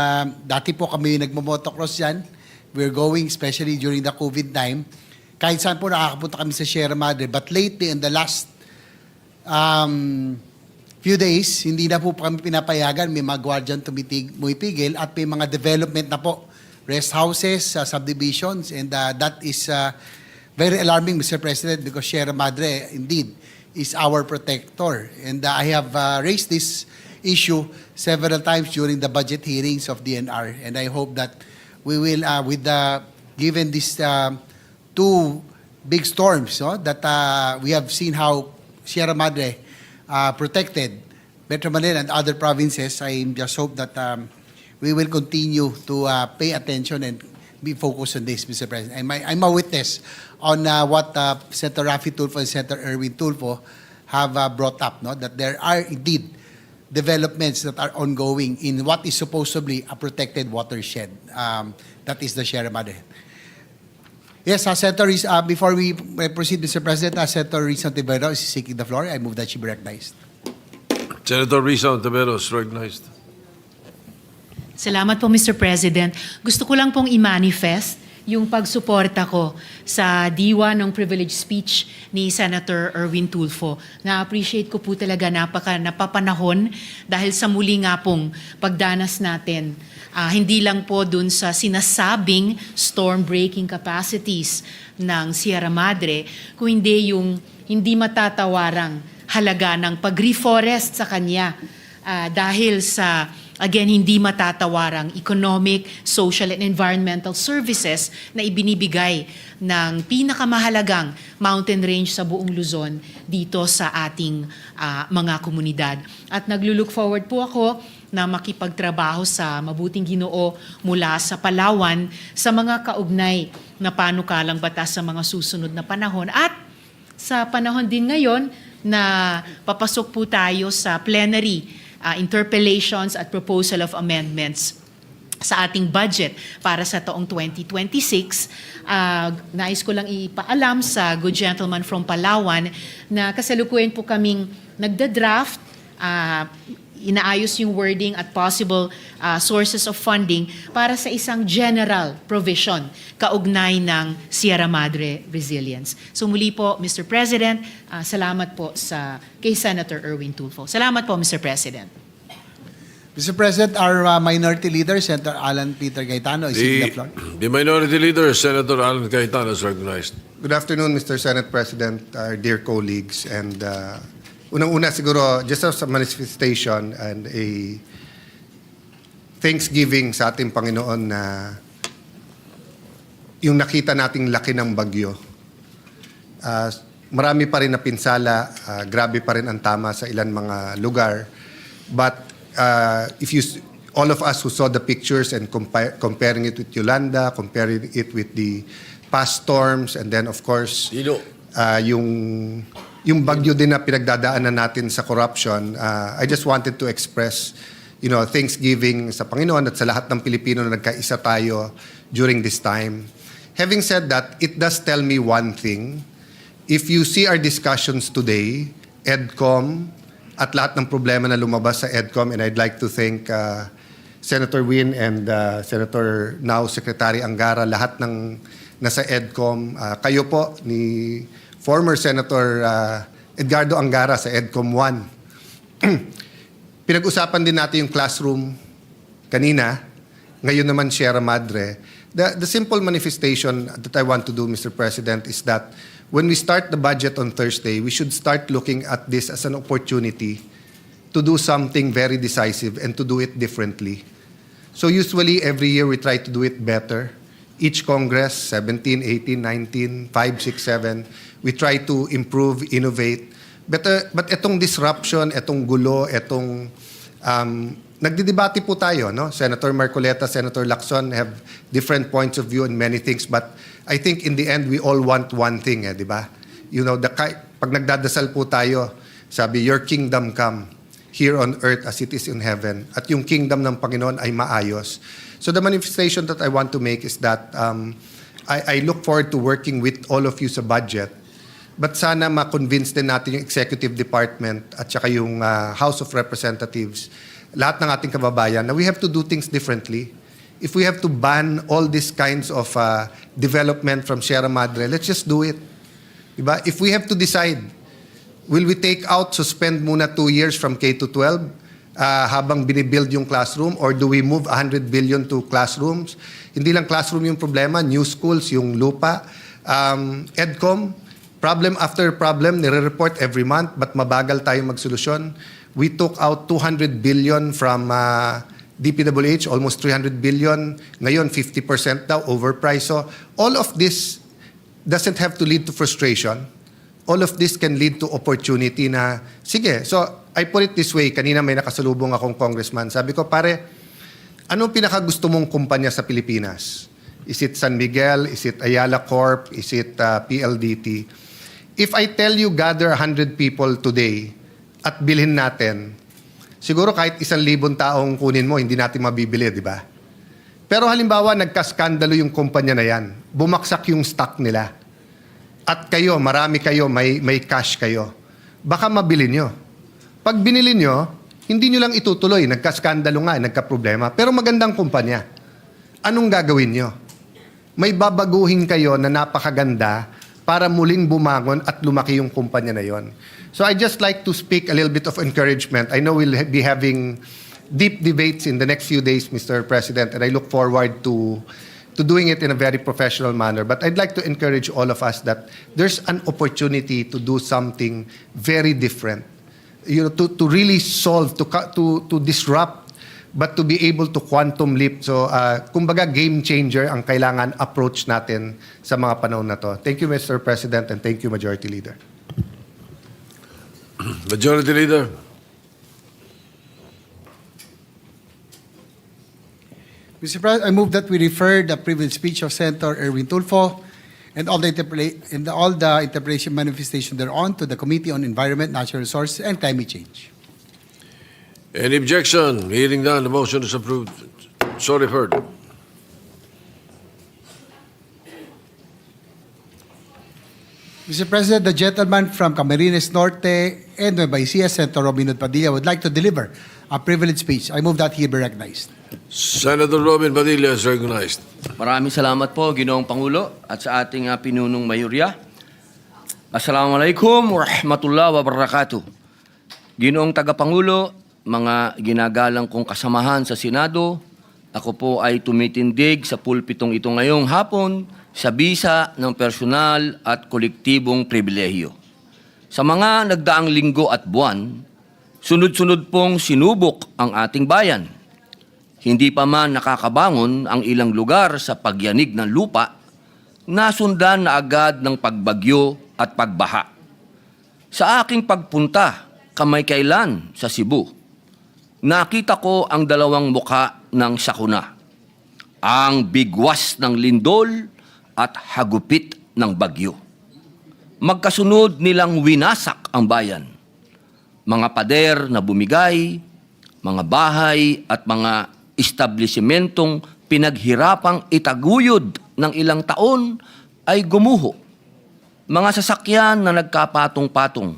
dati po kami nagmo-motocross dyan. We're going, especially during the COVID time. Kahit saan po nakakapunta kami sa Sierra Madre. But lately, in the last few days, hindi na po kami pinapayagan. May mga guardian tumipigil at may mga development na po. Rest houses, subdivisions, and that is very alarming, Mr. President, because Sierra Madre, indeed, is our protector. And I have raised this issue several times during the budget hearings of DNR, and I hope that we will, given these two big storms, that we have seen how Sierra Madre protected Metro Manila and other provinces. I just hope that we will continue to pay attention and be focused on this, Mr. President. I'm a witness on what Senator Raffy Tulfo and Senator Erwin Tulfo have brought up, that there are indeed developments that are ongoing in what is supposedly a protected watershed. That is the Sierra Madre. Yes, Senator, before we proceed, Mr. President, Senator Risa Ontiveros is seeking the floor. I move that she be recognized. Senator Risa Ontiveros, recognized. Salamat po, Mr. President. Gusto ko lang pong i-manifest yung pagsuporta ko sa diwa ng privilege speech ni Senator Erwin Tulfo. Na-appreciate ko po talaga napapanahon dahil sa muli nga pong pagdanas natin. Hindi lang po dun sa sinasabing storm breaking capacities ng Sierra Madre, kung hindi yung hindi matatawarang halaga ng pag-reforest sa kanya dahil sa again, hindi matatawarang economic, social, and environmental services na ibinibigay ng pinakamahalagang mountain range sa buong Luzon dito sa ating mga komunidad. At naglulook forward po ako na makipagtrabaho sa mabuting Ginoo mula sa Palawan sa mga kaugnay na panukalang batas sa mga susunod na panahon. At sa panahon din ngayon na papasok po tayo sa plenary interpellations at proposal of amendments sa ating budget para sa taong 2026. Nais ko lang ipaalam sa good gentleman from Palawan na kasalukuyan po kaming nagda-draft, inaayos yung wording at possible sources of funding para sa isang general provision kaugnay ng Sierra Madre Resilience. So muli po, Mr. President, salamat po kay Senator Erwin Tulfo. Salamat po, Mr. President. Mr. President, our minority leader, Senator Alan Peter Cayetano, is seeking the floor. The minority leader, Senator Alan Cayetano, is recognized. Good afternoon, Mr. Senate President, our dear colleagues, and unang-una siguro, just as a manifestation and a thanksgiving sa ating Panginoon na yung nakita nating laki ng bagyo. Marami pa rin na pinsala, grabe pa rin ang tama sa ilan mga lugar, but all of us who saw the pictures and comparing it with Yolanda, comparing it with the past storms, and then of course, yung bagyo din na pinagdadaanan natin sa corruption, I just wanted to express, thanksgiving sa Panginoon at sa lahat ng Pilipino na nagkaisa tayo during this time. Having said that, it does tell me one thing. If you see our discussions today, EDCOM, at lahat ng problema na lumabas sa EDCOM, and I'd like to thank Senator Win and Senator now Secretary Angara, lahat ng nasa EDCOM. Kayo po ni former Senator Edgardo Angara sa EDCOM I. Pinag-usapan din natin yung classroom kanina, ngayon naman Sierra Madre. The simple manifestation that I want to do, Mr. President, is that when we start the budget on Thursday, we should start looking at this as an opportunity to do something very decisive and to do it differently. So usually every year we try to do it better. Each Congress, 17, 18, 19, 5, 6, 7, we try to improve, innovate. But itong disruption, itong gulo, itong nagdidebate po tayo, no? Senator Marcoleta, Senator Lacson have different points of view on many things, but I think in the end, we all want one thing, di ba? Pag nagdadasal po tayo, sabi, your kingdom come here on earth as it is in heaven. At yung kingdom ng Panginoon ay maayos. So the manifestation that I want to make is that I look forward to working with all of you sa budget. But sana ma-convince din natin yung executive department at saka yung House of Representatives, lahat ng ating kababayan, na we have to do things differently. If we have to ban all these kinds of development from Sierra Madre, let's just do it. Diba? If we have to decide, will we take out, suspend muna 2 years from K to 12 habang binibuild yung classroom, or do we move 100 billion to classrooms? Hindi lang classroom yung problema, new schools, yung lupa. EDCOM, problem after problem, nire-report every month, but mabagal tayo magsolusyon. We took out 200 billion from DPWH, almost 300 billion. Ngayon, 50% daw, overpriced. So all of this doesn't have to lead to frustration. All of this can lead to opportunity na, sige, so I put it this way, kanina may nakasalubong akong congressman. Sabi ko, pare, anong pinakagusto mong kumpanya sa Pilipinas? Is it San Miguel? Is it Ayala Corp? Is it PLDT? If I tell you gather 100 people today at bilhin natin, siguro kahit 1,000 taong kunin mo, hindi natin mabibili, di ba? Pero halimbawa, nagkaskandalo yung kumpanya na yan. Bumaksak yung stock nila. At kayo, marami kayo, may cash kayo. Baka mabili nyo. Pag binili nyo, hindi nyo lang itutuloy. Nagkaskandalo nga, nagkaproblema. Pero magandang kumpanya. Anong gagawin nyo? May babaguhin kayo na napakaganda para muling bumangon at lumaki yung kumpanya na yon. So I just like to speak a little bit of encouragement. I know we'll be having deep debates in the next few days, Mr. President, and I look forward to doing it in a very professional manner. But I'd like to encourage all of us that there's an opportunity to do something very different. You know, to really solve, to disrupt, but to be able to quantum leap. So, kumbaga game changer ang kailangan approach natin sa mga panahon na to. Thank you, Mr. President, and thank you, Majority Leader. Majority Leader. Mr. President, I move that we refer the privilege speech of Senator Erwin Tulfo and all the interpretation manifestation thereon to the Committee on Environment, Natural Resources, and Climate Change. Any objection? Hearing none, the motion is approved. So referred. Mr. President, the gentleman from Camarines Norte and Nueva Ecija, Senator Robin Padilla, would like to deliver a privilege speech. I move that he be recognized. Senator Robin Padilla is recognized. Maraming salamat po, Ginoong Pangulo, at sa ating pinunong mayorya. Assalamualaikum warahmatullahi wabarakatuh. Ginoong Tagapangulo, mga ginagalang kong kasamahan sa Senado, ako po ay tumitindig sa pulpitong ito ngayong hapon sa bisa ng personal at kolektibong pribilehiyo. Sa mga nagdaang linggo at buwan, sunod-sunod pong sinubok ang ating bayan. Hindi pa man nakakabangon ang ilang lugar sa pagyanig ng lupa, nasundan na agad ng pagbagyo at pagbaha. Sa aking pagpunta kamay-kailan sa Cebu, nakita ko ang dalawang muka ng sakuna, ang bigwas ng lindol at hagupit ng bagyo. Magkasunod nilang winasak ang bayan. Mga pader na bumigay, mga bahay at mga establishmentong pinaghirapang itaguyod ng ilang taon ay gumuho. Mga sasakyan na nagkapatong-patong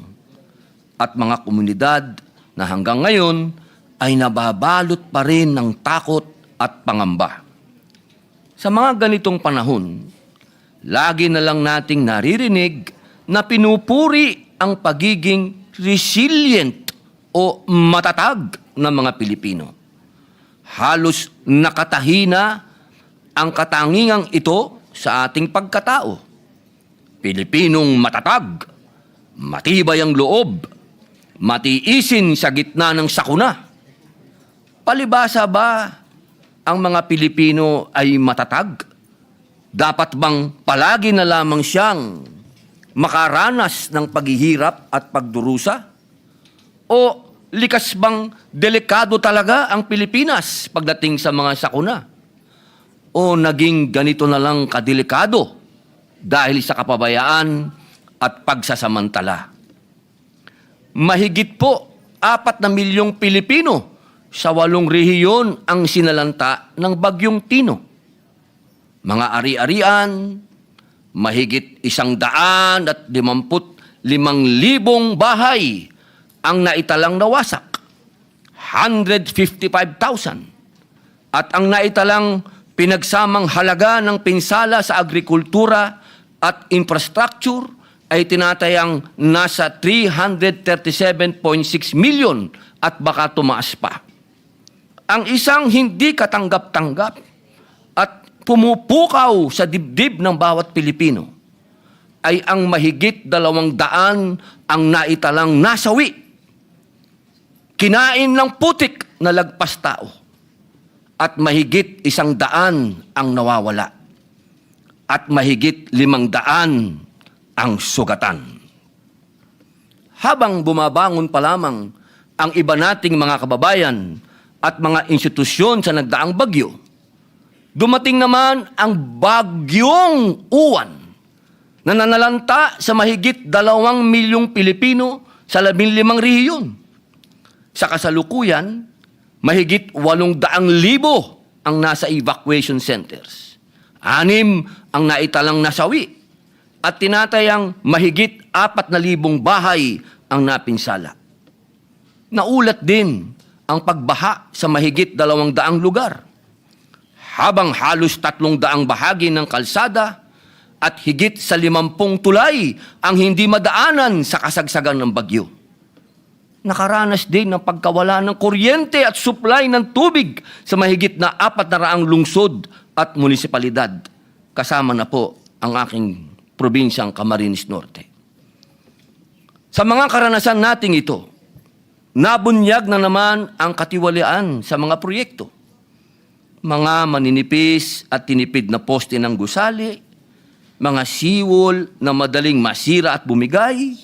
at mga komunidad na hanggang ngayon ay nababalot pa rin ng takot at pangamba. Sa mga ganitong panahon, lagi na lang nating naririnig na pinupuri ang pagiging resilient o matatag ng mga Pilipino. Halos nakatahina ang katangingang ito sa ating pagkatao. Pilipinong matatag, matibay ang loob, matiisin sa gitna ng sakuna. Palibasa ba ang mga Pilipino ay matatag? Dapat bang palagi na lamang siyang makaranas ng paghihirap at pagdurusa? O likas bang delikado talaga ang Pilipinas pagdating sa mga sakuna? O naging ganito na lang kadelikado dahil sa kapabayaan at pagsasamantala? Mahigit po 4 na milyong Pilipino sa 8 rehiyon ang sinalanta ng Bagyong Tino. Mga ari-arian, mahigit 155,000 bahay ang naitalang nawasak, 155,000. At ang naitalang pinagsamang halaga ng pinsala sa agrikultura at infrastructure ay tinatayang nasa 337.6 million at baka tumaas pa. Ang isang hindi katanggap-tanggap at pumupukaw sa dibdib ng bawat Pilipino ay ang mahigit 200 ang naitalang nasawi. Kinain ng putik na lagpas tao at mahigit 100 ang nawawala at mahigit 500 ang sugatan. Habang bumabangon pa lamang ang iba nating mga kababayan at mga institusyon sa nagdaang bagyo, dumating naman ang Bagyong Uwan na nanalanta sa mahigit 2 milyong Pilipino sa 15 rehiyon. Sa kasalukuyan, mahigit 800,000 ang nasa evacuation centers. 6 ang naitalang nasawi. At tinatayang mahigit 4,000 bahay ang napinsala. Naulat din ang pagbaha sa mahigit 200 lugar. Habang halos 300 bahagi ng kalsada at higit sa 50 tulay ang hindi madaanan sa kasagsagan ng bagyo. Nakaranas din ng pagkawala ng kuryente at supply ng tubig sa mahigit na 400 lungsod at munisipalidad. Kasama na po ang aking probinsyang Camarines Norte. Sa mga karanasan nating ito, nabunyag na naman ang katiwalian sa mga proyekto. Mga maninipis at tinipid na poste ng gusali, mga seawall na madaling masira at bumigay,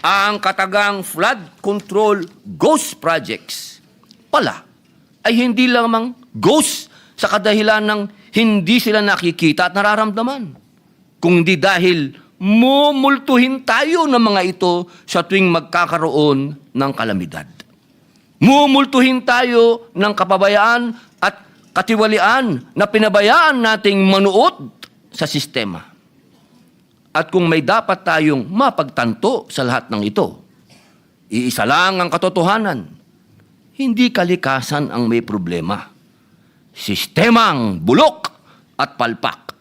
ang katagang flood control ghost projects pala ay hindi lamang ghost sa kadahilan ng hindi sila nakikita at nararamdaman, kundi dahil mumultuhin tayo ng mga ito sa tuwing magkakaroon ng kalamidad. Mumultuhin tayo ng kapabayaan at katiwalian na pinabayaan nating manuot sa sistema. At kung may dapat tayong mapagtanto sa lahat ng ito, iisa lang ang katotohanan. Hindi kalikasan ang may problema. Sistemang bulok at palpak.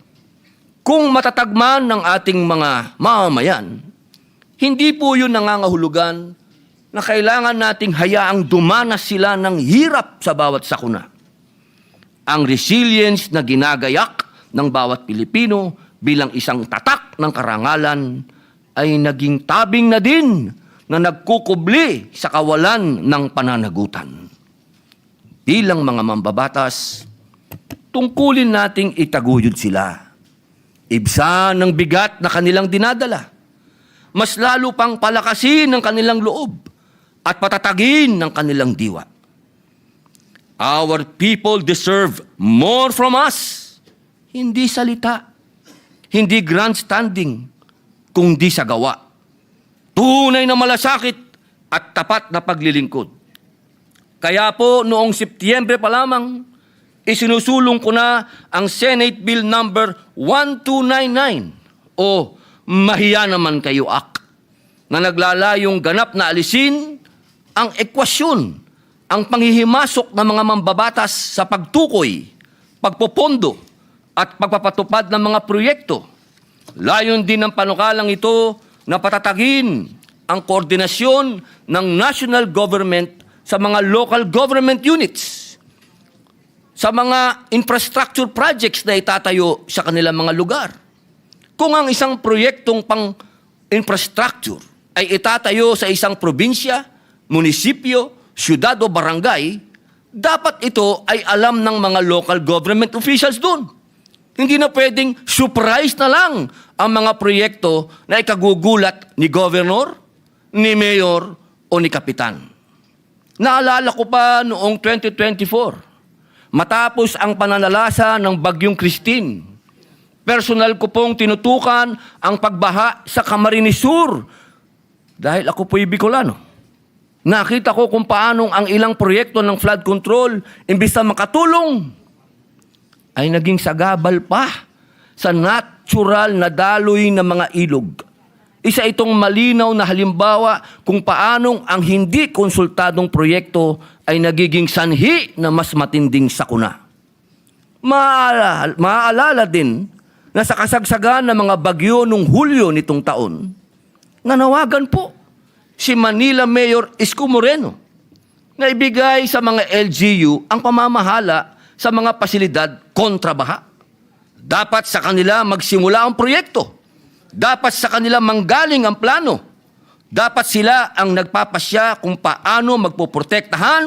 Kung matatagman ng ating mga mamamayan, hindi po yun nangangahulugan na kailangan nating hayaang dumanas sila ng hirap sa bawat sakuna. Ang resilience na ginagayak ng bawat Pilipino bilang isang tatak ng karangalan ay naging tabing na din na nagkukubli sa kawalan ng pananagutan. Bilang mga mambabatas, tungkulin nating itaguyod sila. Ibsan ng bigat na kanilang dinadala. Mas lalo pang palakasin ng kanilang loob at patatagin ng kanilang diwa. Our people deserve more from us. Hindi salita, hindi grandstanding, kundi sa gawa. Tunay na malasakit at tapat na paglilingkod. Kaya po noong Setyembre pa lamang, isinusulong ko na ang Senate Bill number 1299 o Mahiya Naman Kayo Act na naglalayong ganap na alisin ang ekwasyon, ang panghihimasok ng mga mambabatas sa pagtukoy, pagpopondo at pagpapatupad ng mga proyekto. Layon din ng panukalang ito na patatagin ang koordinasyon ng national government sa mga local government units, sa mga infrastructure projects na itatayo sa kanilang mga lugar. Kung ang isang proyektong pang-infrastructure ay itatayo sa isang probinsya, munisipyo, syudad o barangay, dapat ito ay alam ng mga local government officials doon. Hindi na pwedeng surprise na lang ang mga proyekto na ikagugulat ni governor, ni mayor o ni kapitan. Naalala ko pa noong 2024, matapos ang pananalasa ng Bagyong Christine, personal ko pong tinutukan ang pagbaha sa Camarines Sur dahil ako po'y Bicolano. Nakita ko kung paanong ang ilang proyekto ng flood control, imbis na makatulong, ay naging sagabal pa sa natural na daloy ng mga ilog. Isa itong malinaw na halimbawa kung paanong ang hindi konsultadong proyekto ay nagiging sanhi na mas matinding sakuna. Maaalala din na sa kasagsagan ng mga bagyo noong Hulyo nitong taon, nanawagan po si Manila Mayor Isko Moreno na ibigay sa mga LGU ang pamamahala sa mga pasilidad kontra baha. Dapat sa kanila magsimula ang proyekto. Dapat sa kanila manggaling ang plano. Dapat sila ang nagpapasya kung paano magpoprotektahan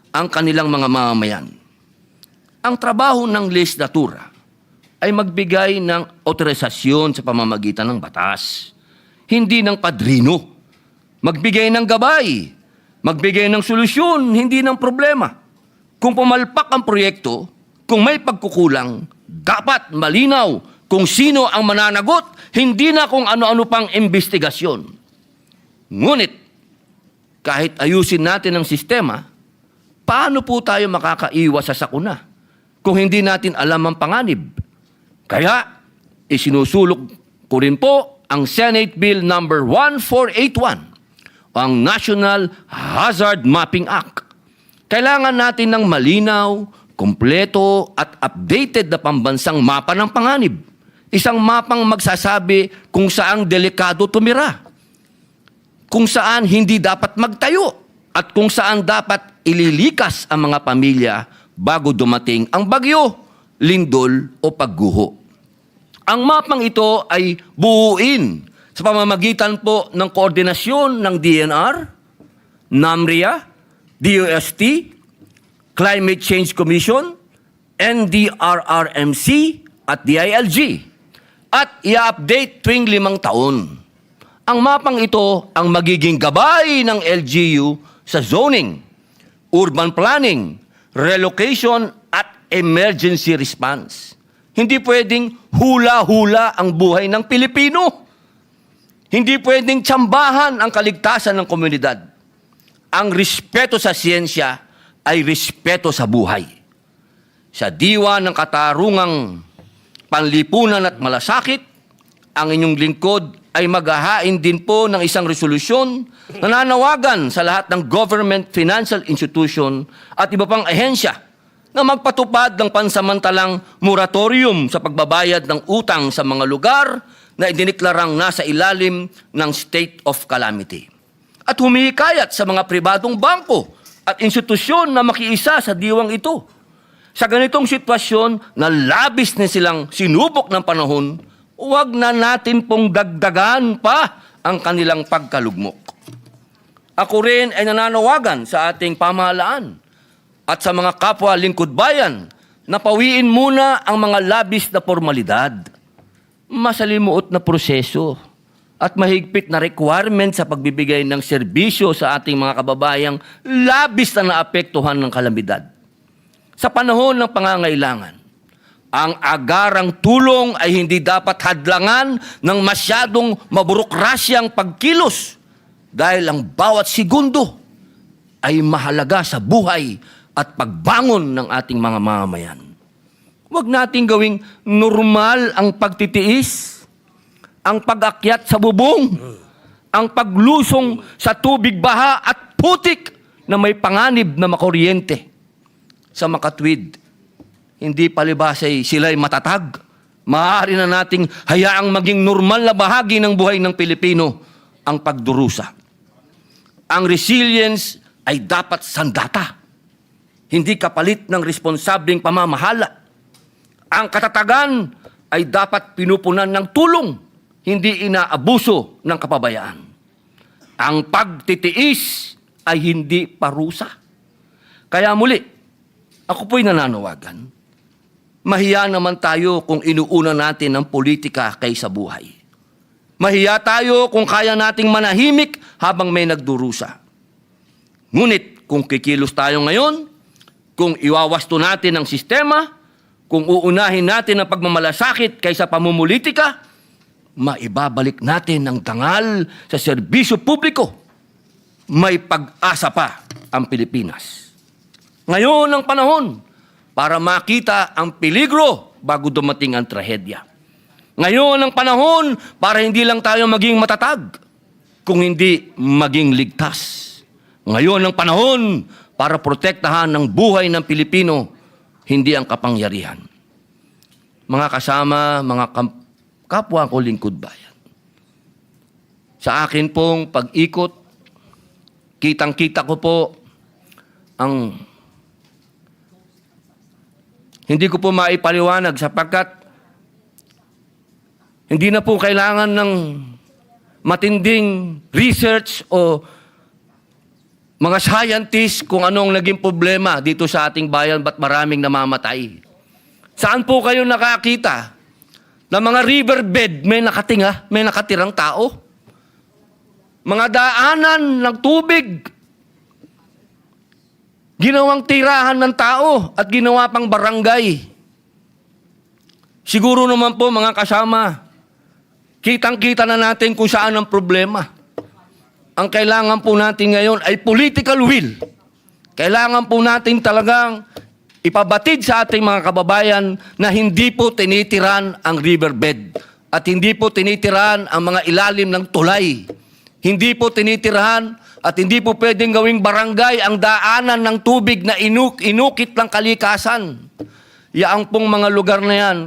ang kanilang mga mamamayan. Ang trabaho ng legislatura ay magbigay ng otorisasyon sa pamamagitan ng batas, hindi ng padrino. Magbigay ng gabay, magbigay ng solusyon, hindi ng problema. Kung pumalpak ang proyekto, kung may pagkukulang, dapat malinaw kung sino ang mananagot, hindi na kung ano-ano pang investigasyon. Ngunit, kahit ayusin natin ang sistema, paano po tayo makakaiwas sa sakuna? kung hindi natin alam ang panganib. Kaya, isinusulog ko rin po ang Senate Bill number 1481, ang National Hazard Mapping Act. Kailangan natin ng malinaw, kumpleto at updated na pambansang mapa ng panganib. Isang mapang magsasabi kung saang delikado tumira, kung saan hindi dapat magtayo, at kung saan dapat ililikas ang mga pamilya bago dumating ang bagyo, lindol o pagguho. Ang mapang ito ay buuin sa pamamagitan po ng koordinasyon ng DNR, NAMRIA, DOST, Climate Change Commission, NDRRMC at DILG, at i-update tuwing 5 taon. Ang mapang ito ang magiging gabay ng LGU sa zoning, urban planning, relocation at emergency response. Hindi pwedeng hula-hula ang buhay ng Pilipino. Hindi pwedeng tsambahan ang kaligtasan ng komunidad. Ang respeto sa siyensya ay respeto sa buhay. Sa diwa ng katarungang panlipunan at malasakit, ang inyong lingkod ay maghahain din po ng isang resolusyon na nanawagan sa lahat ng government financial institution at iba pang ahensya na magpatupad ng pansamantalang moratorium sa pagbabayad ng utang sa mga lugar na idiniklarang nasa ilalim ng state of calamity. At humihikayat sa mga pribadong bangko at institusyon na makiisa sa diwang ito. Sa ganitong sitwasyon na labis na silang sinubok ng panahon, huwag na natin pong dagdagan pa ang kanilang pagkalugmok. Ako rin ay nananawagan sa ating pamahalaan at sa mga kapwa lingkod bayan na pawiin muna ang mga labis na formalidad, masalimuot na proseso at mahigpit na requirement sa pagbibigay ng serbisyo sa ating mga kababayang labis na naapektuhan ng kalamidad. Sa panahon ng pangangailangan, ang agarang tulong ay hindi dapat hadlangan ng masyadong maburokrasyang pagkilos dahil ang bawat segundo ay mahalaga sa buhay at pagbangon ng ating mga mamamayan. Huwag nating gawing normal ang pagtitiis, ang pag-akyat sa bubong, ang paglusong sa tubig baha at putik na may panganib na makuryente. Sa makatwid, hindi palibasay sila'y matatag. Maaari na nating hayaang maging normal na bahagi ng buhay ng Pilipino ang pagdurusa. Ang resilience ay dapat sandata, hindi kapalit ng responsableng pamamahala. Ang katatagan ay dapat pinupunan ng tulong, hindi inaabuso ng kapabayaan. Ang pagtitiis ay hindi parusa. Kaya muli, ako po'y nananawagan. Mahiya naman tayo kung inuuna natin ang politika kaysa buhay. Mahiya tayo kung kaya nating manahimik habang may nagdurusa. Ngunit kung kikilos tayo ngayon, kung iwawasto natin ang sistema, kung uunahin natin ang pagmamalasakit kaysa pamumulitika, maibabalik natin ang dangal sa serbisyo publiko. May pag-asa pa ang Pilipinas. Ngayon ang panahon para makita ang peligro bago dumating ang trahedya. Ngayon ang panahon para hindi lang tayo maging matatag, kung hindi maging ligtas. Ngayon ang panahon para protektahan ang buhay ng Pilipino, hindi ang kapangyarihan. Mga kasama, mga kapwa ko lingkod bayan. Sa akin pong pag-ikot, kitang-kita ko po ang hindi ko po maipaliwanag sapagkat hindi na po kailangan ng matinding research o mga scientists kung anong naging problema dito sa ating bayan ba't maraming namamatay. Saan po kayo nakakita na mga riverbed may nakatirang tao? Mga daanan ng tubig, ginawang tirahan ng tao at ginawa pang barangay. Siguro naman po mga kasama, kitang-kita na natin kung saan ang problema. Ang kailangan po natin ngayon ay political will. Kailangan po natin talagang ipabatid sa ating mga kababayan na hindi po tinitiran ang riverbed at hindi po tinitiran ang mga ilalim ng tulay. Hindi po tinitirahan at hindi po pwedeng gawing barangay ang daanan ng tubig na inukit ng kalikasan. Yaan pong mga lugar na yan,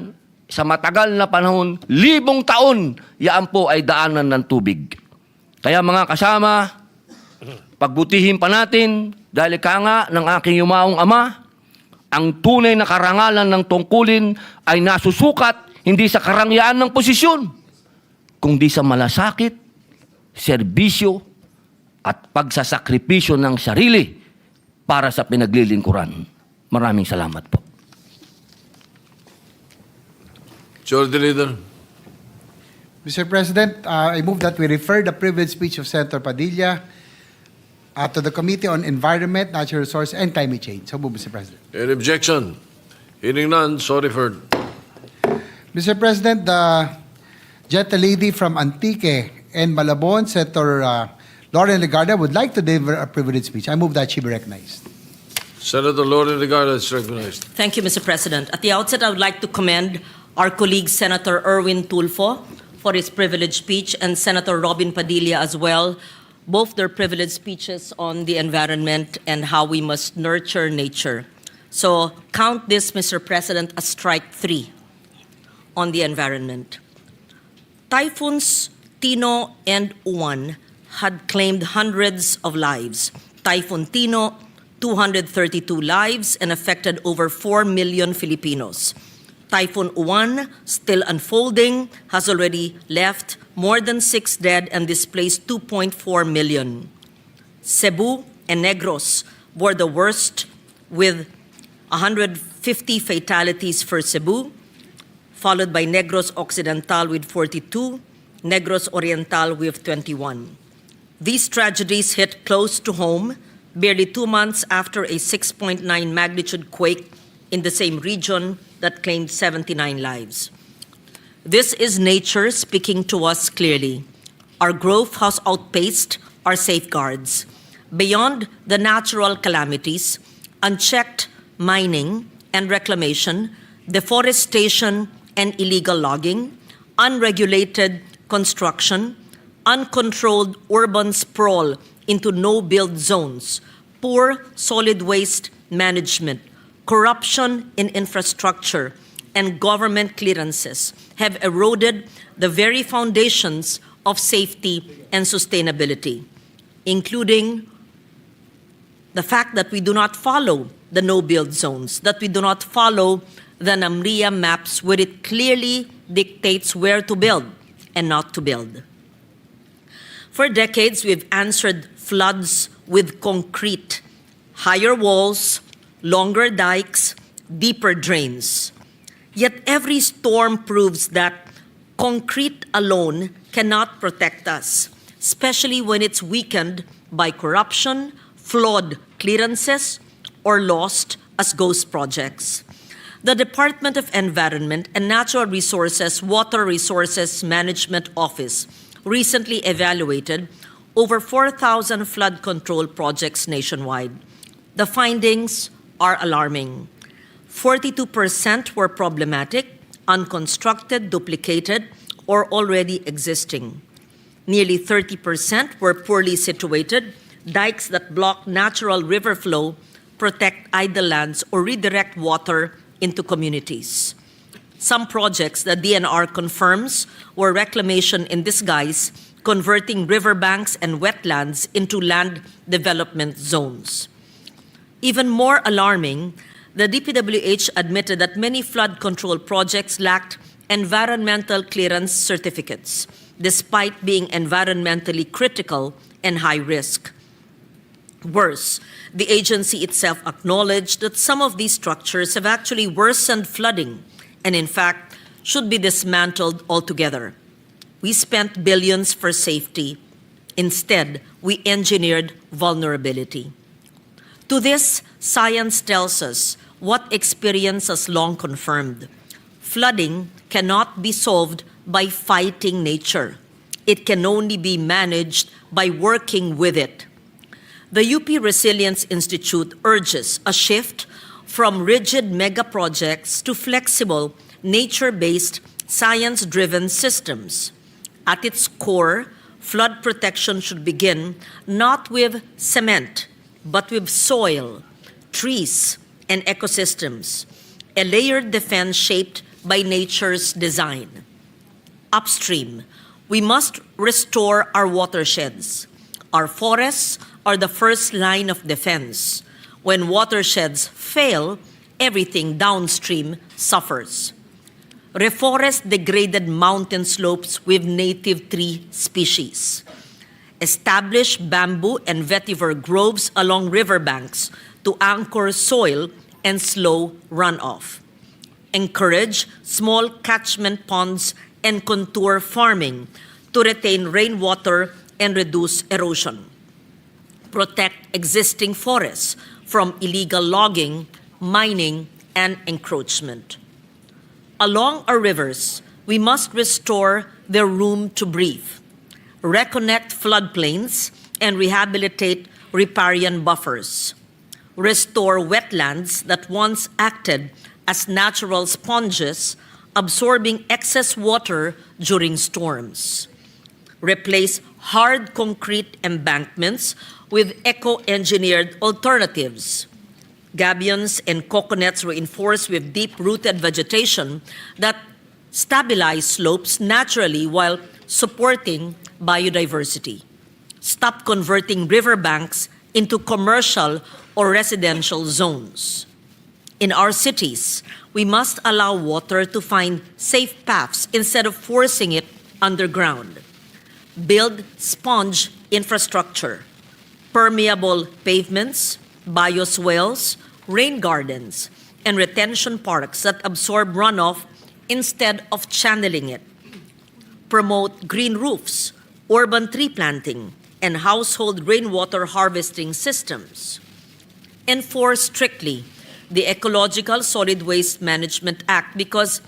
sa matagal na panahon, 1,000 taon, yaan po ay daanan ng tubig. Kaya mga kasama, pagbutihin pa natin, dahil ka nga ng aking yumaong ama, ang tunay na karangalan ng tungkulin ay nasusukat hindi sa karangyaan ng posisyon, kundi sa malasakit, serbisyo, at pagsasakripisyo ng sarili para sa pinaglilingkuran. Maraming salamat po. Majority Leader. Mr. President, I move that we refer the privilege speech of Senator Padilla to the Committee on Environment, Natural Resources, and Climate Change. So move, Mr. President. Any objection? Hearing none, so referred. Mr. President, the Jetta lady from Antique and Malabon, Senator Lauren Legarda, would like to deliver a privilege speech. I move that she be recognized. Senator Lauren Legarda is recognized. Thank you, Mr. President. At the outset, I would like to commend our colleague Senator Erwin Tulfo for his privileged speech and Senator Robin Padilla as well, both their privileged speeches on the environment and how we must nurture nature. So count this, Mr. President, as strike 3 on the environment. Typhoons Tino and Juan had claimed hundreds of lives. Typhoon Tino, 232 lives and affected over 4 million Filipinos. Typhoon Juan, still unfolding, has already left more than 6 dead and displaced 2.4 million. Cebu and Negros were the worst, with 150 fatalities for Cebu, followed by Negros Occidental with 42, Negros Oriental with 21. These tragedies hit close to home, barely 2 months after a 6.9 magnitude quake in the same region that claimed 79 lives. This is nature speaking to us clearly. Our growth has outpaced our safeguards. Beyond the natural calamities, unchecked mining and reclamation, deforestation and illegal logging, unregulated construction, uncontrolled urban sprawl into no-build zones, poor solid waste management, corruption in infrastructure, and government clearances have eroded the very foundations of safety and sustainability, including the fact that we do not follow the no-build zones, that we do not follow the NAMRIA maps where it clearly dictates where to build and not to build. For decades, we've answered floods with concrete, higher walls, longer dikes, deeper drains. Yet every storm proves that concrete alone cannot protect us, especially when it's weakened by corruption, flawed clearances, or lost as ghost projects. The Department of Environment and Natural Resources Water Resources Management Office recently evaluated over 4,000 flood control projects nationwide. The findings are alarming. 42% were problematic, unconstructed, duplicated, or already existing. Nearly 30% were poorly situated, dikes that block natural river flow, protect idle lands, or redirect water into communities. Some projects that DNR confirms were reclamation in disguise, converting riverbanks and wetlands into land development zones. Even more alarming, the DPWH admitted that many flood control projects lacked environmental clearance certificates, despite being environmentally critical and high risk. Worse, the agency itself acknowledged that some of these structures have actually worsened flooding and, in fact, should be dismantled altogether. We spent billions for safety. Instead, we engineered vulnerability. To this, science tells us what experience has long confirmed. Flooding cannot be solved by fighting nature. It can only be managed by working with it. The UP Resilience Institute urges a shift from rigid mega projects to flexible, nature-based, science-driven systems. At its core, flood protection should begin not with cement, but with soil, trees, and ecosystems, a layered defense shaped by nature's design. Upstream, we must restore our watersheds. Our forests are the first line of defense. When watersheds fail, everything downstream suffers. Reforest degraded mountain slopes with native tree species. Establish bamboo and vetiver groves along riverbanks to anchor soil and slow runoff. Encourage small catchment ponds and contour farming to retain rainwater and reduce erosion. Protect existing forests from illegal logging, mining, and encroachment. Along our rivers, we must restore their room to breathe, reconnect floodplains, and rehabilitate riparian buffers. Restore wetlands that once acted as natural sponges, absorbing excess water during storms. Replace hard concrete embankments with eco-engineered alternatives. Gabions and coconuts reinforced with deep-rooted vegetation that stabilize slopes naturally while supporting biodiversity. Stop converting riverbanks into commercial or residential zones. In our cities, we must allow water to find safe paths instead of forcing it underground. Build sponge infrastructure, permeable pavements, bioswales, rain gardens, and retention parks that absorb runoff instead of channeling it. Promote green roofs, urban tree planting, and household rainwater harvesting systems. Enforce strictly the Ecological Solid Waste Management Act because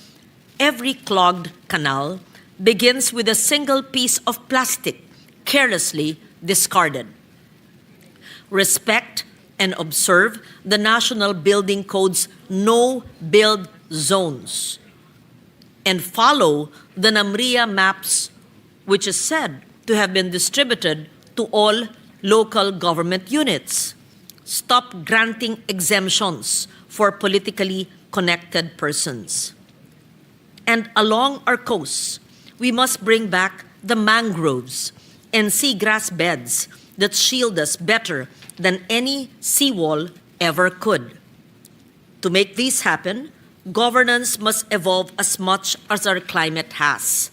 every clogged canal begins with a single piece of plastic carelessly discarded. Respect and observe the National Building Code's no-build zones and follow the NAMRIA maps, which is said to have been distributed to all local government units. Stop granting exemptions for politically connected persons. And along our coasts, we must bring back the mangroves and seagrass beds that shield us better than any seawall ever could. To make this happen, governance must evolve as much as our climate has.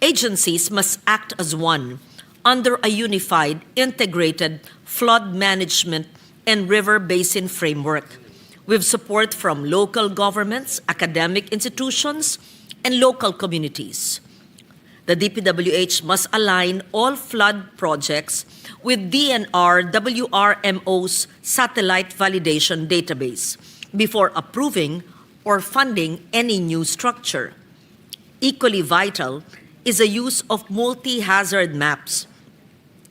Agencies must act as one under a unified, integrated flood management and river basin framework with support from local governments, academic institutions, and local communities. The DPWH must align all flood projects with DNR WRMO's satellite validation database before approving or funding any new structure. Equally vital is the use of multi-hazard maps,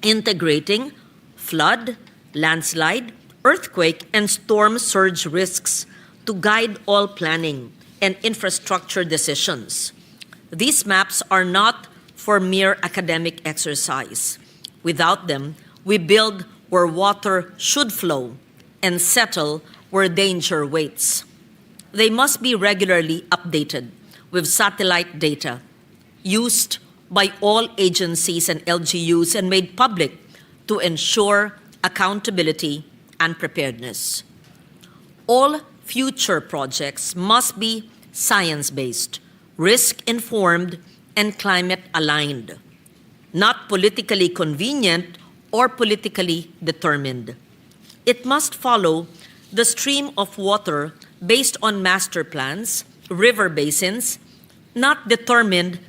integrating flood, landslide, earthquake, and storm surge risks to guide all planning and infrastructure decisions. These maps are not for mere academic exercise. Without them, we build where water should flow and settle where danger waits. They must be regularly updated with satellite data used by all agencies and LGUs and made public to ensure accountability and preparedness. All future projects must be science-based, risk-informed, and climate-aligned, not politically convenient or politically determined. It must follow the stream of water based on master plans, river basins, not determined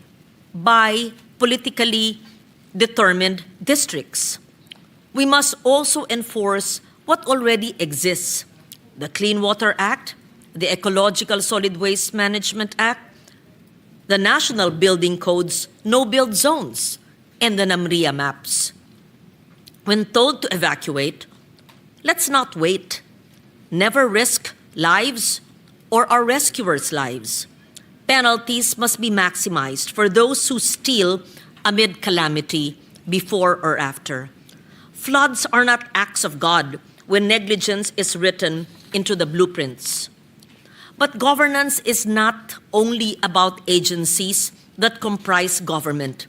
by politically determined districts. We must also enforce what already exists: the Clean Water Act, the Ecological Solid Waste Management Act, the National Building Code's no-build zones, and the NAMRIA maps. When told to evacuate, let's not wait. Never risk lives, or our rescuers' lives. Penalties must be maximized for those who steal amid calamity, before or after. Floods are not acts of God when negligence is written into the blueprints. But governance is not only about agencies that comprise government.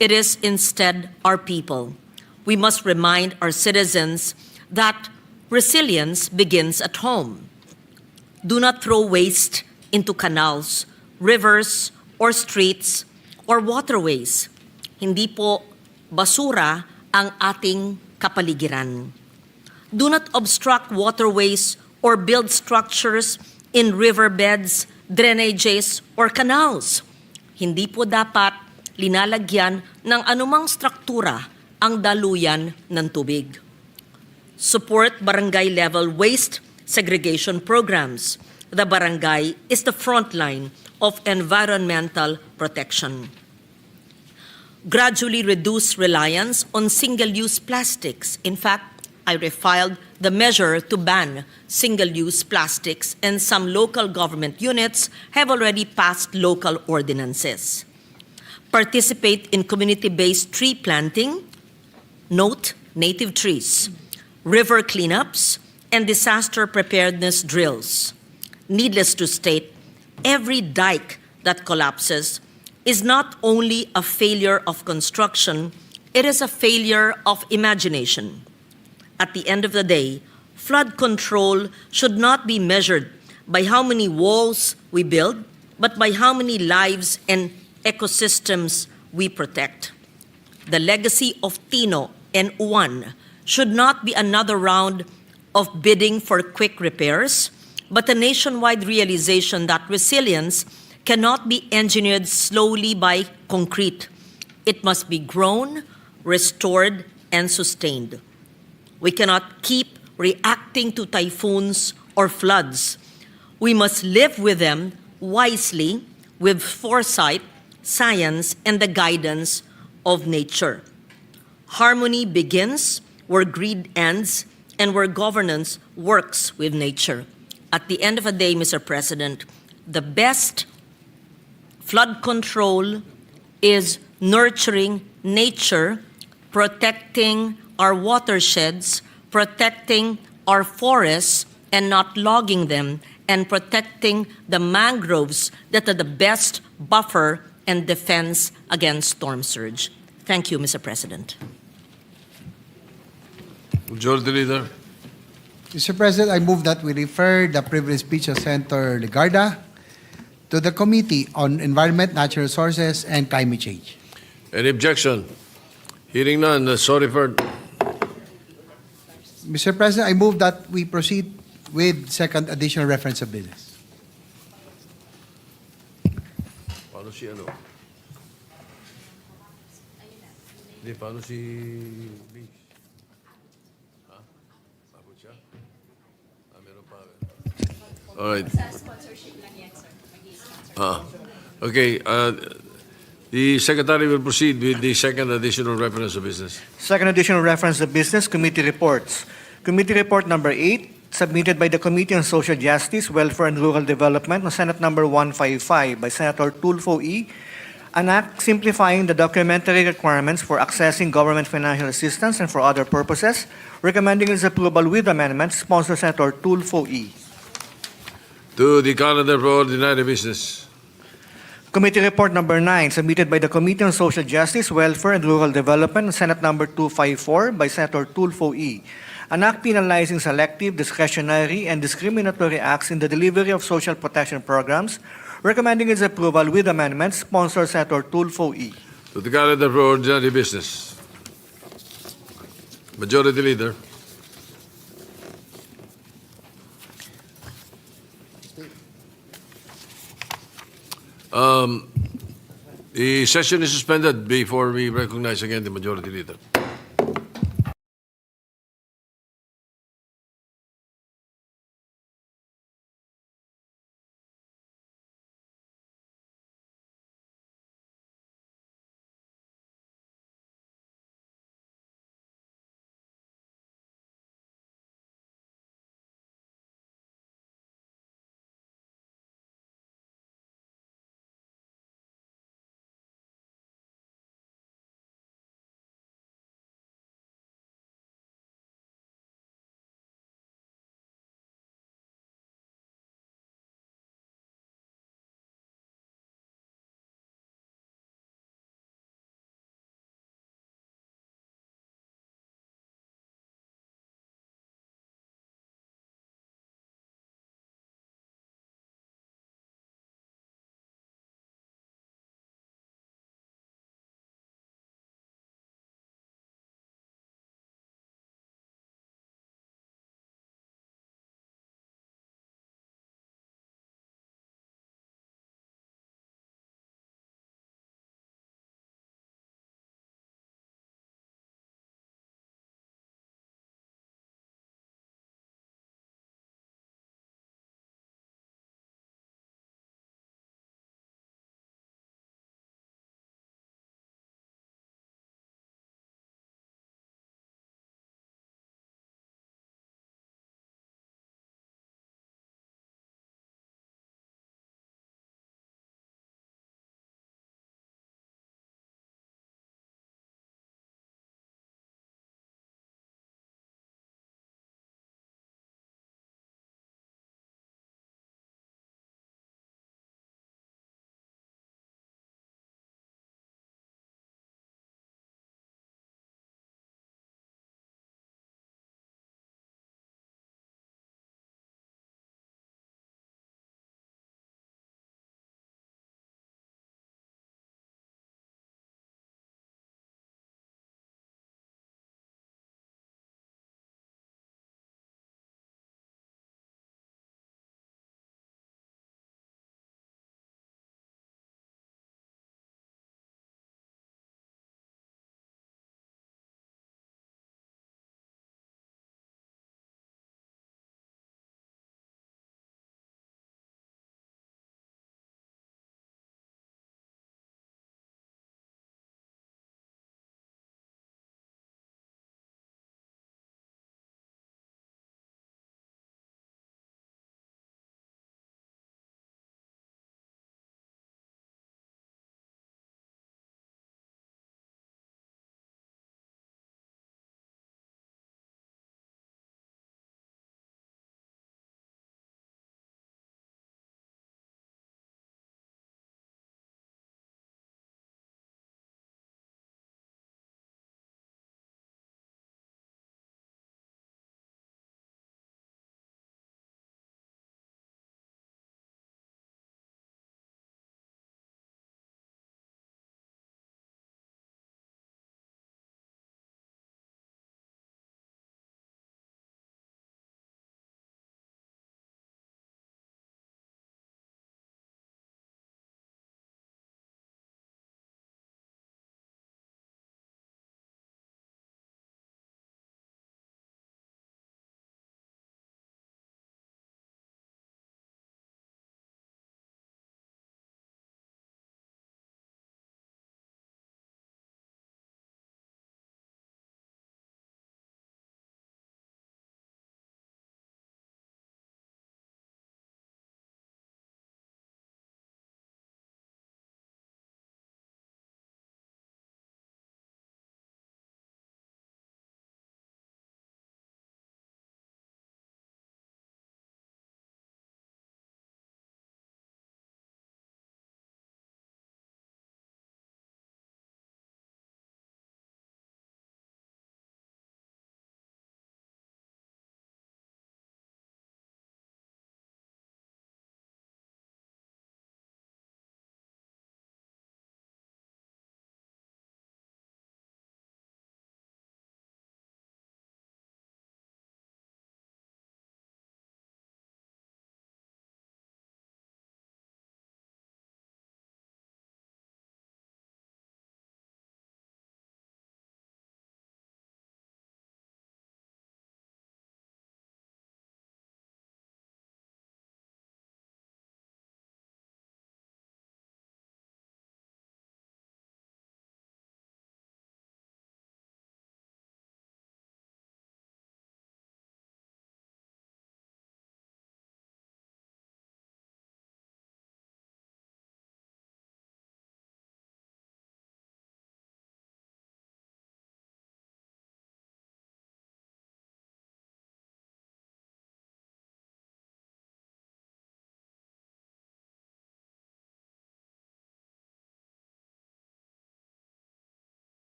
It is instead our people. We must remind our citizens that resilience begins at home. Do not throw waste into canals, rivers, or streets, or waterways. Hindi po basura ang ating kapaligiran. Do not obstruct waterways or build structures in riverbeds, drainages, or canals. Hindi po dapat linalagyan ng anumang struktura ang daluyan ng tubig. Support barangay-level waste segregation programs. The barangay is the front line of environmental protection. Gradually reduce reliance on single-use plastics. In fact, I refiled the measure to ban single-use plastics, and some local government units have already passed local ordinances. Participate in community-based tree planting, note native trees, river cleanups, and disaster preparedness drills. Needless to state, every dike that collapses is not only a failure of construction, it is a failure of imagination. At the end of the day, flood control should not be measured by how many walls we build, but by how many lives and ecosystems we protect. The legacy of Tino and Juan should not be another round of bidding for quick repairs, but a nationwide realization that resilience cannot be engineered slowly by concrete. It must be grown, restored, and sustained. We cannot keep reacting to typhoons or floods. We must live with them wisely, with foresight, science, and the guidance of nature. Harmony begins where greed ends and where governance works with nature. At the end of the day, Mr. President, the best flood control is nurturing nature, protecting our watersheds, protecting our forests and not logging them, and protecting the mangroves that are the best buffer and defense against storm surge. Thank you, Mr. President. Majority Leader. Mr. President, I move that we refer the privilege speech of Senator Legarda to the Committee on Environment, Natural Resources, and Climate Change. Any objection? Hearing none, so referred. Mr. President, I move that we proceed with second additional reference of business. Paano si ano? Hindi, paano si Biggs? Ha? Abot siya? Meron pa. Alright. Okay, the Secretary will proceed with the second additional reference of business. Second additional reference of business, committee reports. Committee report number 8, submitted by the Committee on Social Justice, Welfare and Rural Development, on Senate number 155 by Senator Tulfo E., an act simplifying the documentary requirements for accessing government financial assistance and for other purposes, recommending its approval with amendments, sponsored Senator Tulfo E. To the calendar for ordinary business. Committee report number 9, submitted by the Committee on Social Justice, Welfare and Rural Development, Senate number 254 by Senator Tulfo E. An act penalizing selective, discretionary, and discriminatory acts in the delivery of social protection programs, recommending its approval with amendments, sponsored Senator Tulfo E. To the calendar for ordinary business. Majority Leader. The session is suspended before we recognize again the Majority Leader.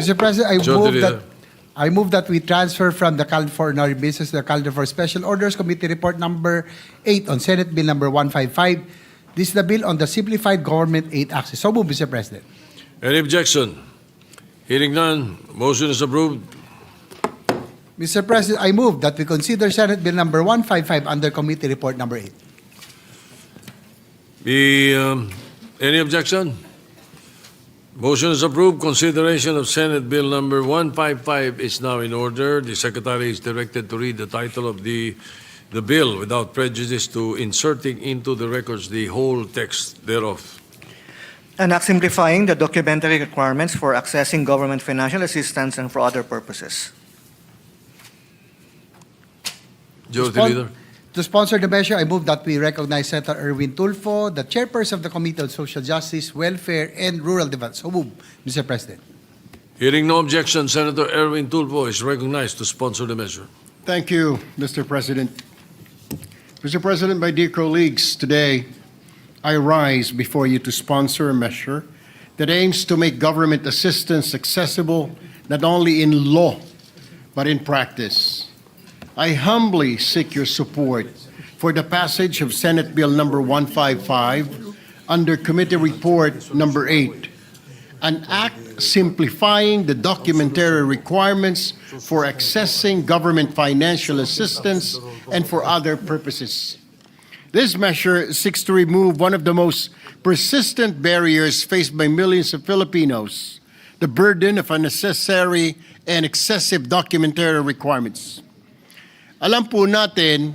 Mr. President, Majority Leader. I move that we transfer from the calendar for ordinary business to the calendar for special orders committee report number 8 on Senate Bill number 155. This is the bill on the simplified government aid access. So move, Mr. President. Any objection? Hearing none, motion is approved. Mr. President, I move that we consider Senate Bill number 155 under committee report number 8. Any objection? Motion is approved. Consideration of Senate Bill number 155 is now in order. The Secretary is directed to read the title of the bill without prejudice to inserting into the records the whole text thereof. An act simplifying the documentary requirements for accessing government financial assistance and for other purposes. Majority Leader. To sponsor the measure, I move that we recognize Senator Erwin Tulfo, the chairperson of the Committee on Social Justice, Welfare, and Rural Development. So move, Mr. President. Hearing no objection, Senator Erwin Tulfo is recognized to sponsor the measure. Thank you, Mr. President. Mr. President, my dear colleagues, today I rise before you to sponsor a measure that aims to make government assistance accessible not only in law but in practice. I humbly seek your support for the passage of Senate Bill number 155 under Committee Report number 8, an act simplifying the documentary requirements for accessing government financial assistance and for other purposes. This measure seeks to remove one of the most persistent barriers faced by millions of Filipinos, the burden of unnecessary and excessive documentary requirements. Alam po natin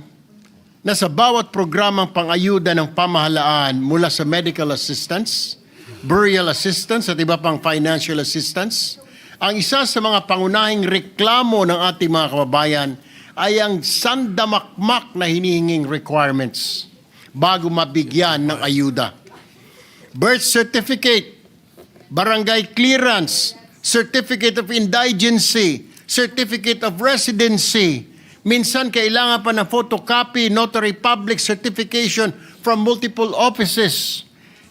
na sa bawat programang pang-ayuda ng pamahalaan mula sa medical assistance, burial assistance at iba pang financial assistance, ang isa sa mga pangunahing reklamo ng ating mga kababayan ay ang sandamakmak na hinihinging requirements bago mabigyan ng ayuda. Birth certificate, barangay clearance, certificate of indigency, certificate of residency. Minsan kailangan pa ng photocopy, notary public certification from multiple offices.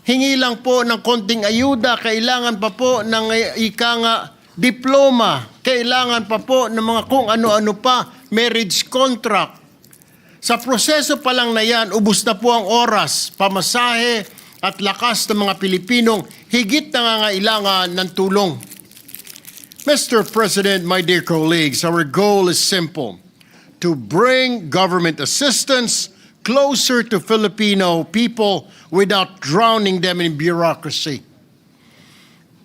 Hingi lang po ng konting ayuda, kailangan pa po ng diploma, kailangan pa po ng mga kung ano-ano pa, marriage contract. Sa proseso pa lang na yan, ubos na po ang oras, pamasahe at lakas ng mga Pilipinong higit nangangailangan ng tulong. Mr. President, my dear colleagues, our goal is simple: to bring government assistance closer to Filipino people without drowning them in bureaucracy.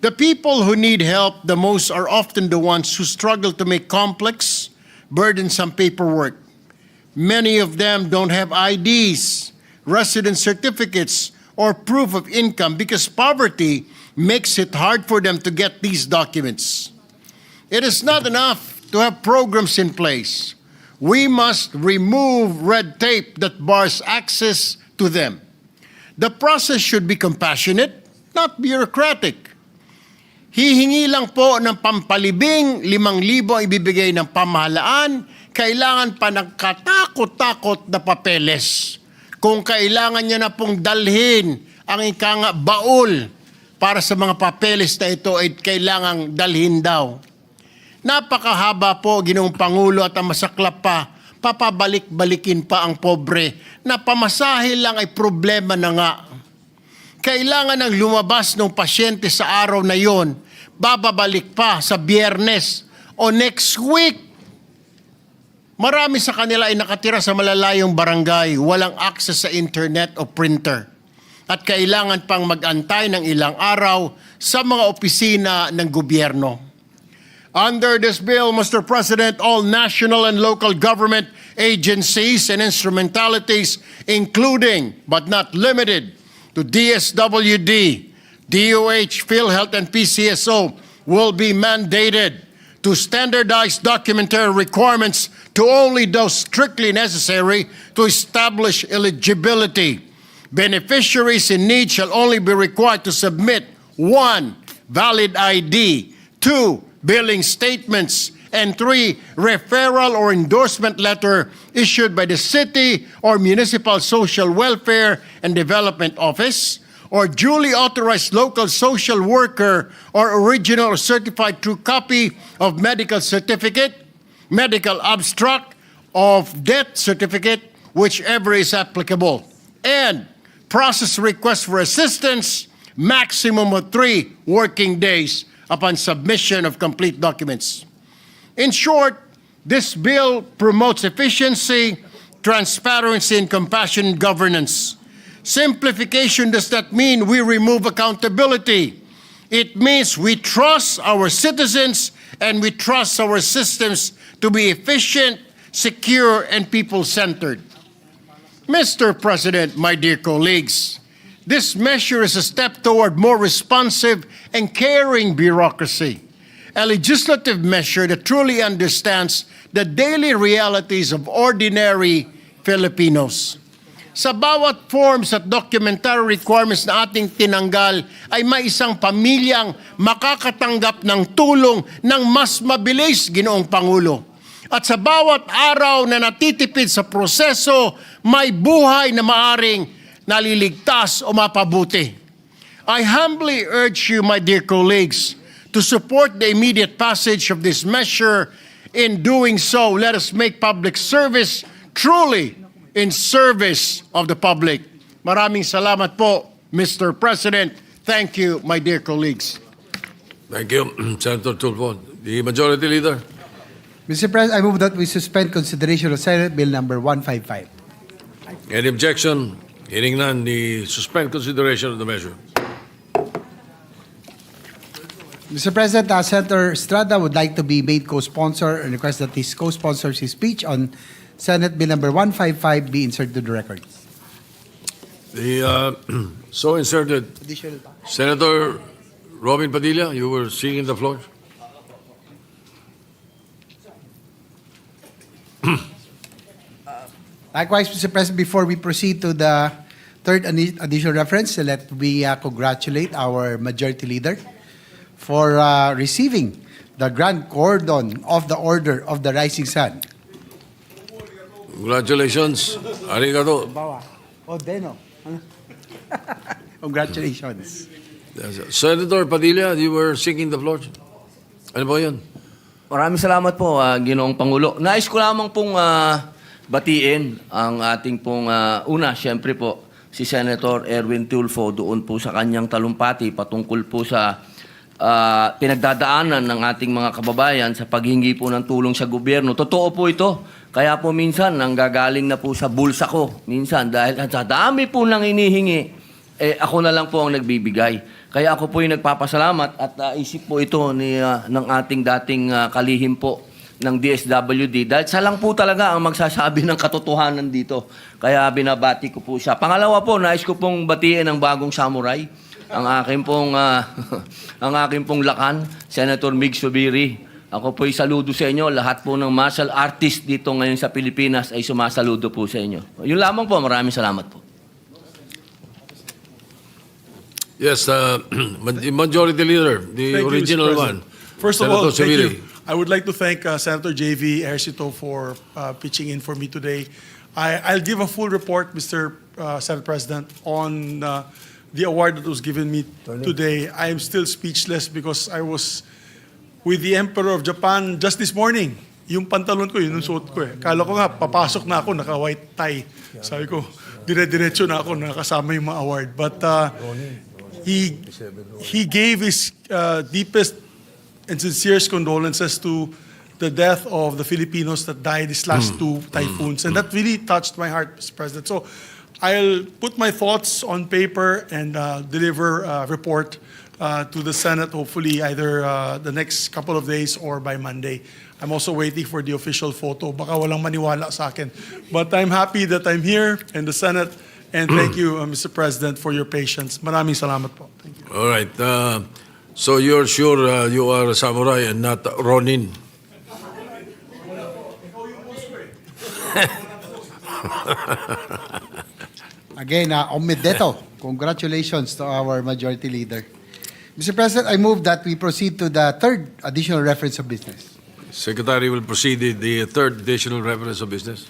The people who need help the most are often the ones who struggle to make complex, burdensome paperwork. Many of them don't have IDs, residence certificates, or proof of income because poverty makes it hard for them to get these documents. It is not enough to have programs in place. We must remove red tape that bars access to them. The process should be compassionate, not bureaucratic. Hihingi lang po ng pampalibing 5,000 ang ibibigay ng pamahalaan, kailangan pa ng katakot-takot na papeles. Kung kailangan niya na pong dalhin ang baul para sa mga papeles na ito ay kailangang dalhin daw. Napakahaba po, Ginoong Pangulo, at ang masaklap pa, papabalik-balikin pa ang pobre na pamasahe lang ay problema na nga. Kailangan ng lumabas ng pasyente sa araw na yon, bababalik pa sa Biyernes o next week. Marami sa kanila ay nakatira sa malalayong barangay, walang access sa internet o printer. At kailangan pang mag-antay ng ilang araw sa mga opisina ng gobyerno. Under this bill, Mr. President, all national and local government agencies and instrumentalities, including but not limited to DSWD, DOH, PhilHealth, and PCSO, will be mandated to standardize documentary requirements to only those strictly necessary to establish eligibility. Beneficiaries in need shall only be required to submit 1. Valid ID, 2. Billing statements, and 3. Referral or endorsement letter issued by the City or Municipal Social Welfare and Development Office or duly authorized local social worker or original or certified true copy of medical certificate, medical abstract of death certificate, whichever is applicable, and process request for assistance maximum of 3 working days upon submission of complete documents. In short, this bill promotes efficiency, transparency, and compassionate governance. Simplification does not mean we remove accountability. It means we trust our citizens and we trust our systems to be efficient, secure, and people-centered. Mr. President, my dear colleagues, this measure is a step toward more responsive and caring bureaucracy, a legislative measure that truly understands the daily realities of ordinary Filipinos. Sa bawat forms at documentary requirements na ating tinanggal ay may isang pamilyang makakatanggap ng tulong ng mas mabilis, Ginoong Pangulo. At sa bawat araw na natitipid sa proseso, may buhay na maaring naliligtas o mapabuti. I humbly urge you, my dear colleagues, to support the immediate passage of this measure. In doing so, let us make public service truly in service of the public. Maraming salamat po, Mr. President. Thank you, my dear colleagues. Thank you, Senator Tulfo. The Majority Leader. Mr. President, I move that we suspend consideration of Senate Bill number 155. Any objection? Hearing none, the suspend consideration of the measure. Mr. President, Senator Estrada would like to be made co-sponsor and request that his co-sponsors his speech on Senate Bill number 155 be inserted to the record. The so inserted. Senator Robin Padilla, you were seeking the floor. Likewise, Mr. President, before we proceed to the third additional reference, let me congratulate our Majority Leader for receiving the Grand Cordon of the Order of the Rising Sun. Congratulations. Arigato. Congratulations. Senator Padilla, you were seeking the floor. Ano po yun? Maraming salamat po, Ginoong Pangulo. Nais ko lamang pong batiin ang ating pong una, siyempre po, si Senator Erwin Tulfo doon po sa kanyang talumpati patungkol po sa pinagdadaanan ng ating mga kababayan sa paghingi po ng tulong sa gobyerno. Totoo po ito. Kaya po minsan, nanggagaling na po sa bulsa ko. Minsan, dahil sa dami po nang inihingi, ako na lang po ang nagbibigay. Kaya ako po yung nagpapasalamat at isip po ito ng ating dating kalihim po ng DSWD. Dahil siya lang po talaga ang magsasabi ng katotohanan dito. Kaya binabati ko po siya. Pangalawa po, nais ko pong batiin ang bagong samurai. Ang aking pong lakan, Senator Mig Subiri. Ako po'y saludo sa inyo. Lahat po ng martial artist dito ngayon sa Pilipinas ay sumasaludo po sa inyo. Yun lamang po. Maraming salamat po. Yes, Majority Leader, the Thank you, original Mr. one. President. First of all, Senator thank Subiri. you. I would like to thank Senator J.V. Ejercito for pitching in for me today. I'll give a full report, Mr. Senate President, on the award that was given me today. I am still speechless because I was with the Emperor of Japan just this morning. Yung pantalon ko, yun yung suot ko eh. Kala ko nga, papasok na ako, naka-white tie. Sabi ko, dire-diretso na ako, nakasama yung mga award. But he gave his deepest and sincerest condolences to the death of the Filipinos that died these last two typhoons. And that really touched my heart, Mr. President. So I'll put my thoughts on paper and deliver a report to the Senate, hopefully either the next couple of days or by Monday. I'm also waiting for the official photo. Baka walang maniwala sa akin. But I'm happy that I'm here in the Senate. And thank you, Mr. President, for your patience. Maraming salamat po. Thank you. All right. So you're sure you are a samurai and not Ronin? Again, omedeto. Congratulations to our Majority Leader. Mr. President, I move that we proceed to the third additional reference of business. Secretary will proceed the third additional reference of business.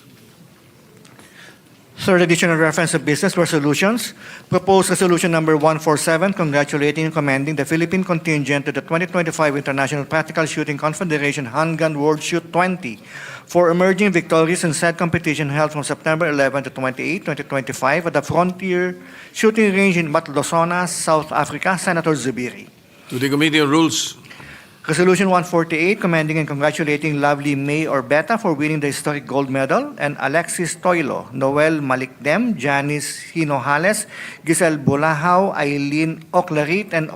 Third additional reference of business resolutions. Proposed resolution number 147, congratulating and commending the Philippine contingent to the 2025 International Practical Shooting Confederation Handgun World Shoot 20 for emerging victorious in said competition held from September 11 to 28, 2025 at the Frontier Shooting Range in Matlosonas, South Africa. Senator Zubiri. To the Committee on Rules. Resolution 148, commending and congratulating Lovely May Orbeta for winning the historic gold medal, and Alexis Toilo, Noel Malikdem, Janice Hinojales, Giselle Bulahao, Eileen Oclarit, and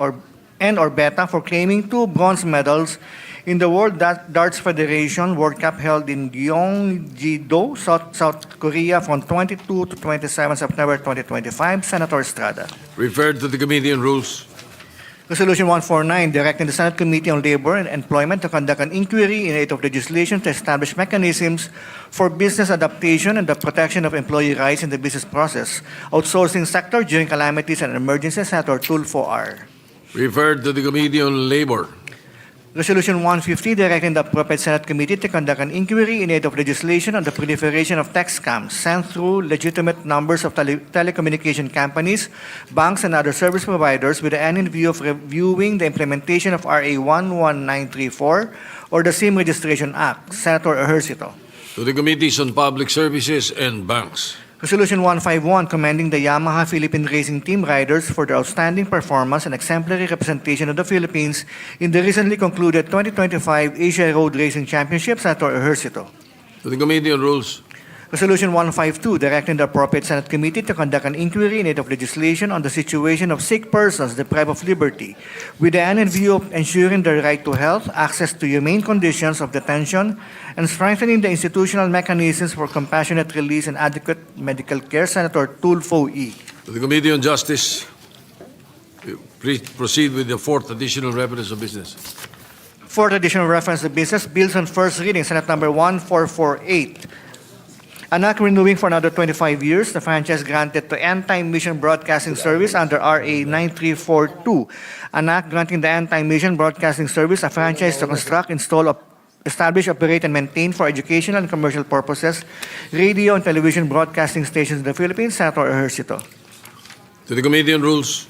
Orbeta for claiming 2 bronze medals in the World Darts Federation World Cup held in Gyeonggi-do, South Korea from 22 to 27 September 2025. Senator Estrada. Referred to the Committee on Rules. Resolution 149, directing the Senate Committee on Labor and Employment to conduct an inquiry in aid of legislation to establish mechanisms for business adaptation and the protection of employee rights in the business process, outsourcing sector during calamities and emergencies. Senator Tulfo R. Referred to the Committee on Labor. Resolution 150, directing the appropriate Senate Committee to conduct an inquiry in aid of legislation on the proliferation of text scams sent through legitimate numbers of telecommunication companies, banks, and other service providers with the end in view of reviewing the implementation of RA 11934 or the SIM Registration Act. Senator Ejercito. To the Committees on Public Services and Banks. Resolution 151, commending the Yamaha Philippine Racing Team riders for their outstanding performance and exemplary representation of the Philippines in the recently concluded 2025 Asia Road Racing Championship. Senator Ejercito. To the Committee on Rules. Resolution 152, directing the appropriate Senate Committee to conduct an inquiry in aid of legislation on the situation of sick persons deprived of liberty, with the end in view of ensuring their right to health, access to humane conditions of detention, and strengthening the institutional mechanisms for compassionate release and adequate medical care. Senator Tulfo E. To the Committee on Justice. Please proceed with the fourth additional reference of business. Fourth additional reference of business, bills on first reading, Senate number 1448. An act renewing for another 25 years the franchise granted to End-Time Mission Broadcasting Service under RA 9342. An act granting the End-Time Mission Broadcasting Service a franchise to construct, install, establish, operate, and maintain for educational and commercial purposes radio and television broadcasting stations in the Philippines. Senator Ejercito. To the Committee on Rules.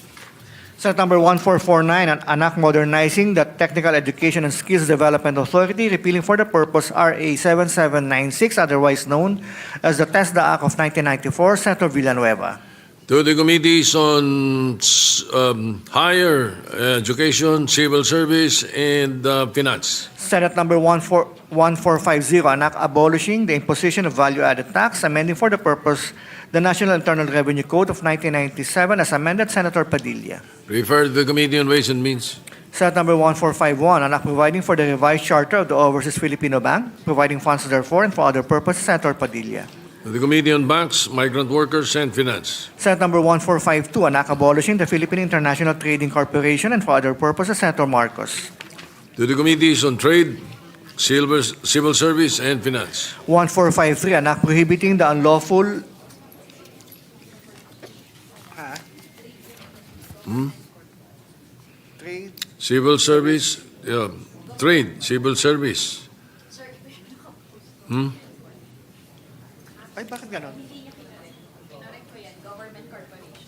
Senate number 1449, an act modernizing the Technical Education and Skills Development Authority, repealing for the purpose RA 7796, otherwise known as the TESDA Act of 1994. Senator Villanueva. To the Committees on Higher Education, Civil Service, and Finance. Senate number 1450, an act abolishing the imposition of value-added tax, amending for the purpose the National Internal Revenue Code of 1997 as amended. Senator Padilla. Referred to the Committee on Ways and Means. Senate number 1451, an act providing for the revised charter of the Overseas Filipino Bank, providing funds therefore and for other purposes. Senator Padilla. To the Committee on Banks, Migrant Workers, and Finance. Senate number 1452, an act abolishing the Philippine International Trading Corporation and for other purposes. Senator Marcos. To the Committees on Trade, Civil Service, and Finance. 1453, an act prohibiting the unlawful trade, Civil Service, Trade, Civil Service. Ay, bakit ganon? Government corporation.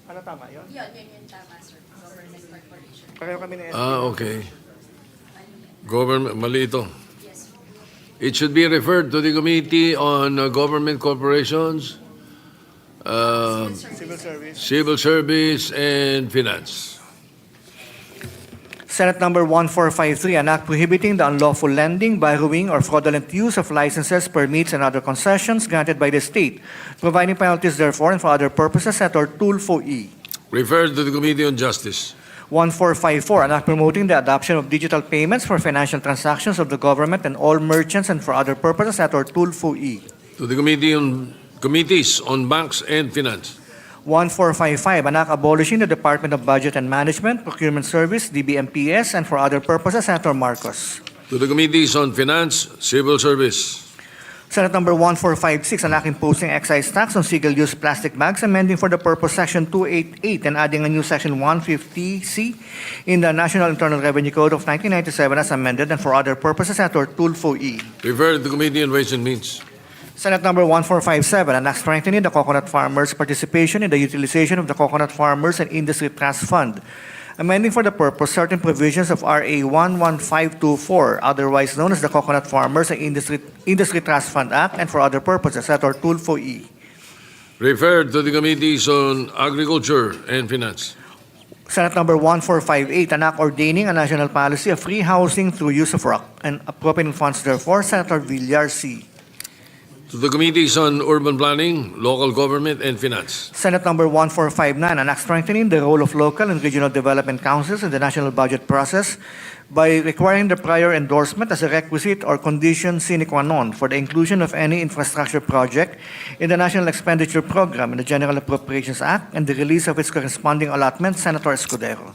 Ano tama yun? Yun tama, sir. Government corporation. Pareho kami na Okay. Government, mali ito. It should be referred to the Committee on Government Corporations, Civil Service. Civil Service, and Finance. Senate number 1453, an act prohibiting the unlawful lending, borrowing, or fraudulent use of licenses, permits, and other concessions granted by the state, providing penalties therefore and for other purposes. Senator Tulfo E. Referred to the Committee on Justice. 1454, an act promoting the adoption of digital payments for financial transactions of the government and all merchants and for other purposes. Senator Tulfo E. To the Committees on Banks and Finance. 1455, an act abolishing the Department of Budget and Management, Procurement Service, DBMPS, and for other purposes. Senator Marcos. To the Committees on Finance, Civil Service. Senate number 1456, an act imposing excise tax on single-use plastic bags, amending for the purpose Section 288 and adding a new Section 150C in the National Internal Revenue Code of 1997 as amended and for other purposes. Senator Tulfo E. Referred to the Committee on Ways and Means. Senate Number 1457, an act strengthening the coconut farmers' participation in the utilization of the Coconut Farmers and Industry Trust Fund, amending for the purpose certain provisions of RA 11524, otherwise known as the Coconut Farmers and Industry Trust Fund Act, and for other purposes. Senator Tulfo E. Referred to the Committees on Agriculture and Finance. Senate Number 1458, an act ordaining a national policy of free housing through use of rock and appropriating funds therefore. Senator Villar C. To the Committees on Urban Planning, Local Government, and Finance. Senate Number 1459, an act strengthening the role of local and regional development councils in the national budget process by requiring the prior endorsement as a requisite or condition sine qua non for the inclusion of any infrastructure project in the National Expenditure Program in the General Appropriations Act and the release of its corresponding allotment. Senator Escudero.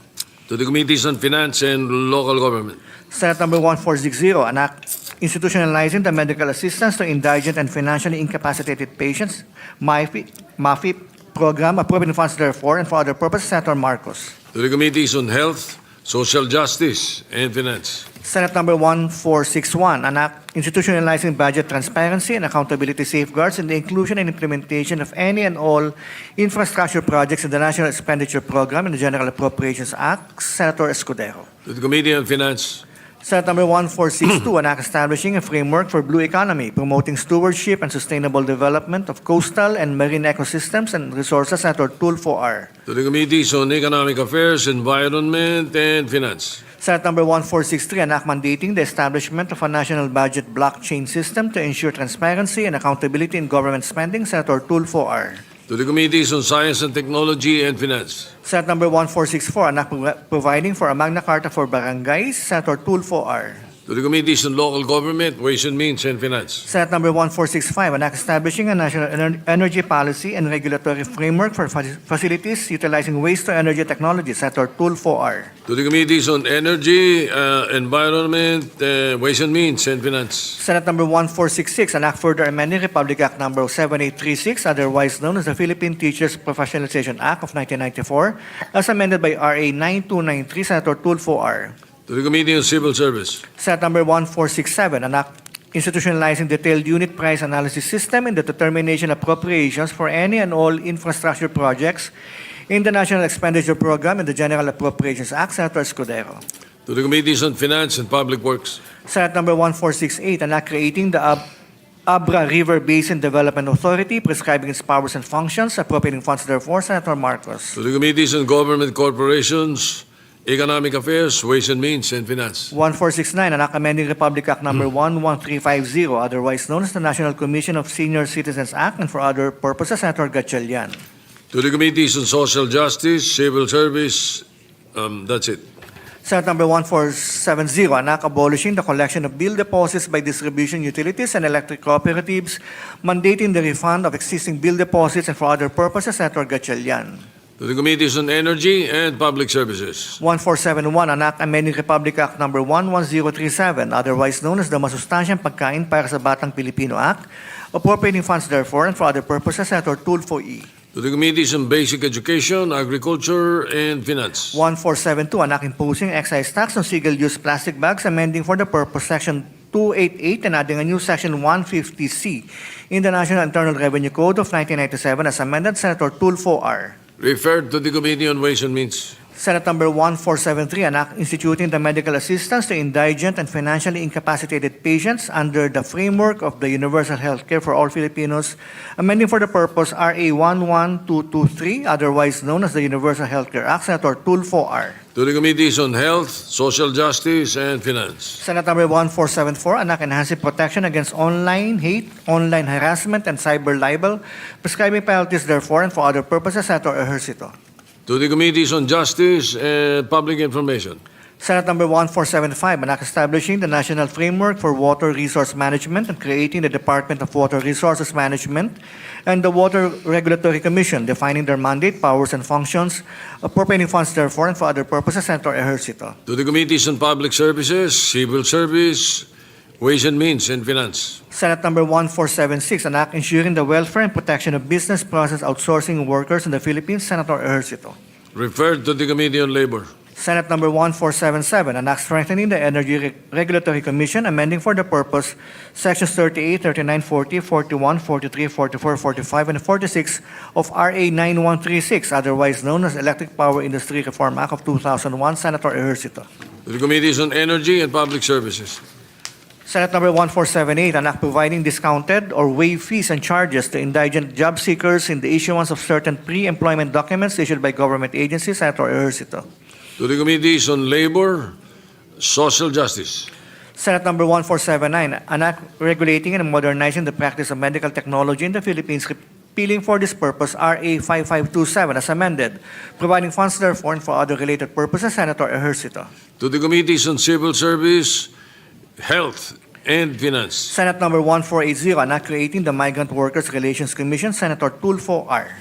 To the Committees on Finance and Local Government. Senate Number 1460, an act institutionalizing the medical assistance to indigent and financially incapacitated patients, MAFI program, appropriating funds therefore, and for other purposes. Senator Marcos. To the Committees on Health, Social Justice, and Finance. Senate Number 1461, an act institutionalizing budget transparency and accountability safeguards in the inclusion and implementation of any and all infrastructure projects in the National Expenditure Program in the General Appropriations Act. Senator Escudero. To the Committee on Finance. Senate Number 1462, an act establishing a framework for blue economy, promoting stewardship and sustainable development of coastal and marine ecosystems and resources. Senator Tulfo R. To the Committees on Economic Affairs, Environment, and Finance. Senate Number 1463, an act mandating the establishment of a national budget blockchain system to ensure transparency and accountability in government spending. Senator Tulfo R. To the Committees on Science and Technology and Finance. Senate Number 1464, an act providing for a Magna Carta for barangays. Senator Tulfo R. To the Committees on Local Government, Ways and Means, and Finance. Senate Number 1465, an act establishing a national energy policy and regulatory framework for facilities utilizing waste-to-energy technology. Senator Tulfo R. To the Committees on Energy, Environment, Ways and Means, and Finance. Senate Number 1466, an act further amending Republic Act Number 7836, otherwise known as the Philippine Teachers Professionalization Act of 1994, as amended by RA 9293. Senator Tulfo R. To the Committee on Civil Service. Senate Number 1467, an act institutionalizing detailed unit price analysis system in the determination of appropriations for any and all infrastructure projects in the National Expenditure Program in the General Appropriations Act. Senator Escudero. To the Committees on Finance and Public Works. Senate Number 1468, an act creating the Abra River Basin Development Authority, prescribing its powers and functions, appropriating funds therefore. Senator Marcos. To the Committees on Government Corporations, Economic Affairs, Ways and Means, and Finance. 1469, an act amending Republic Act Number 11350, otherwise known as the National Commission of Senior Citizens Act, and for other purposes. Senator Gatchalian. To the Committees on Social Justice, Civil Service, that's it. Senate Number 1470, an act abolishing the collection of bill deposits by distribution utilities and electric cooperatives, mandating the refund of existing bill deposits, and for other purposes. Senator Gatchalian. To the Committees on Energy and Public Services. 1471, an act amending Republic Act Number 11037, otherwise known as the Masustansyang Pagkain para sa Batang Pilipino Act, appropriating funds therefore, and for other purposes. Senator Tulfo E. To the Committees on Basic Education, Agriculture, and Finance. 1472, an act imposing excise tax on single-use plastic bags, amending for the purpose Section 288 and adding a new Section 150C in the National Internal Revenue Code of 1997 as amended. Senator Tulfo R. Referred to the Committee on Ways and Means. Senate Number 1473, an act instituting the medical assistance to indigent and financially incapacitated patients under the framework of the Universal Healthcare for All Filipinos, amending for the purpose RA 11223, otherwise known as the Universal Healthcare Act. Senator Tulfo R. To the Committees on Health, Social Justice, and Finance. Senate Number 1474, an act enhancing protection against online hate, online harassment, and cyber libel, prescribing penalties therefore, and for other purposes. Senator Ejercito. To the Committees on Justice and Public Information. Senate Number 1475, an act establishing the National Framework for Water Resource Management and creating the Department of Water Resources Management and the Water Regulatory Commission, defining their mandate, powers, and functions, appropriating funds therefore, and for other purposes. Senator Ejercito. To the Committees on Public Services, Civil Service, Ways and Means, and Finance. Senate Number 1476, an act ensuring the welfare and protection of business process outsourcing workers in the Philippines. Senator Ejercito. Referred to the Committee on Labor. Senate Number 1477, an act strengthening the Energy Regulatory Commission, amending for the purpose Sections 38, 39, 40, 41, 43, 44, 45, and 46 of RA 9136, otherwise known as Electric Power Industry Reform Act of 2001, Senator Ejercito. To the Committees on Energy and Public Services. Senate Number 1478, an act providing discounted or waived fees and charges to indigent job seekers in the issuance of certain pre-employment documents issued by government agencies, Senator Ejercito. To the Committees on Labor, Social Justice. Senate Number 1479, an act regulating and modernizing the practice of medical technology in the Philippines, repealing for this purpose RA 5527 as amended, providing funds therefore and for other related purposes, Senator Ejercito. To the Committees on Civil Service, Health, and Finance. Senate Number 1480, an act creating the Migrant Workers Relations Commission, Senator Tulfo R.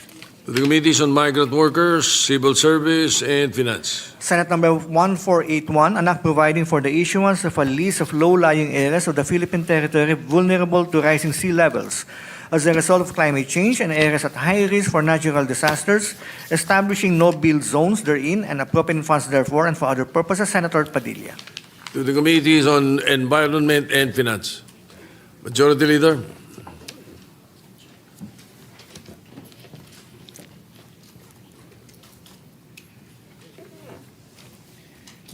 To the Committees on Migrant Workers, Civil Service, and Finance. Senate Number 1481, an act providing for the issuance of a list of low-lying areas of the Philippine territory vulnerable to rising sea levels as a result of climate change and areas at high risk for natural disasters, establishing no-build zones therein and appropriating funds therefore and for other purposes, Senator Padilla. To the Committees on Environment and Finance. Majority Leader.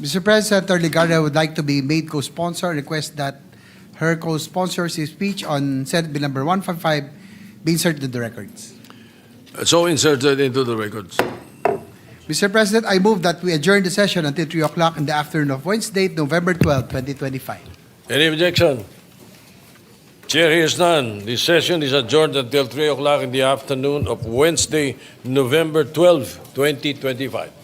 Mr. President, Senator Ligarda would like to be made co-sponsor. Request that her co-sponsors speech on Senate Bill Number 155 be inserted into the records. So inserted into the records. Mr. President, I move that we adjourn the session until 3 o'clock in the afternoon of Wednesday, November 12, 2025. Any objection? Chair hears none. This session is adjourned until 3 o'clock in the afternoon of Wednesday, November 12, 2025.